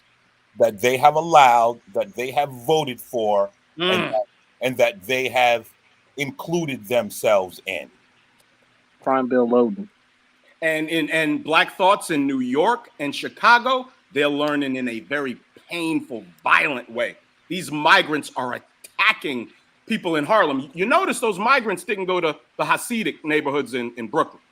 that they have allowed, that they have voted for, and that they have included themselves in. Prime Bill Logan. And Black thoughts in New York and Chicago, they're learning in a very painful, violent way. These migrants are attacking people in Harlem. You notice those migrants didn't go to the Hasidic neighborhoods in Brooklyn.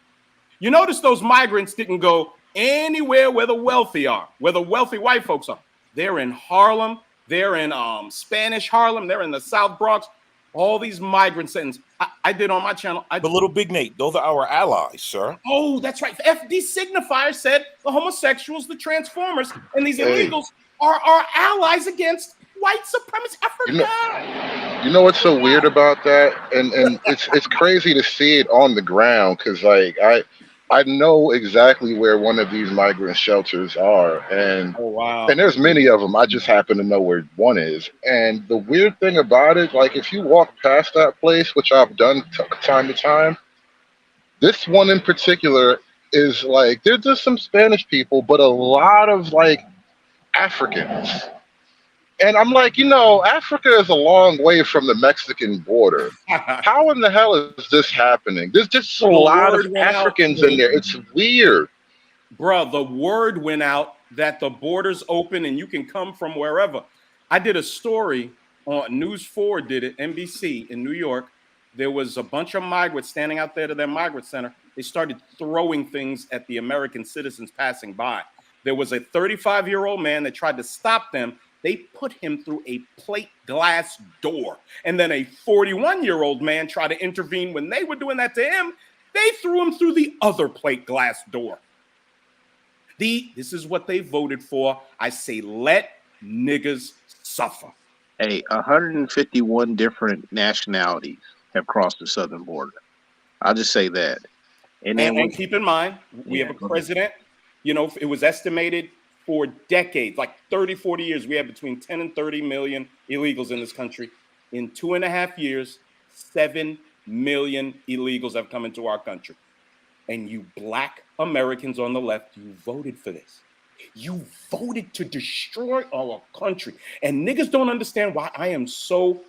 You notice those migrants didn't go anywhere where the wealthy are, where the wealthy white folks are. They're in Harlem. They're in Spanish Harlem. They're in the South Bronx. All these migrant sentences. I did on my channel. The Little Big Nate, those are our allies, sir. Oh, that's right. FD Signifier said the homosexuals, the transformers, and these illegals are our allies against white supremacists. You know what's so weird about that? And it's crazy to see it on the ground because like I know exactly where one of these migrant shelters are, Oh wow. and there's many of them. I just happen to know where one is. And the weird thing about it, like if you walk past that place, which I've done time to time, this one in particular is like there's just some Spanish people, but a lot of like Africans. And I'm like, Africa is a long way from the Mexican border. How in the hell is this happening? There's just a The lot of word went out. Africans in there. It's weird. Bruh, the word went out that the borders open and you can come from wherever. I did a story on News 4, did it, NBC in New York. There was a bunch of migrants standing out there to their migrant center. They started throwing things at the American citizens passing by. There was a 35-year-old man that tried to stop them. They put him through a plate glass door. And then a 41-year-old man tried to intervene. When they were doing that to him, they threw him through the other plate glass door. This is what they voted for. I say, let niggas suffer. Hey, 151 different nationalities have crossed the southern border. I'll just say that. And keep in mind, we have a president, it was estimated for decades, like 30, 40 years, we have between 10 and 30 million illegals in this country. In 2.5 years, 7 million illegals have come into our country. And you black Americans on the left, you voted for this. You voted to destroy our country. And niggas don't understand why I am so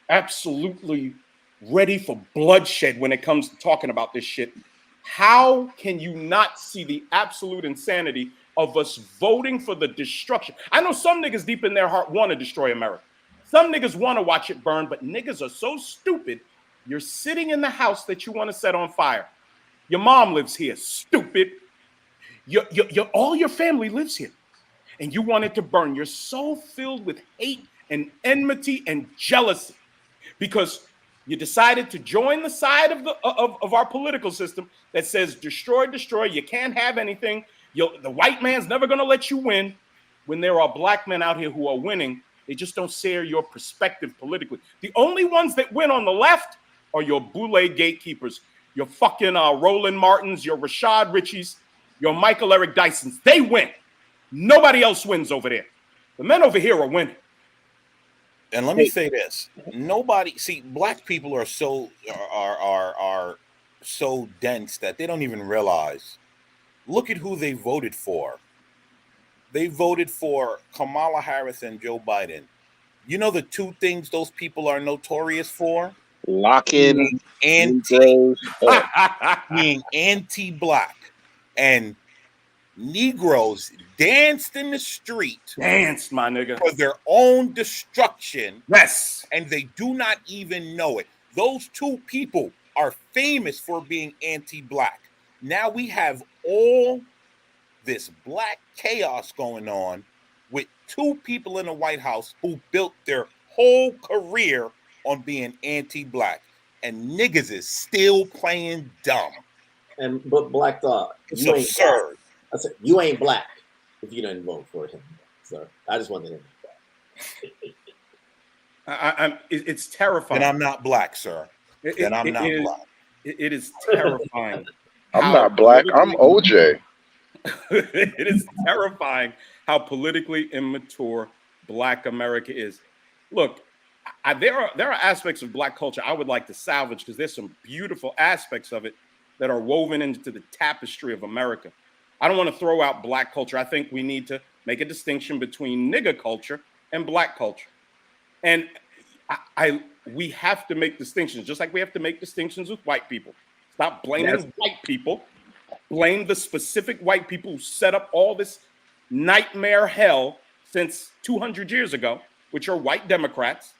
absolutely ready for bloodshed when it comes to talking about this shit. How can you not see the absolute insanity of us voting for the destruction? I know some niggas deep in their heart want to destroy America. Some niggas want to watch it burn, but niggas are so stupid. You're sitting in the house that you want to set on fire. Your mom lives here, stupid. All your family lives here, and you want it to burn. You're so filled with hate and enmity and jealousy because you decided to join the side of our political system that says destroy, destroy. You can't have anything. The white man's never going to let you win. When there are black men out here who are winning, they just don't share your perspective politically. The only ones that win on the left are your boule gatekeepers. Your fucking Roland Martins, your Rashad Richies, your Michael Eric Dysons. They win. Nobody else wins over there. The men over here are winning. And let me say this: black people are so dense that they don't even realize. Look at who they voted for. They voted for Kamala Harris and Joe Biden. You know the two things those people are notorious for? Locking being anti-black, and Negroes danced in the street, my nigga, for their own destruction. Yes, and they do not even know it. Those two people are famous for being anti-black. Now we have all this black chaos going on with two people in the White House who built their whole career on being anti-black, and niggas is still playing dumb. But Black Thought, it's absurd. I said you ain't black if you didn't vote for him. So I just wanted to hit that. It's terrifying. And I'm not black, sir. And I'm not black. It is terrifying. I'm not black. I'm OJ. It is terrifying how politically immature Black America is. Look, there are aspects of Black culture I would like to salvage because there's some beautiful aspects of it that are woven into the tapestry of America. I don't want to throw out Black culture. I think we need to make a distinction between nigga culture and Black culture. And we have to make distinctions, just like we have to make distinctions with white people. Stop blaming white people. Blame the specific white people who set up all this nightmare hell since 200 years ago, which are white Democrats.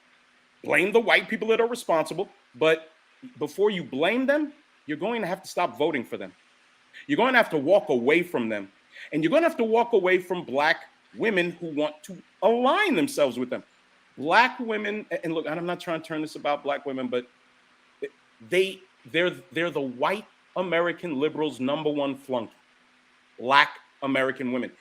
Blame the white people that are responsible. But before you blame them, you're going to have to stop voting for them. You're going to have to walk away from them. And you're going to have to walk away from Black women who want to align themselves with them. Black women, and look, I'm not trying to turn this about Black women, but they're the white American liberals' number one flunky. Black American women.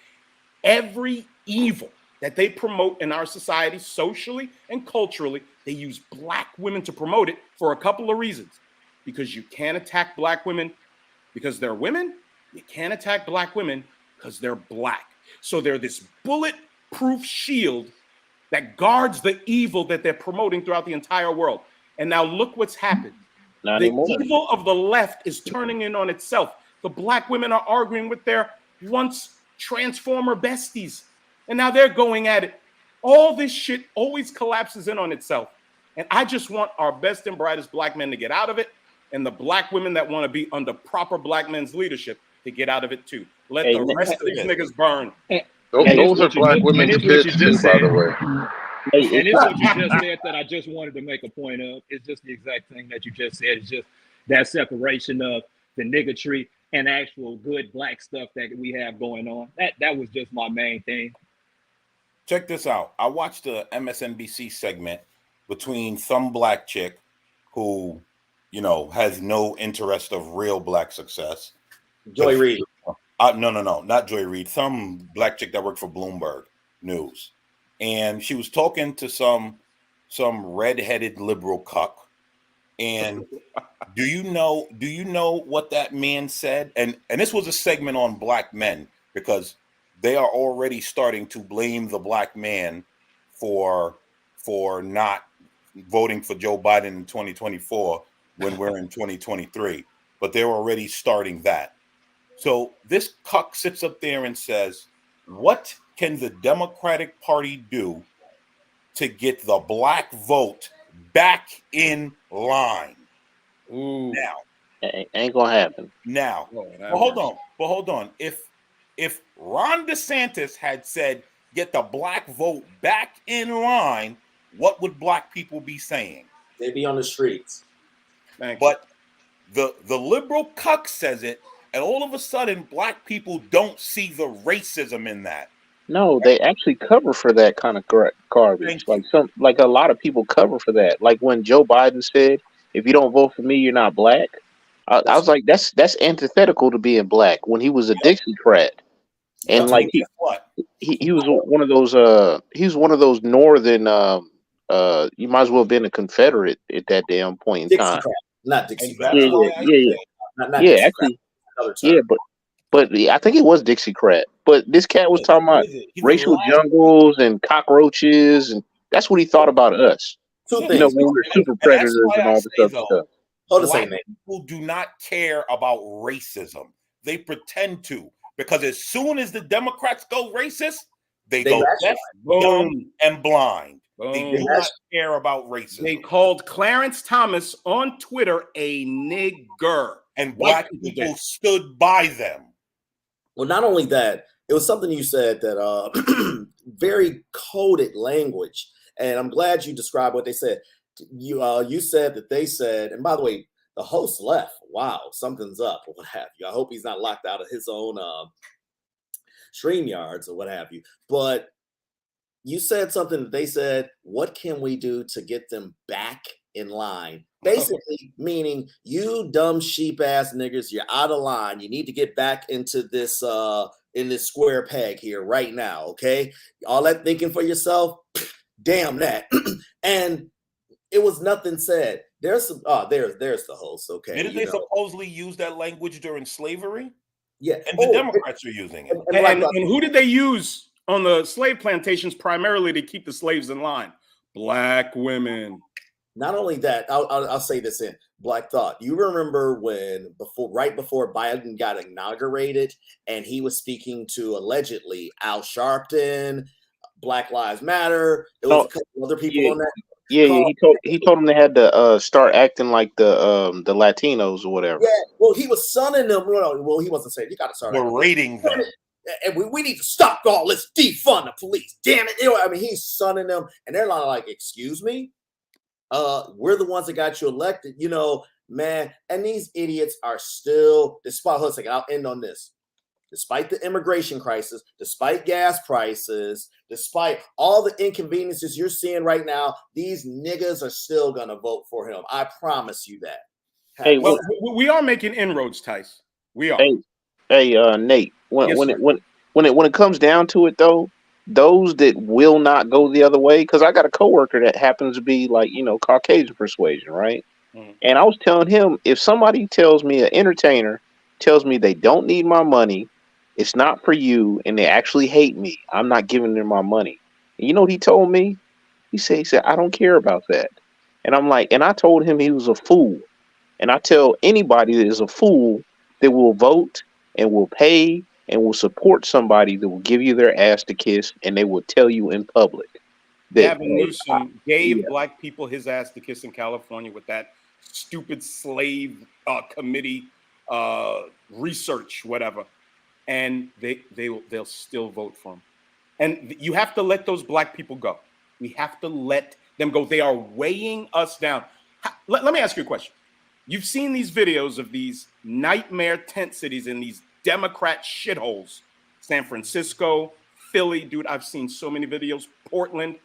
Every evil that they promote in our society, socially and culturally, they use Black women to promote it for a couple of reasons. Because you can't attack Black women because they're women. You can't attack black women because they're black. So they're this bulletproof shield that guards the evil that they're promoting throughout the entire world. And now look what's happened. Not The anymore. evil of the left is turning in on itself. The black women are arguing with their once transformer besties, and now they're going at it. All this shit always collapses in on itself. And I just want our best and brightest black men to get out of it, and the black women that want to be under proper black men's leadership to get out of it too. Let the rest of these niggas burn. Those are black women's kids too, by the way. And it's what you just said that I just wanted to make a point of. It's just the exact thing that you just said. It's just that separation of the niggatry and actual good black stuff that we have going on. That was just my main thing. Check this out. I watched a MSNBC segment between some black chick who, you know, has no interest of real black success. Joy Reid. No, not Joy Reid. Some black chick that worked for Bloomberg News. And she was talking to some redheaded liberal cuck. And do you know what that man said? And this was a segment on black men, because they are already starting to blame the black man for not voting for Joe Biden in 2024 when we're in 2023. But they're already starting that. So this cuck sits up there and says, what can the Democratic Party do to get the black vote back in line? Ooh. Now, ain't gonna happen. Now, but hold on. If Ron DeSantis had said, get the black vote back in line, what would black people be saying? They'd be on the streets. But the liberal cuck says it, and all of a sudden, black people don't see the racism in that. No, they actually cover for that kind of garbage. Like a lot of people cover for that. Like when Joe Biden said, "If you don't vote for me, you're not black." I was like, that's antithetical to being black. When he was a Dixiecrat, and like he was one of those northern. You might as well have been a Confederate at that damn point in time. Not Dixiecrat. Yeah, actually, yeah, but I think it was Dixiecrat. But this cat was talking about racial jungles and cockroaches, and that's what he thought about us. Two You know, when we were super predators and all this other stuff. Black people do not care about racism. They pretend to, because as soon as the Democrats go racist, they go deaf, dumb, and blind. They do not care about racism. They called Clarence Thomas on Twitter a nigger. And black people stood by them. Well, not only that, it was something you said that very coded language. And I'm glad you described what they said. You said that they said, and by the way, the host left. Wow, something's up or what have you. I hope he's not locked out of his own StreamYards or what have you. But you said something that they said, what can we do to get them back in line? Basically meaning, you dumb sheep ass niggers, you're out of line. You need to get back into this in this square peg here right now. Okay. All that thinking for yourself, damn that. And it was nothing said. There's some there's the host. Okay. Didn't they supposedly use that language during slavery? Yeah. And the Democrats are using it. And who did they use on the slave plantations primarily to keep the slaves in line? Black women. Not only that, I'll say this in Black Thought. You remember when right before Biden got inaugurated, and he was speaking to allegedly Al Sharpton, Black Lives Matter. It was a couple other people on that. Yeah, he told them they had to start acting like the Latinos or whatever. Yeah, well, he was sunning them. Well, he wasn't saying you got to start berating them. And we need to stop all this, defund the police. Damn it! He's sunning them, and they're like, "Excuse me." We're the ones that got you elected, man. And these idiots are still, despite, hold on a second, I'll end on this. Despite the immigration crisis, despite gas prices, despite all the inconveniences you're seeing right now, these niggas are still gonna vote for him. I promise you that. Hey, well, we are making inroads, Tice. We are. Hey, Nate. When it comes down to it, though, those that will not go the other way, because I got a coworker that happens to be like, Caucasian persuasion, right? And I was telling him, if somebody tells me, an entertainer tells me they don't need my money, it's not for you, and they actually hate me, I'm not giving them my money. And you know what he told me? He said, I don't care about that. And I'm like, and I told him he was a fool. And I tell anybody that is a fool that will vote and will pay and will support somebody that will give you their ass to kiss, and they will tell you in public that, Gavin Newsom gave yeah. black people his ass to kiss in California with that stupid slave committee research, whatever, and they'll still vote for him. And you have to let those black people go. We have to let them go. They are weighing us down. Let me ask you a question. You've seen these videos of these nightmare tent cities in these Democrat shitholes. San Francisco, Philly, dude, I've seen so many videos. Portland,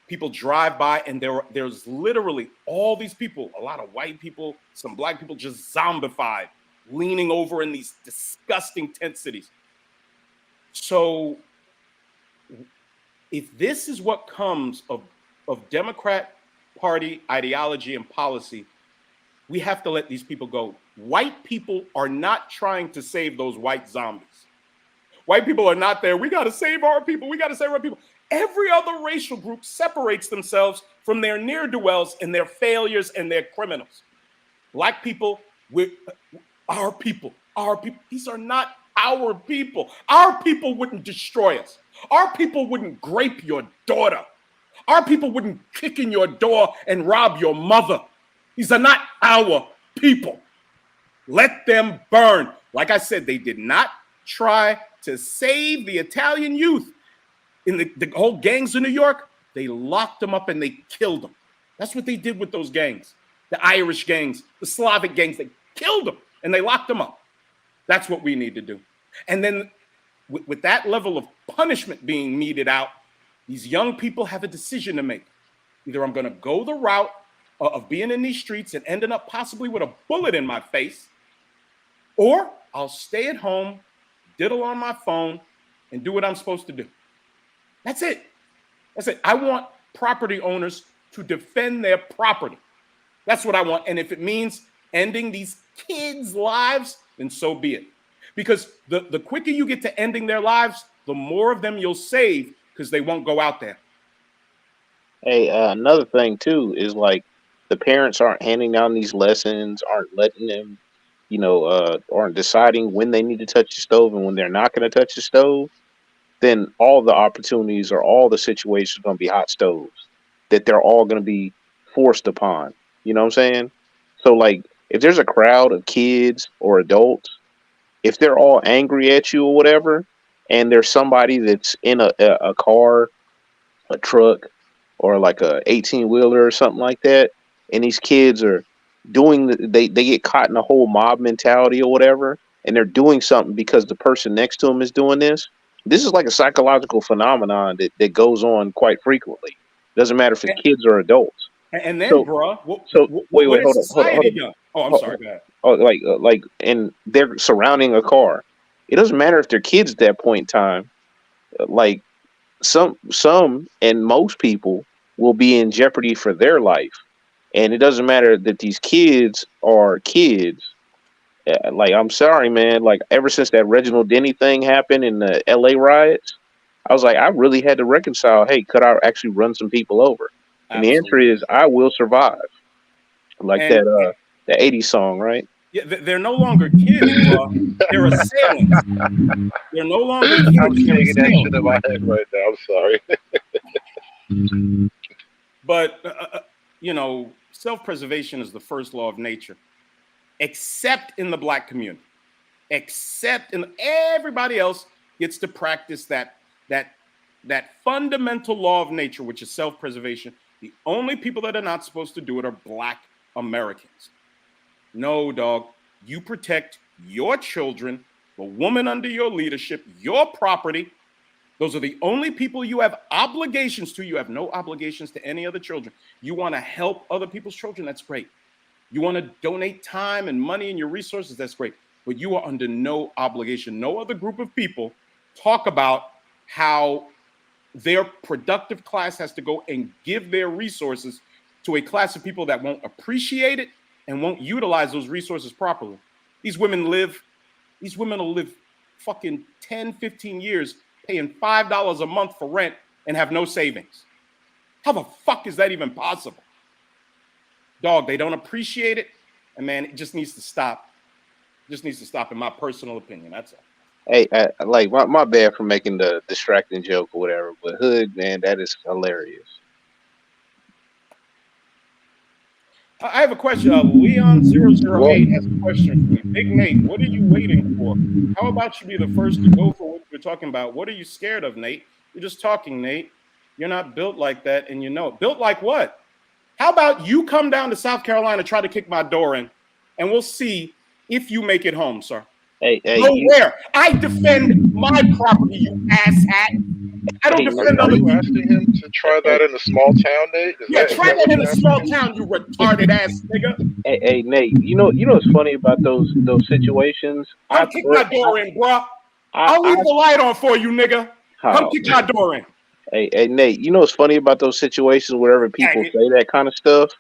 people drive by and there's literally all these people, a lot of white people, some black people just zombified, leaning over in these disgusting tent cities. So if this is what comes of Democrat Party ideology and policy, we have to let these people go. White people are not trying to save those white zombies. White people are not there. We got to save our people. We got to save our people. Every other racial group separates themselves from their ne'er-do-wells and their failures and their criminals. Black people, our people. These are not our people. Our people wouldn't destroy us. Our people wouldn't grape your daughter. Our people wouldn't kick in your door and rob your mother. These are not our people. Let them burn. Like I said, they did not try to save the Italian youth in the whole gangs of New York. They locked them up and they killed them. That's what they did with those gangs. The Irish gangs, the Slavic gangs, they killed them and they locked them up. That's what we need to do. And then with that level of punishment being meted out, these young people have a decision to make. Either I'm going to go the route of being in these streets and ending up possibly with a bullet in my face, or I'll stay at home, diddle on my phone, and do what I'm supposed to do. That's it. That's it. I want property owners to defend their property. That's what I want. And if it means ending these kids' lives, then so be it. Because the quicker you get to ending their lives, the more of them you'll save because they won't go out there. Hey, another thing too is like the parents aren't handing down these lessons, aren't letting them, aren't deciding when they need to touch the stove and when they're not going to touch the stove. Then all the opportunities or all the situations are going to be hot stoves that they're all going to be forced upon. You know what I'm saying? So like if there's a crowd of kids or adults, if they're all angry at you or whatever, and there's somebody that's in a car, a truck, or like a 18-wheeler or something like that, and these kids are doing they get caught in a whole mob mentality or whatever, and they're doing something because the person next to them is doing this. This is like a psychological phenomenon that goes on quite frequently. Doesn't matter if it's kids or adults. And then, So, bruh, wait, what hold has on. society done? Oh, I'm sorry, go ahead. Oh, like, and they're surrounding a car. It doesn't matter if they're kids at that point in time. Like some and most people will be in jeopardy for their life, and it doesn't matter that these kids are kids. Like, I'm sorry, man. Like, ever since that Reginald Denny thing happened in the LA riots, I was like, I really had to reconcile. Hey, could I actually run some people over? And the answer is, I will survive. Like that 80s song, right? Yeah, they're no longer kids, bro. They're assailants. They're no longer kids. I'm shaking that shit in my head right now. I'm sorry. But, self-preservation is the first law of nature, except in the black community. Except in everybody else gets to practice that fundamental law of nature, which is self-preservation. The only people that are not supposed to do it are black Americans. No, dog. You protect your children, the woman under your leadership, your property. Those are the only people you have obligations to. You have no obligations to any other children. You want to help other people's children? That's great. You want to donate time and money and your resources? That's great. But you are under no obligation. No other group of people talk about how their productive class has to go and give their resources to a class of people that won't appreciate it and won't utilize those resources properly. These women live These women will live fucking 10, 15 years paying $5 a month for rent and have no savings. How the fuck is that even possible? Dog, they don't appreciate it. And man, it just needs to stop. Just needs to stop, in my personal opinion. That's all. Hey, like my bad for making the distracting joke or whatever, but Hood, man, that is hilarious. I have a question. Leon008 has a question for you. Big Nate, what are you waiting for? How about you be the first to go for what we're talking about? What are you scared of, Nate? You're just talking, Nate. You're not built like that, and you know it. Built like what? How about you come down to South Carolina, try to kick my door in, and we'll see if you make it home, sir. Hey, where? I defend my property, you asshat. I don't defend Are other you people. asking him to try that in a small town, Nate? Yeah, try that in a small town, you retarded ass nigga. Hey, Nate, you know what's funny about those situations? Come kick my door in, bro. I'll leave the light on for you, nigga. Come kick my door in. Hey, Nate, you know what's funny about those situations wherever people say that kind of stuff?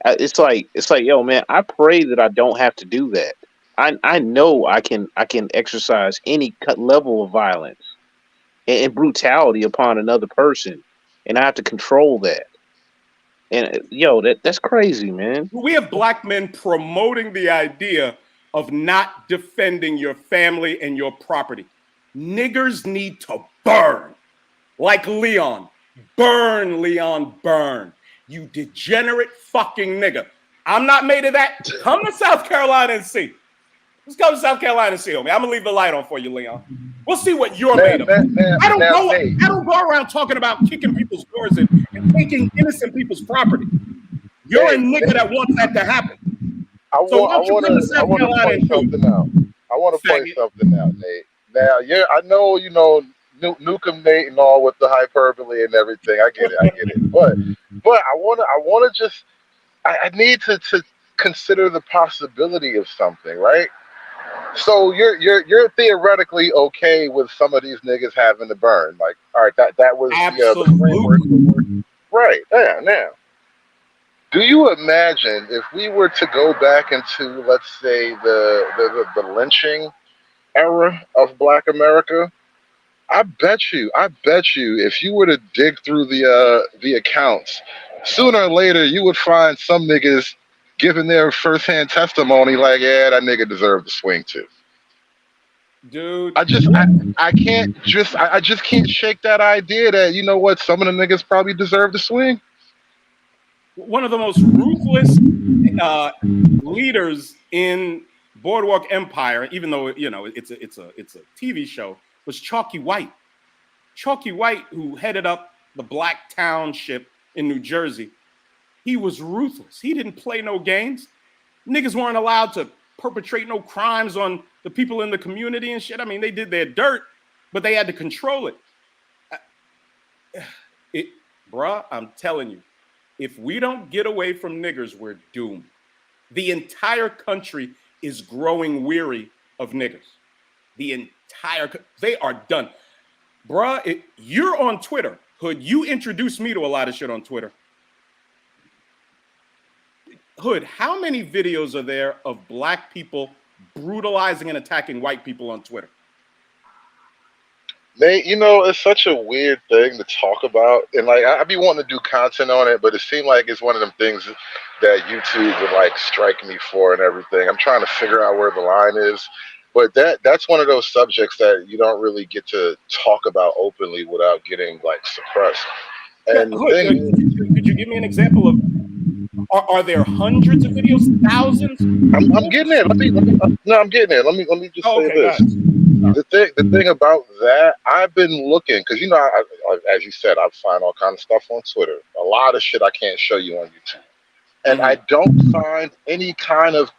It's like, yo, man, I pray that I don't have to do that. I know I can exercise any level of violence and brutality upon another person, and I have to control that. And yo, that's crazy, man. We have black men promoting the idea of not defending your family and your property. Niggers need to burn. Like Leon. Burn, Leon, burn. You degenerate fucking nigga. I'm not made of that. Come to South Carolina and see. Let's go to South Carolina and see, homie. I'm gonna leave the light on for you, Leon. We'll see what you're made of. I don't go around talking about kicking people's doors in and taking innocent people's property. You're a nigga that wants that to happen. I want to point something out. I want to point something out, Nate. Now, I know, you know, Nukem Nate and all with the hyperbole and everything. I get it. But I need to consider the possibility of something, right? So you're theoretically okay with some of these niggas having to burn. Like, all right, that was the framework. Right. Yeah, now. Do you imagine if we were to go back into, let's say, the lynching era of Black America? I bet you, if you were to dig through the accounts, sooner or later you would find some niggas giving their firsthand testimony, like, yeah, that nigga deserved to swing too. Dude, I just can't shake that idea that, you know what, some of the niggas probably deserve to swing. One of the most ruthless leaders in Boardwalk Empire, even though it's a TV show, was Chalky White. Chalky White, who headed up the Black Township in New Jersey, he was ruthless. He didn't play no games. Niggas weren't allowed to perpetrate no crimes on the people in the community and shit. I mean, they did their dirt, but they had to control it. Bruh, I'm telling you, if we don't get away from niggers, we're doomed. The entire country is growing weary of niggers. They are done. Bruh, you're on Twitter. Hood, you introduced me to a lot of shit on Twitter. Hood, how many videos are there of black people brutalizing and attacking white people on Twitter? Nate, you know, it's such a weird thing to talk about. And like, I be wanting to do content on it, but it seemed like it's one of them things that YouTube would like strike me for and everything. I'm trying to figure out where the line is. But that's one of those subjects that you don't really get to talk about openly without getting like suppressed. And could you give me an example of? Are there hundreds of videos, thousands? I'm getting there. I'm getting there. Let me just say this. The thing about that, I've been looking because I, as you said, I find all kinds of stuff on Twitter. A lot of shit I can't show you on YouTube, and I don't find any kind of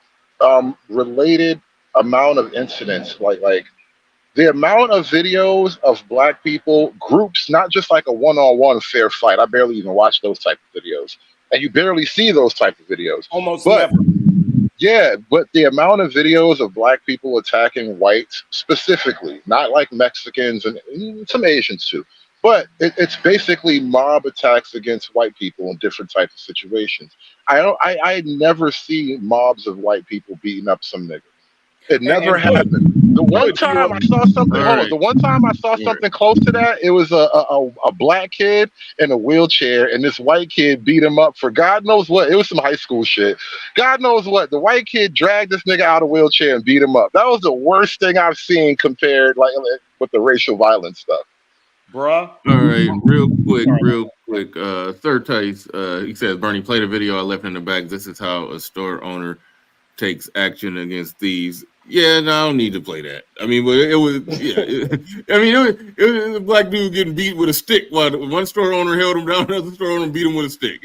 related amount of incidents like the amount of videos of black people groups, not just like a one-on-one fair fight. I barely even watch those type of videos. And you barely see those type of videos. Almost never. Yeah, but the amount of videos of black people attacking whites specifically, not like Mexicans and some Asians too, but it's basically mob attacks against white people in different types of situations. I never see mobs of white people beating up some nigga. It never happened. The one time I saw something, hold on. The one time I saw something close to that, it was a black kid in a wheelchair, and this white kid beat him up for God knows what. It was some high school shit. God knows what. The white kid dragged this nigga out of a wheelchair and beat him up. That was the worst thing I've seen compared, like, with the racial violence stuff. Bruh. All right, real quick. Third Tice, he says, Bernie, play the video I left in the back. This is how a store owner takes action against thieves. Yeah, no, I don't need to play that. I mean, but it was, it was a black dude getting beat with a stick while one store owner held him down, another store owner beat him with a stick.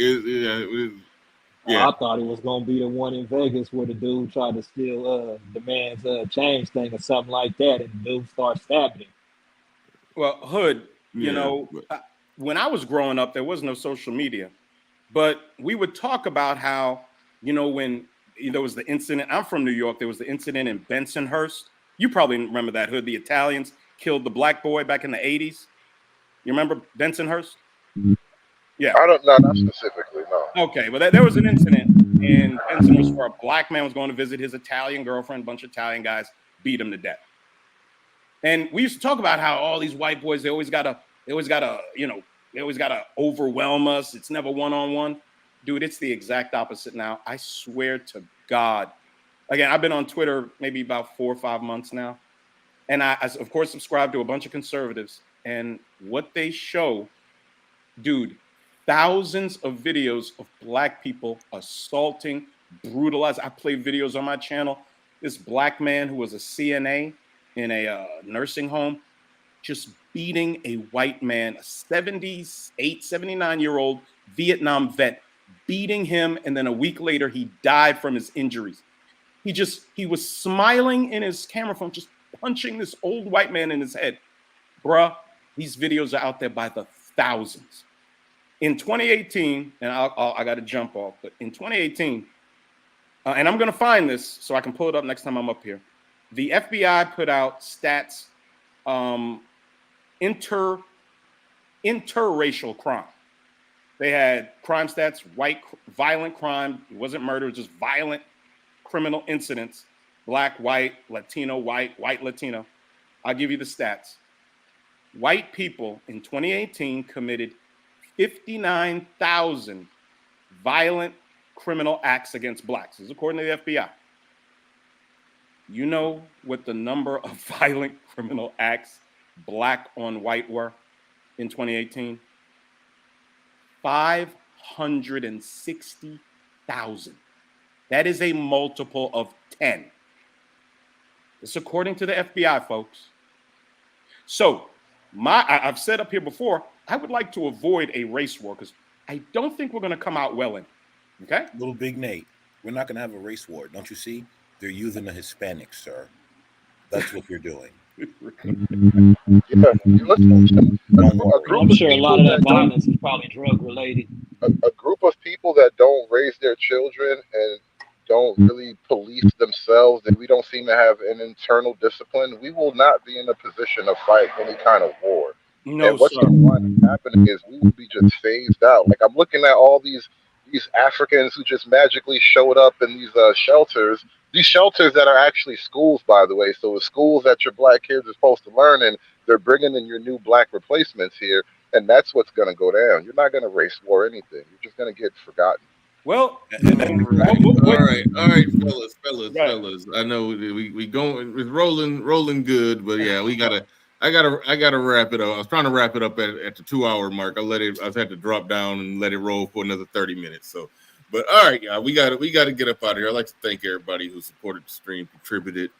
I thought it was gonna be the one in Vegas where the dude tried to steal the man's change thing or something like that, and the dude starts stabbing him. Well, Hood, when I was growing up, there was no social media, but we would talk about how, when there was the incident. I'm from New York. There was the incident in Bensonhurst. You probably remember that, Hood. The Italians killed the black boy back in the 80s. You remember Bensonhurst? Yeah. I don't know, not specifically, no. Okay, well, there was an incident in Bensonhurst where a black man was going to visit his Italian girlfriend. A bunch of Italian guys beat him to death. And we used to talk about how all these white boys, they always gotta overwhelm us. It's never one-on-one. Dude, it's the exact opposite now. I swear to God. Again, I've been on Twitter maybe about 4 or 5 months now. And I of course, subscribe to a bunch of conservatives. And what they show, dude, thousands of videos of black people assaulting, brutalized. I play videos on my channel. This black man who was a CNA in a nursing home, just beating a white man, a 78, 79-year-old Vietnam vet, beating him, and then a week later, he died from his injuries. He was smiling in his camera phone, just punching this old white man in his head. Bruh, these videos are out there by the thousands. In 2018, and I got to jump off, but in 2018, and I'm going to find this so I can pull it up next time I'm up here. The FBI put out stats, interracial crime. They had crime stats, violent crime. It wasn't murder, it was just violent criminal incidents. Black, white, Latino, white, Latino. I'll give you the stats. White people in 2018 committed 59,000 violent criminal acts against blacks. This is according to the FBI. You know what the number of violent criminal acts black on white were in 2018? 560,000. That is a multiple of 10. It's according to the FBI, folks. So I've said up here before, I would like to avoid a race war because I don't think we're going to come out well in it. Okay? Little Big Nate, we're not going to have a race war. Don't you see? They're using the Hispanics, sir. That's what you're doing. Yeah, I'm sure a lot of that violence is probably drug related. A group of people that don't raise their children and don't really police themselves, and we don't seem to have an internal discipline, we will not be in a position to fight any kind of war. No, and what's going to wind up happening is we will be just phased out. Like, I'm looking at all these Africans who just magically showed up in these shelters. These shelters that are actually schools, by the way. So the schools that your black kids are supposed to learn in, they're bringing in your new black replacements here, and that's what's going to go down. You're not going to race war anything. You're just going to get forgotten. Well, all right, fellas. I know we going, it's rolling good, but yeah, I gotta wrap it up. I was trying to wrap it up at the 2-hour mark. I had to drop down and let it roll for another 30 minutes. So, but all right, y'all, we gotta get up out of here. I'd like to thank everybody who supported the stream, contributed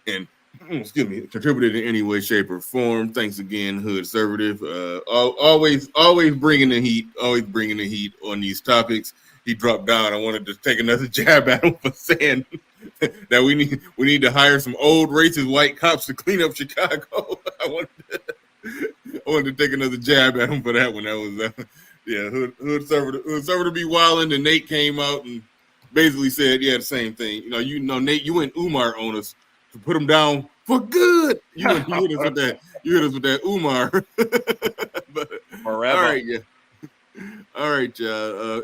in any way, shape, or form. Thanks again, Hood Conservative. Always bringing the heat. Always bringing the heat on these topics. He dropped down. I wanted to take another jab at him for saying that we need to hire some old racist white cops to clean up Chicago. I wanted to take another jab at him for that one. That was Hood Conservative be wilding, and Nate came out and basically said, the same thing. You know, Nate, you went Umar on us to put him down for good. You hit us with that. You hit us with that Umar. But, forever. All right, yeah. All right,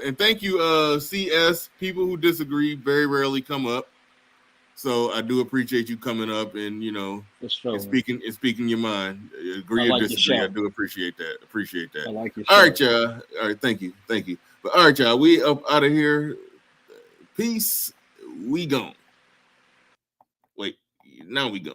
and thank you, CS. People who disagree very rarely come up. So I do appreciate you coming up and For sure, and speaking your mind. Agree I or like your disagree. I show. do appreciate that. I like your All right, show. y'all. All right, thank you. But all right, y'all. We up out of here. Peace. We gone. Wait, now we gone.